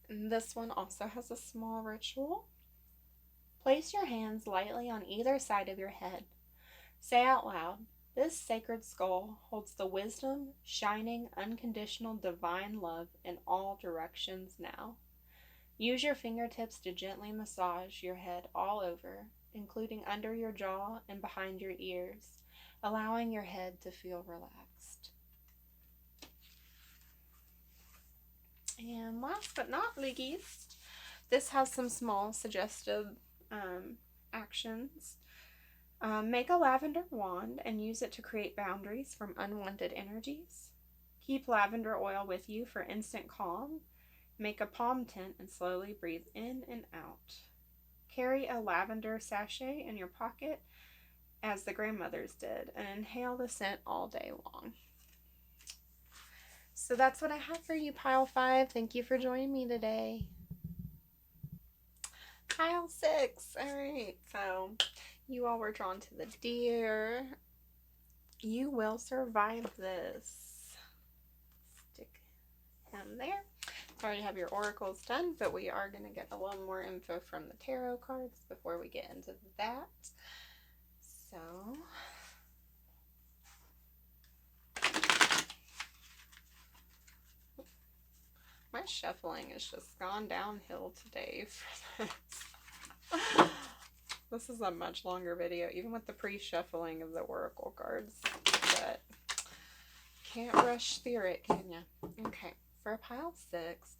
And this one also has a small ritual. Place your hands lightly on either side of your head. Say out loud, this sacred skull holds the wisdom, shining, unconditional divine love in all directions now. Use your fingertips to gently massage your head all over, including under your jaw and behind your ears, allowing your head to feel relaxed. And last but not least, this has some small suggestive actions. Make a lavender wand and use it to create boundaries from unwanted energies. Keep lavender oil with you for instant calm. Make a palm tent and slowly breathe in and out. Carry a lavender sachet in your pocket as the grandmothers did and inhale the scent all day long. So that's what I have for you, Pile 5. Thank you for joining me today. Pile 6. Alright, so you all were drawn to the deer. You will survive this. Stick him there. Already have your oracles done, but we are going to get a little more info from the tarot cards before we get into that. So, my shuffling has just gone downhill today for this. This is a much longer video, even with the pre-shuffling of the oracle cards, but can't rush spirit, can ya? Okay, for pile 6,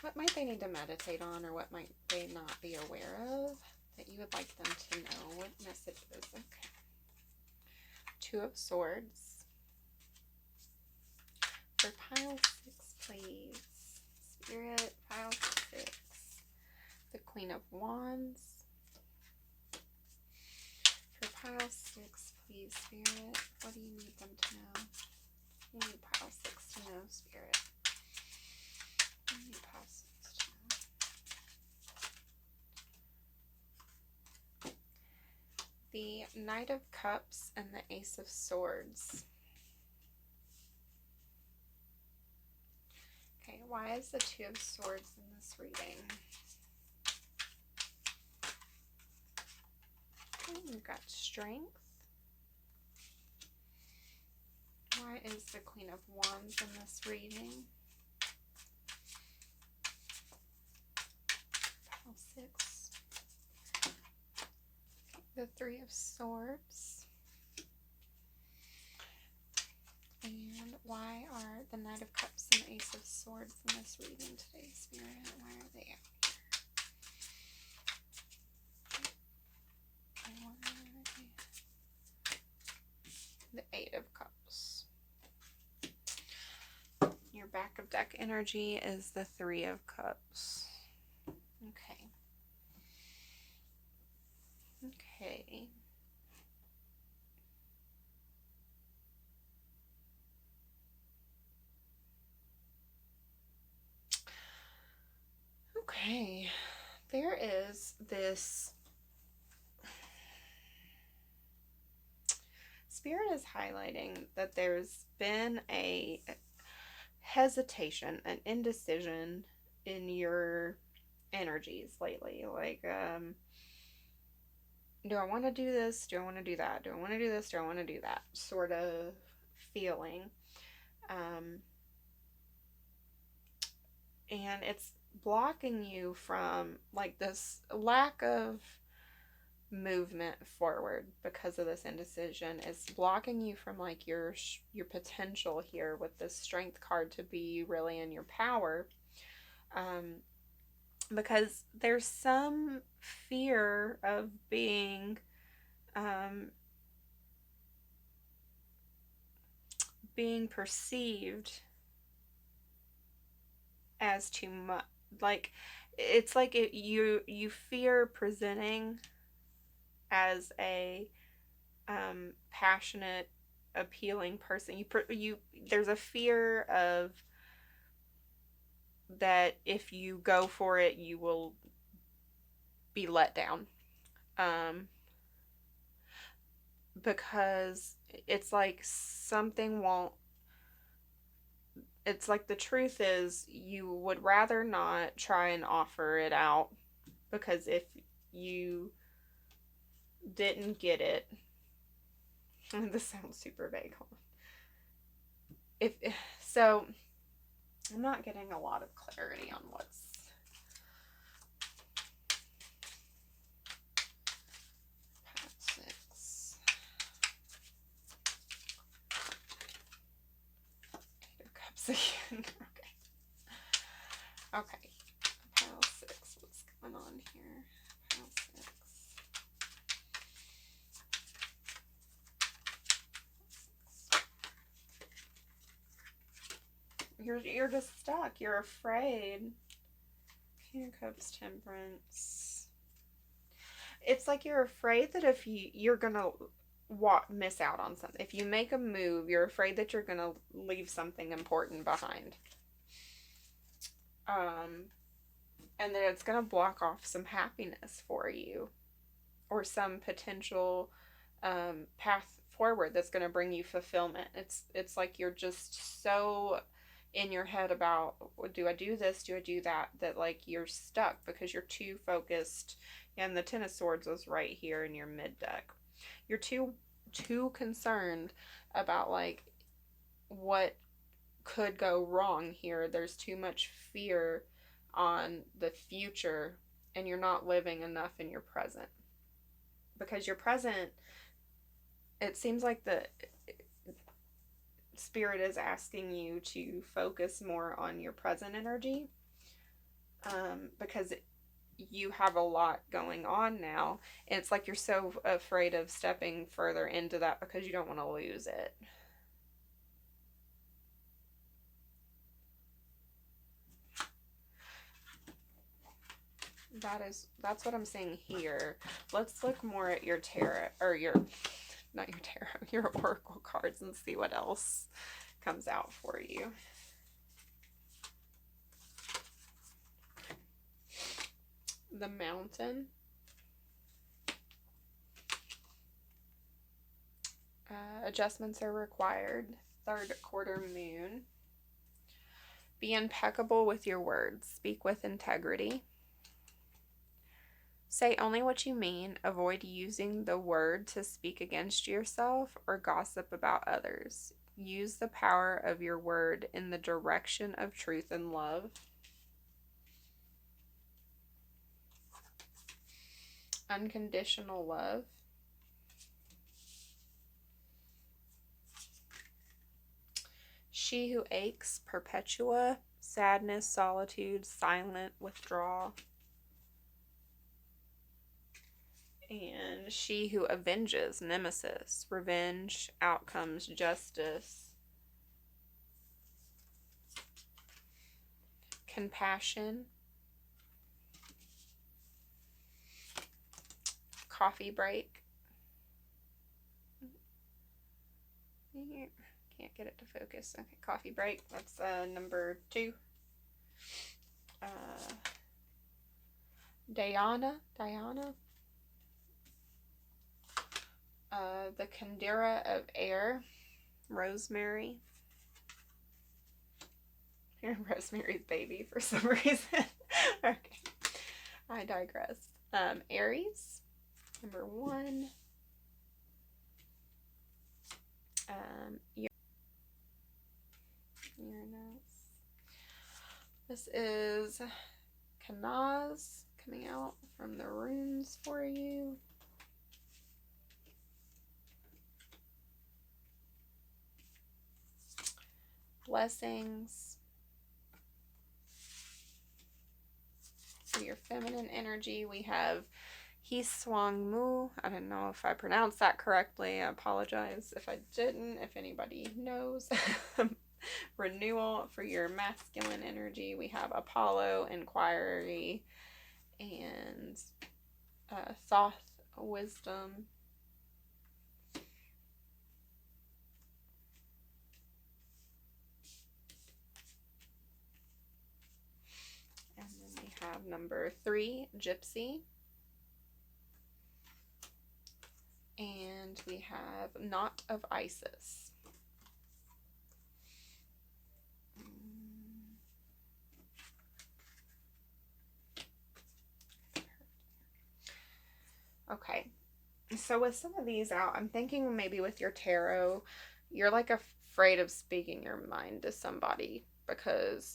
what might they need to meditate on, or what might they not be aware of that you would like them to know? What messages? Okay. 2 of Swords. For pile 6, please. Spirit, pile 6. The Queen of Wands. For pile 6, please, Spirit. What do you need them to know? You need pile 6 to know, Spirit. You need pile 6 to know. The Knight of Cups and the Ace of Swords. Okay, why is the 2 of Swords in this reading? Okay, we've got strength. Why is the Queen of Wands in this reading? Pile 6. The 3 of Swords. Why are the Knight of Cups and Ace of Swords in this reading today, Spirit? Why are they out here? The Eight of Cups. Your back of deck energy is the Three of Cups. Okay. Okay. Okay. There is this... Spirit is highlighting that there's been a hesitation, an indecision in your energies lately. Like, do I want to do this? Do I want to do that? Do I want to do this? Do I want to do that? Sort of feeling. And it's blocking you from, like, this lack of movement forward because of this indecision. It's blocking you from, like, your potential here with this Strength card to be really in your power. Because there's some fear of being perceived as too much. Like, it's like you fear presenting as a passionate, appealing person. There's a fear of that if you go for it, you will be let down. Because it's like something won't... It's like the truth is you would rather not try and offer it out, because if you didn't get it... This sounds super vague. So, I'm not getting a lot of clarity on what's... Six. Eight of Cups again. Okay. Pile 6. What's going on here? Pile 6. You're just stuck. You're afraid. King of Cups, Temperance. It's like you're afraid that if you're gonna miss out on something. If you make a move, you're afraid that you're gonna leave something important behind. And that it's gonna block off some happiness for you, or some potential path forward that's gonna bring you fulfillment. It's like you're just so in your head about, do I do this, do I do that, that like you're stuck because you're too focused. And the Ten of Swords was right here in your mid deck. You're too concerned about like what could go wrong here. There's too much fear on the future, and you're not living enough in your present. Because your present, it seems like the Spirit is asking you to focus more on your present energy, because you have a lot going on now, and it's like you're so afraid of stepping further into that because you don't want to lose it. That's what I'm seeing here. Let's look more at your tarot, or not your tarot, your oracle cards, and see what else comes out for you. The Mountain. Adjustments are required. Third quarter moon. Be impeccable with your words. Speak with integrity. Say only what you mean. Avoid using the word to speak against yourself or gossip about others. Use the power of your word in the direction of truth and love. Unconditional love. She who aches, Perpetua, sadness, solitude, silent, withdrawal. And she who avenges, Nemesis, revenge, outcomes, justice, compassion, coffee break. Can't get it to focus. Okay, coffee break. That's number 2. Diana. The Kandera of air, Rosemary. Rosemary's Baby for some reason. Okay, I digress. Aries, number 1. Uranus. This is Kanaz coming out from the runes for you. Blessings for your feminine energy. We have He Swang Mu. I don't know if I pronounced that correctly. I apologize if I didn't, if anybody knows. Renewal for your masculine energy. We have Apollo, Inquiry, and Thoth, Wisdom. And then we have number 3, Gypsy. And we have Knot of Isis. Okay, so with some of these out, I'm thinking maybe with your tarot, you're like afraid of speaking your mind to somebody because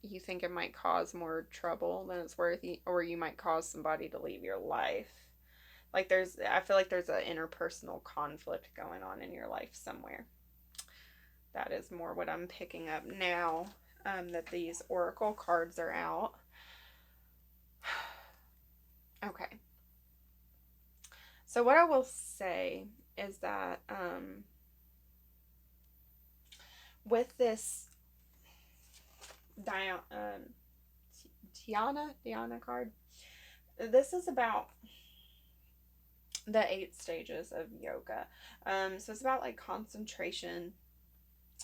you think it might cause more trouble than it's worth, or you might cause somebody to leave your life. Like I feel like there's an interpersonal conflict going on in your life somewhere. That is more what I'm picking up now that these oracle cards are out. Okay. So what I will say is that with this Diana card, this is about the 8 stages of yoga. So it's about like concentration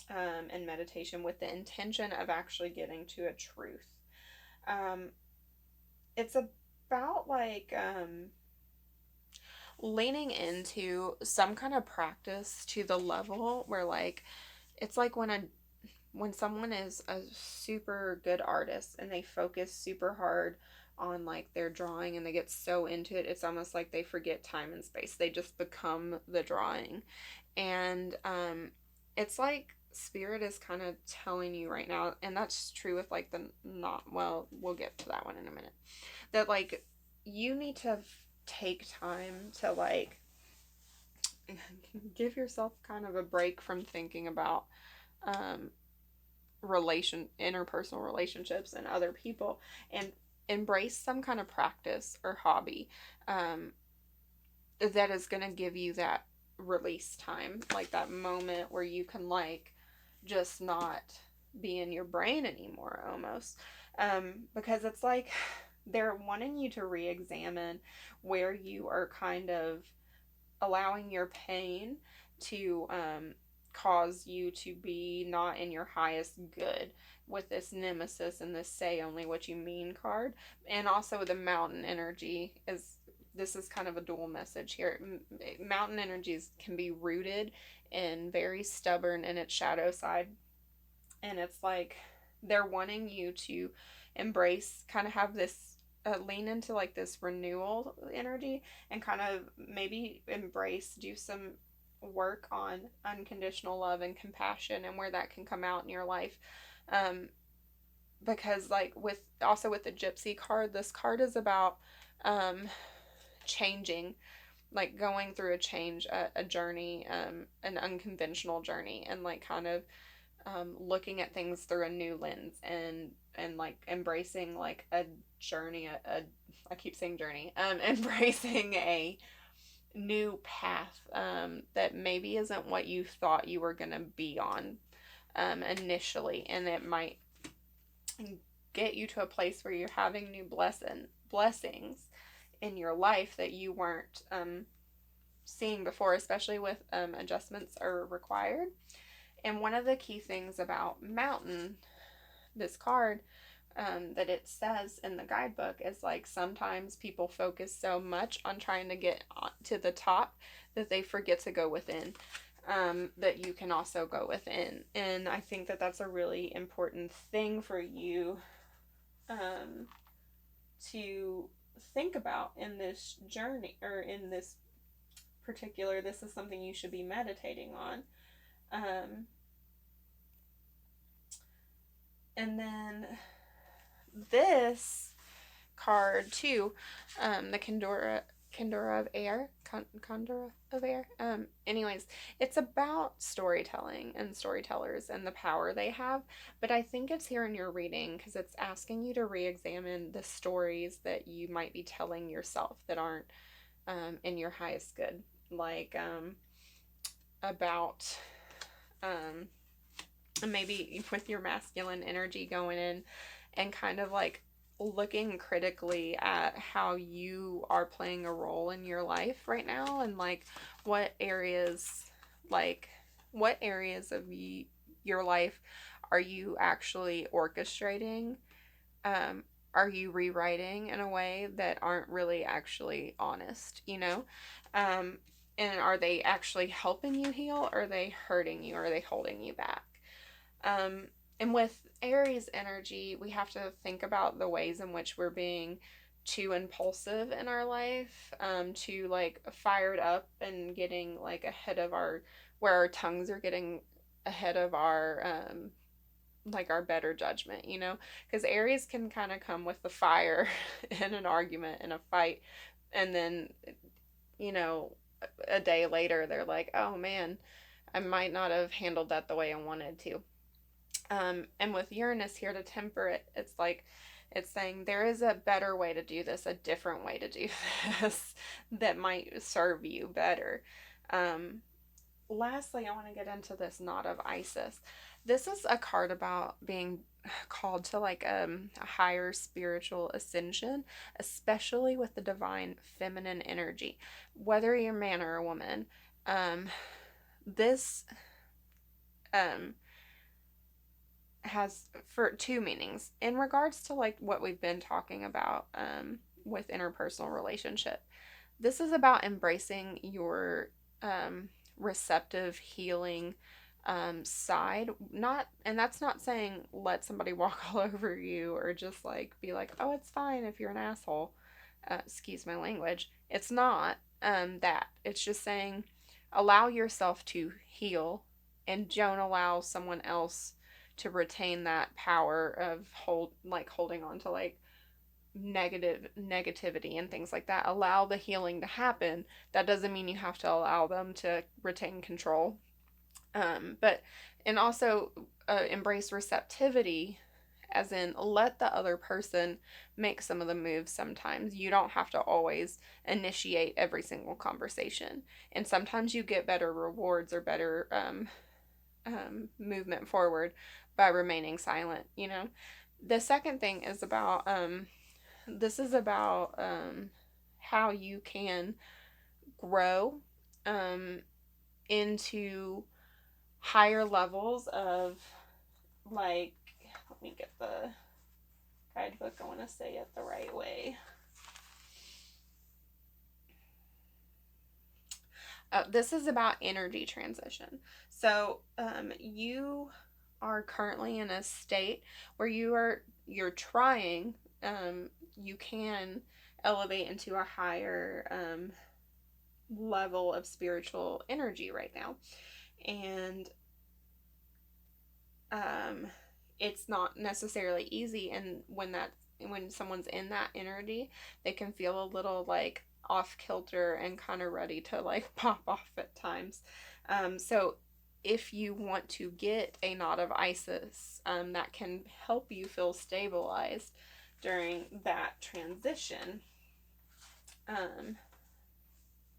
and meditation with the intention of actually getting to a truth. It's about like leaning into some kind of practice to the level where like it's like when someone is a super good artist and they focus super hard on like their drawing and they get so into it, it's almost like they forget time and space. They just become the drawing. And it's like spirit is kind of telling you right now, and that's true with like we'll get to that one in a minute, that like you need to take time to like give yourself kind of a break from thinking about interpersonal relationships and other people, and embrace some kind of practice or hobby that is going to give you that release time, like that moment where you can like just not be in your brain anymore almost, because it's like they're wanting you to re-examine where you are kind of allowing your pain to cause you to be not in your highest good, with this nemesis and this say only what you mean card. And also the mountain energy this is kind of a dual message here. Mountain energies can be rooted and very stubborn in its shadow side, and it's like they're wanting you to embrace, kind of have this lean into like this renewal energy, and kind of maybe do some work on unconditional love and compassion and where that can come out in your life. Because like with the gypsy card, this card is about changing, like going through a change, a journey, an unconventional journey, and like kind of looking at things through a new lens, and like embracing like a journey, I keep saying journey, embracing a new path that maybe isn't what you thought you were gonna be on initially, and it might get you to a place where you're having new blessings in your life that you weren't seeing before, especially with adjustments are required. And one of the key things about Mountain, this card, that it says in the guidebook is like sometimes people focus so much on trying to get to the top that they forget to go within. That you can also go within. And I think that that's a really important thing for you to think about in this journey, or in this particular, this is something you should be meditating on. And then this card too, the Condora of Air, Condora of Air. Anyways, it's about storytelling and storytellers and the power they have. But I think it's here in your reading because it's asking you to re-examine the stories that you might be telling yourself that aren't in your highest good, like about maybe with your masculine energy going in and kind of like looking critically at how you are playing a role in your life right now, and like what areas of your life are you actually orchestrating, are you rewriting in a way that aren't really actually honest, and are they actually helping you heal, or are they hurting you, or are they holding you back? And with Aries energy, we have to think about the ways in which we're being too impulsive in our life, too like fired up and getting like ahead of where our tongues are getting ahead of our like our better judgment, because Aries can kind of come with the fire in an argument, in a fight, and then a day later they're like, oh man, I might not have handled that the way I wanted to. And with Uranus here to temper it, it's like it's saying there is a better way to do this, a different way to do this that might serve you better. Lastly, I want to get into this Knot of Isis. This is a card about being called to like a higher spiritual ascension, especially with the divine feminine energy. Whether you're a man or a woman, this has for two meanings in regards to like what we've been talking about with interpersonal relationship. This is about embracing your receptive healing side. Not, and that's not saying let somebody walk all over you or just like be like, oh, it's fine if you're an asshole. Excuse my language. It's not that. It's just saying allow yourself to heal and don't allow someone else to retain that power of holding on to like negativity and things like that. Allow the healing to happen. That doesn't mean you have to allow them to retain control. And also embrace receptivity, as in let the other person make some of the moves sometimes. You don't have to always initiate every single conversation. And sometimes you get better rewards or better movement forward by remaining silent, The second thing is about, this is about how you can grow into higher levels of, like, let me get the guidebook, I want to say it the right way. This is about energy transition. So you are currently in a state where you're trying, you can elevate into a higher level of spiritual energy right now, and it's not necessarily easy. And when someone's in that energy, they can feel a little like off kilter and kind of ready to like pop off at times. So if you want to get a knot of Isis, that can help you feel stabilized during that transition.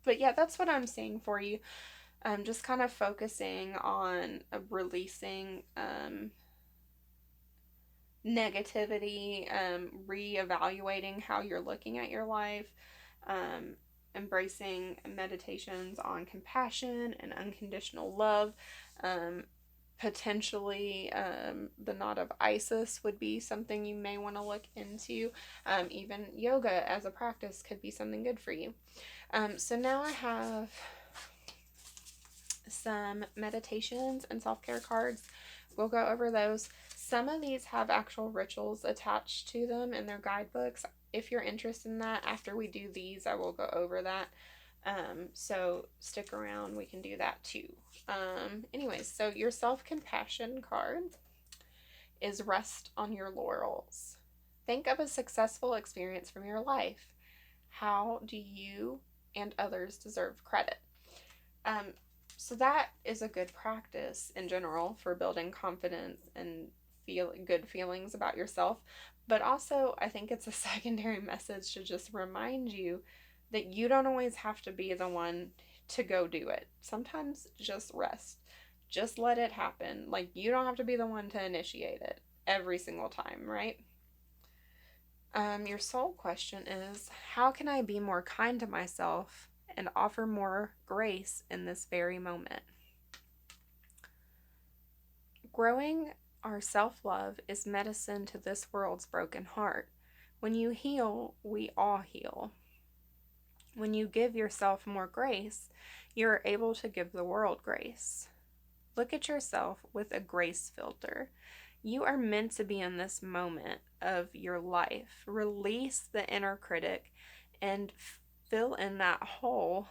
But yeah, that's what I'm seeing for you. Just kind of focusing on releasing negativity, reevaluating how you're looking at your life, embracing meditations on compassion and unconditional love. Potentially, the knot of Isis would be something you may want to look into. Even yoga as a practice could be something good for you. So now I have some meditations and self-care cards. We'll go over those. Some of these have actual rituals attached to them in their guidebooks. If you're interested in that, after we do these, I will go over that. So stick around, we can do that too. Anyways, so your self-compassion card is rest on your laurels. Think of a successful experience from your life. How do you and others deserve credit? So that is a good practice in general for building confidence and good feelings about yourself. But also, I think it's a secondary message to just remind you that you don't always have to be the one to go do it. Sometimes just rest. Just let it happen. Like, you don't have to be the one to initiate it every single time, right? Your soul question is, how can I be more kind to myself and offer more grace in this very moment? Growing our self-love is medicine to this world's broken heart. When you heal, we all heal. When you give yourself more grace, you're able to give the world grace. Look at yourself with a grace filter. You are meant to be in this moment of your life. Release the inner critic and fill in that hole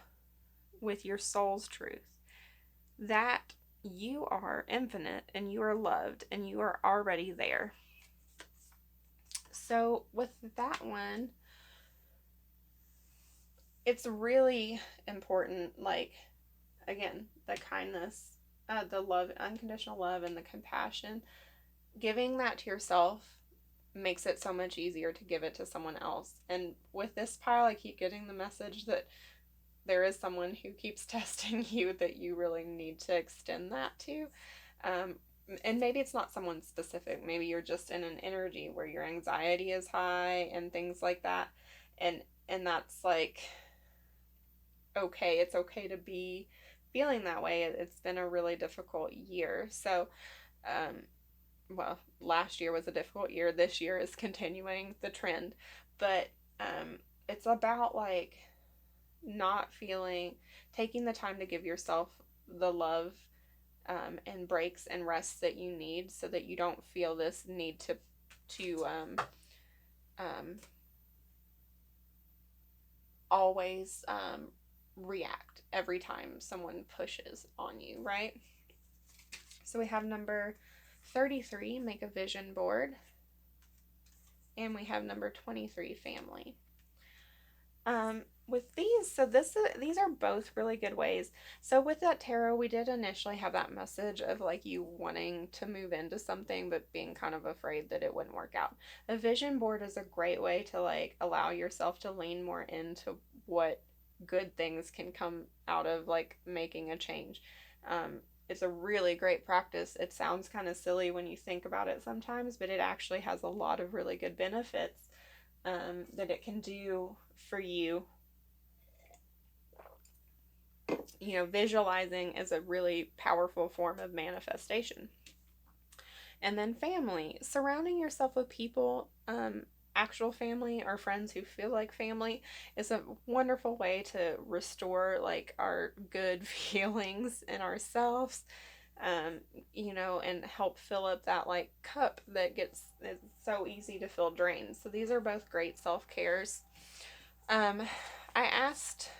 with your soul's truth. That you are infinite and you are loved and you are already there. So with that one, it's really important, like, again, the kindness, the love, unconditional love, and the compassion. Giving that to yourself makes it so much easier to give it to someone else. And with this pile, I keep getting the message that there is someone who keeps testing you that you really need to extend that to. And maybe it's not someone specific. Maybe you're just in an energy where your anxiety is high and things like that. And that's like, okay, it's okay to be feeling that way. It's been a really difficult year. So, well, last year was a difficult year. This year is continuing the trend. But it's about like not taking the time to give yourself the love and breaks and rests that you need so that you don't feel this need to always react every time someone pushes on you, right? So we have number 33, make a vision board. And we have number 23, family. With these, so these are both really good ways. So with that tarot, we did initially have that message of like you wanting to move into something but being kind of afraid that it wouldn't work out. A vision board is a great way to like allow yourself to lean more into what good things can come out of like making a change. It's a really great practice. It sounds kind of silly when you think about it sometimes, but it actually has a lot of really good benefits that it can do for you. You know, visualizing is a really powerful form of manifestation. And then family, surrounding yourself with people, actual family or friends who feel like family is a wonderful way to restore like our good feelings in ourselves, you know, and help fill up that like cup that it's so easy to feel drained. So these are both great self-cares. I asked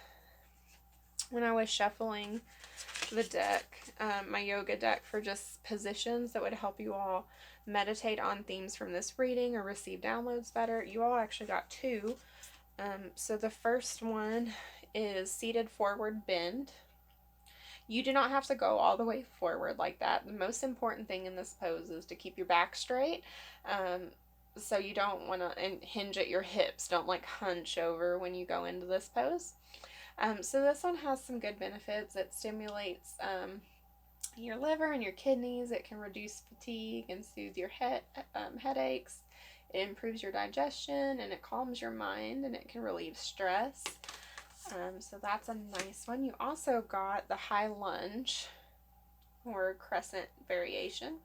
when I was shuffling the deck, my yoga deck, for just positions that would help you all meditate on themes from this reading or receive downloads better. You all actually got 2. So the first one is seated forward bend. You do not have to go all the way forward like that. The most important thing in this pose is to keep your back straight. So you don't want to hinge at your hips. Don't like hunch over when you go into this pose. So this one has some good benefits. It stimulates your liver and your kidneys. It can reduce fatigue and soothe your headaches. It improves your digestion and it calms your mind and it can relieve stress. So that's a nice one. You also got the high lunge or crescent variation.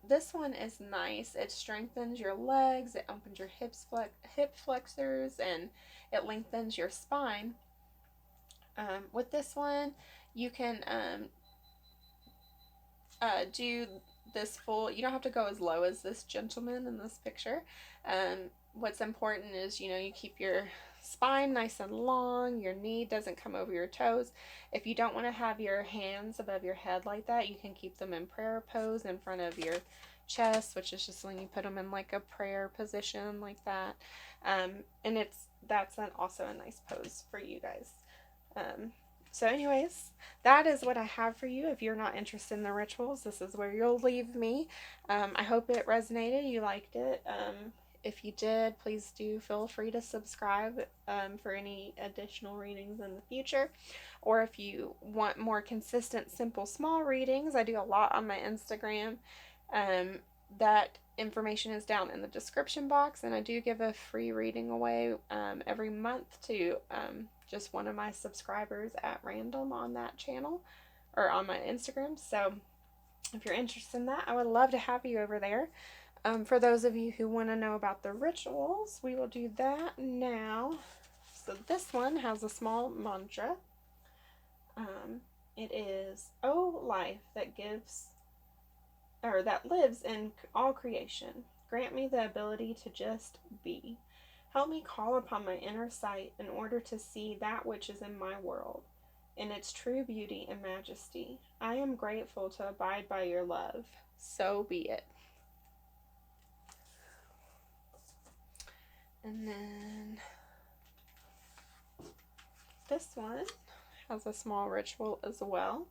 This one is nice. It strengthens your legs, it opens your hip flexors, and it lengthens your spine. With this one, you can do this full, you don't have to go as low as this gentleman in this picture. What's important is, you keep your spine nice and long, your knee doesn't come over your toes. If you don't want to have your hands above your head like that, you can keep them in prayer pose in front of your chest, which is just when you put them in like a prayer position like that. And that's also a nice pose for you guys. So anyways, that is what I have for you. If you're not interested in the rituals, this is where you'll leave me. I hope it resonated. You liked it. If you did, please do feel free to subscribe for any additional readings in the future. Or if you want more consistent, simple, small readings, I do a lot on my Instagram. That information is down in the description box, and I do give a free reading away every month to just one of my subscribers at random on that channel or on my Instagram. So if you're interested in that, I would love to have you over there. For those of you who want to know about the rituals, we will do that now. So this one has a small mantra. It is, "Oh life that lives in all creation, grant me the ability to just be. Help me call upon my inner sight in order to see that which is in my world, in its true beauty and majesty. I am grateful to abide by your love. So be it." And then this one has a small ritual as well.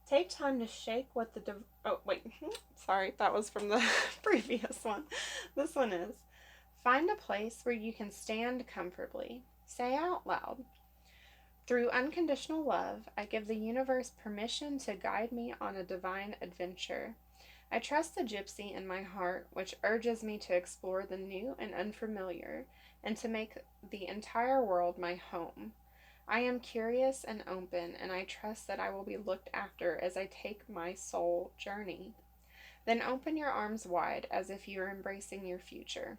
Take time to shake what the... oh, wait. Sorry, that was from the previous one. This one is, find a place where you can stand comfortably. Say out loud, "Through unconditional love, I give the universe permission to guide me on a divine adventure. I trust the gypsy in my heart, which urges me to explore the new and unfamiliar, and to make the entire world my home. I am curious and open, and I trust that I will be looked after as I take my soul journey." Then open your arms wide as if you are embracing your future,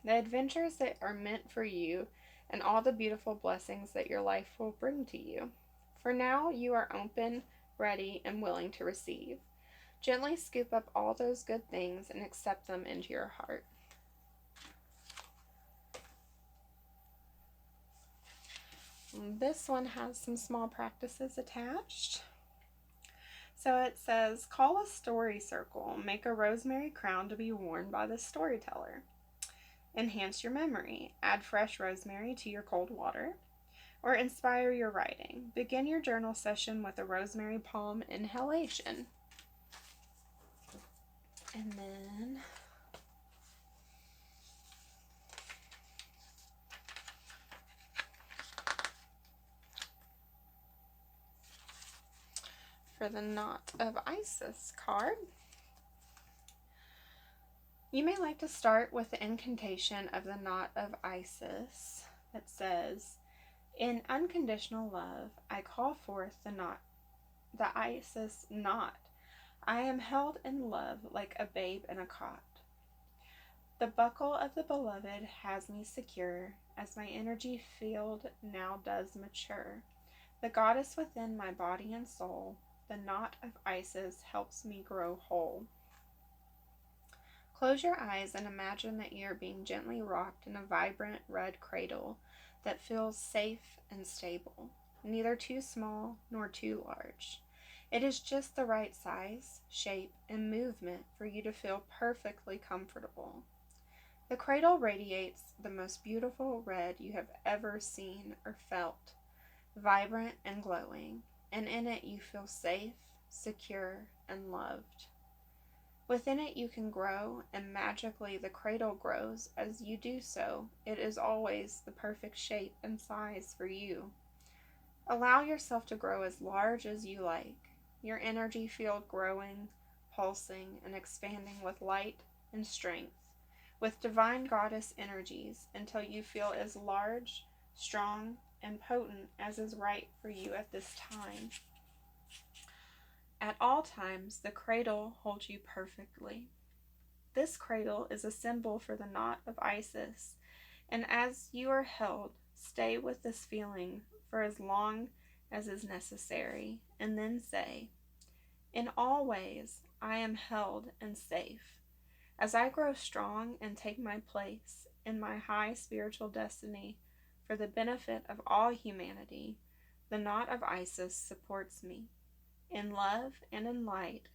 the adventures that are meant for you, and all the beautiful blessings that your life will bring to you. For now, you are open, ready, and willing to receive. Gently scoop up all those good things and accept them into your heart. This one has some small practices attached. So it says, call a story circle. Make a rosemary crown to be worn by the storyteller. Enhance your memory. Add fresh rosemary to your cold water. Or inspire your writing. Begin your journal session with a rosemary palm inhalation. And then for the Knot of Isis card, you may like to start with the incantation of the Knot of Isis. It says, "In unconditional love, I call forth the Isis knot. I am held in love like a babe in a cot. The buckle of the beloved has me secure, as my energy field now does mature. The goddess within my body and soul, the knot of Isis helps me grow whole." Close your eyes and imagine that you are being gently rocked in a vibrant red cradle that feels safe and stable, neither too small nor too large. It is just the right size, shape, and movement for you to feel perfectly comfortable. The cradle radiates the most beautiful red you have ever seen or felt, vibrant and glowing, and in it you feel safe, secure, and loved. Within it you can grow, and magically the cradle grows. As you do so, it is always the perfect shape and size for you. Allow yourself to grow as large as you like, your energy field growing, pulsing, and expanding with light and strength, with divine goddess energies, until you feel as large, strong, and potent as is right for you at this time. At all times, the cradle holds you perfectly. This cradle is a symbol for the knot of Isis, and as you are held, stay with this feeling for as long as is necessary, and then say, "In all ways, I am held and safe. As I grow strong and take my place in my high spiritual destiny for the benefit of all humanity, the knot of Isis supports me. In love and in light,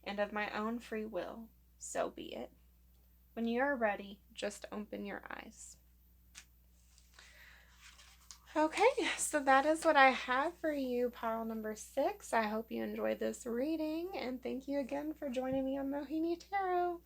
and of my own free will, so be it." When you are ready, just open your eyes. Okay, so that is what I have for you, pile number 6. I hope you enjoyed this reading, and thank you again for joining me on Mohini Tarot.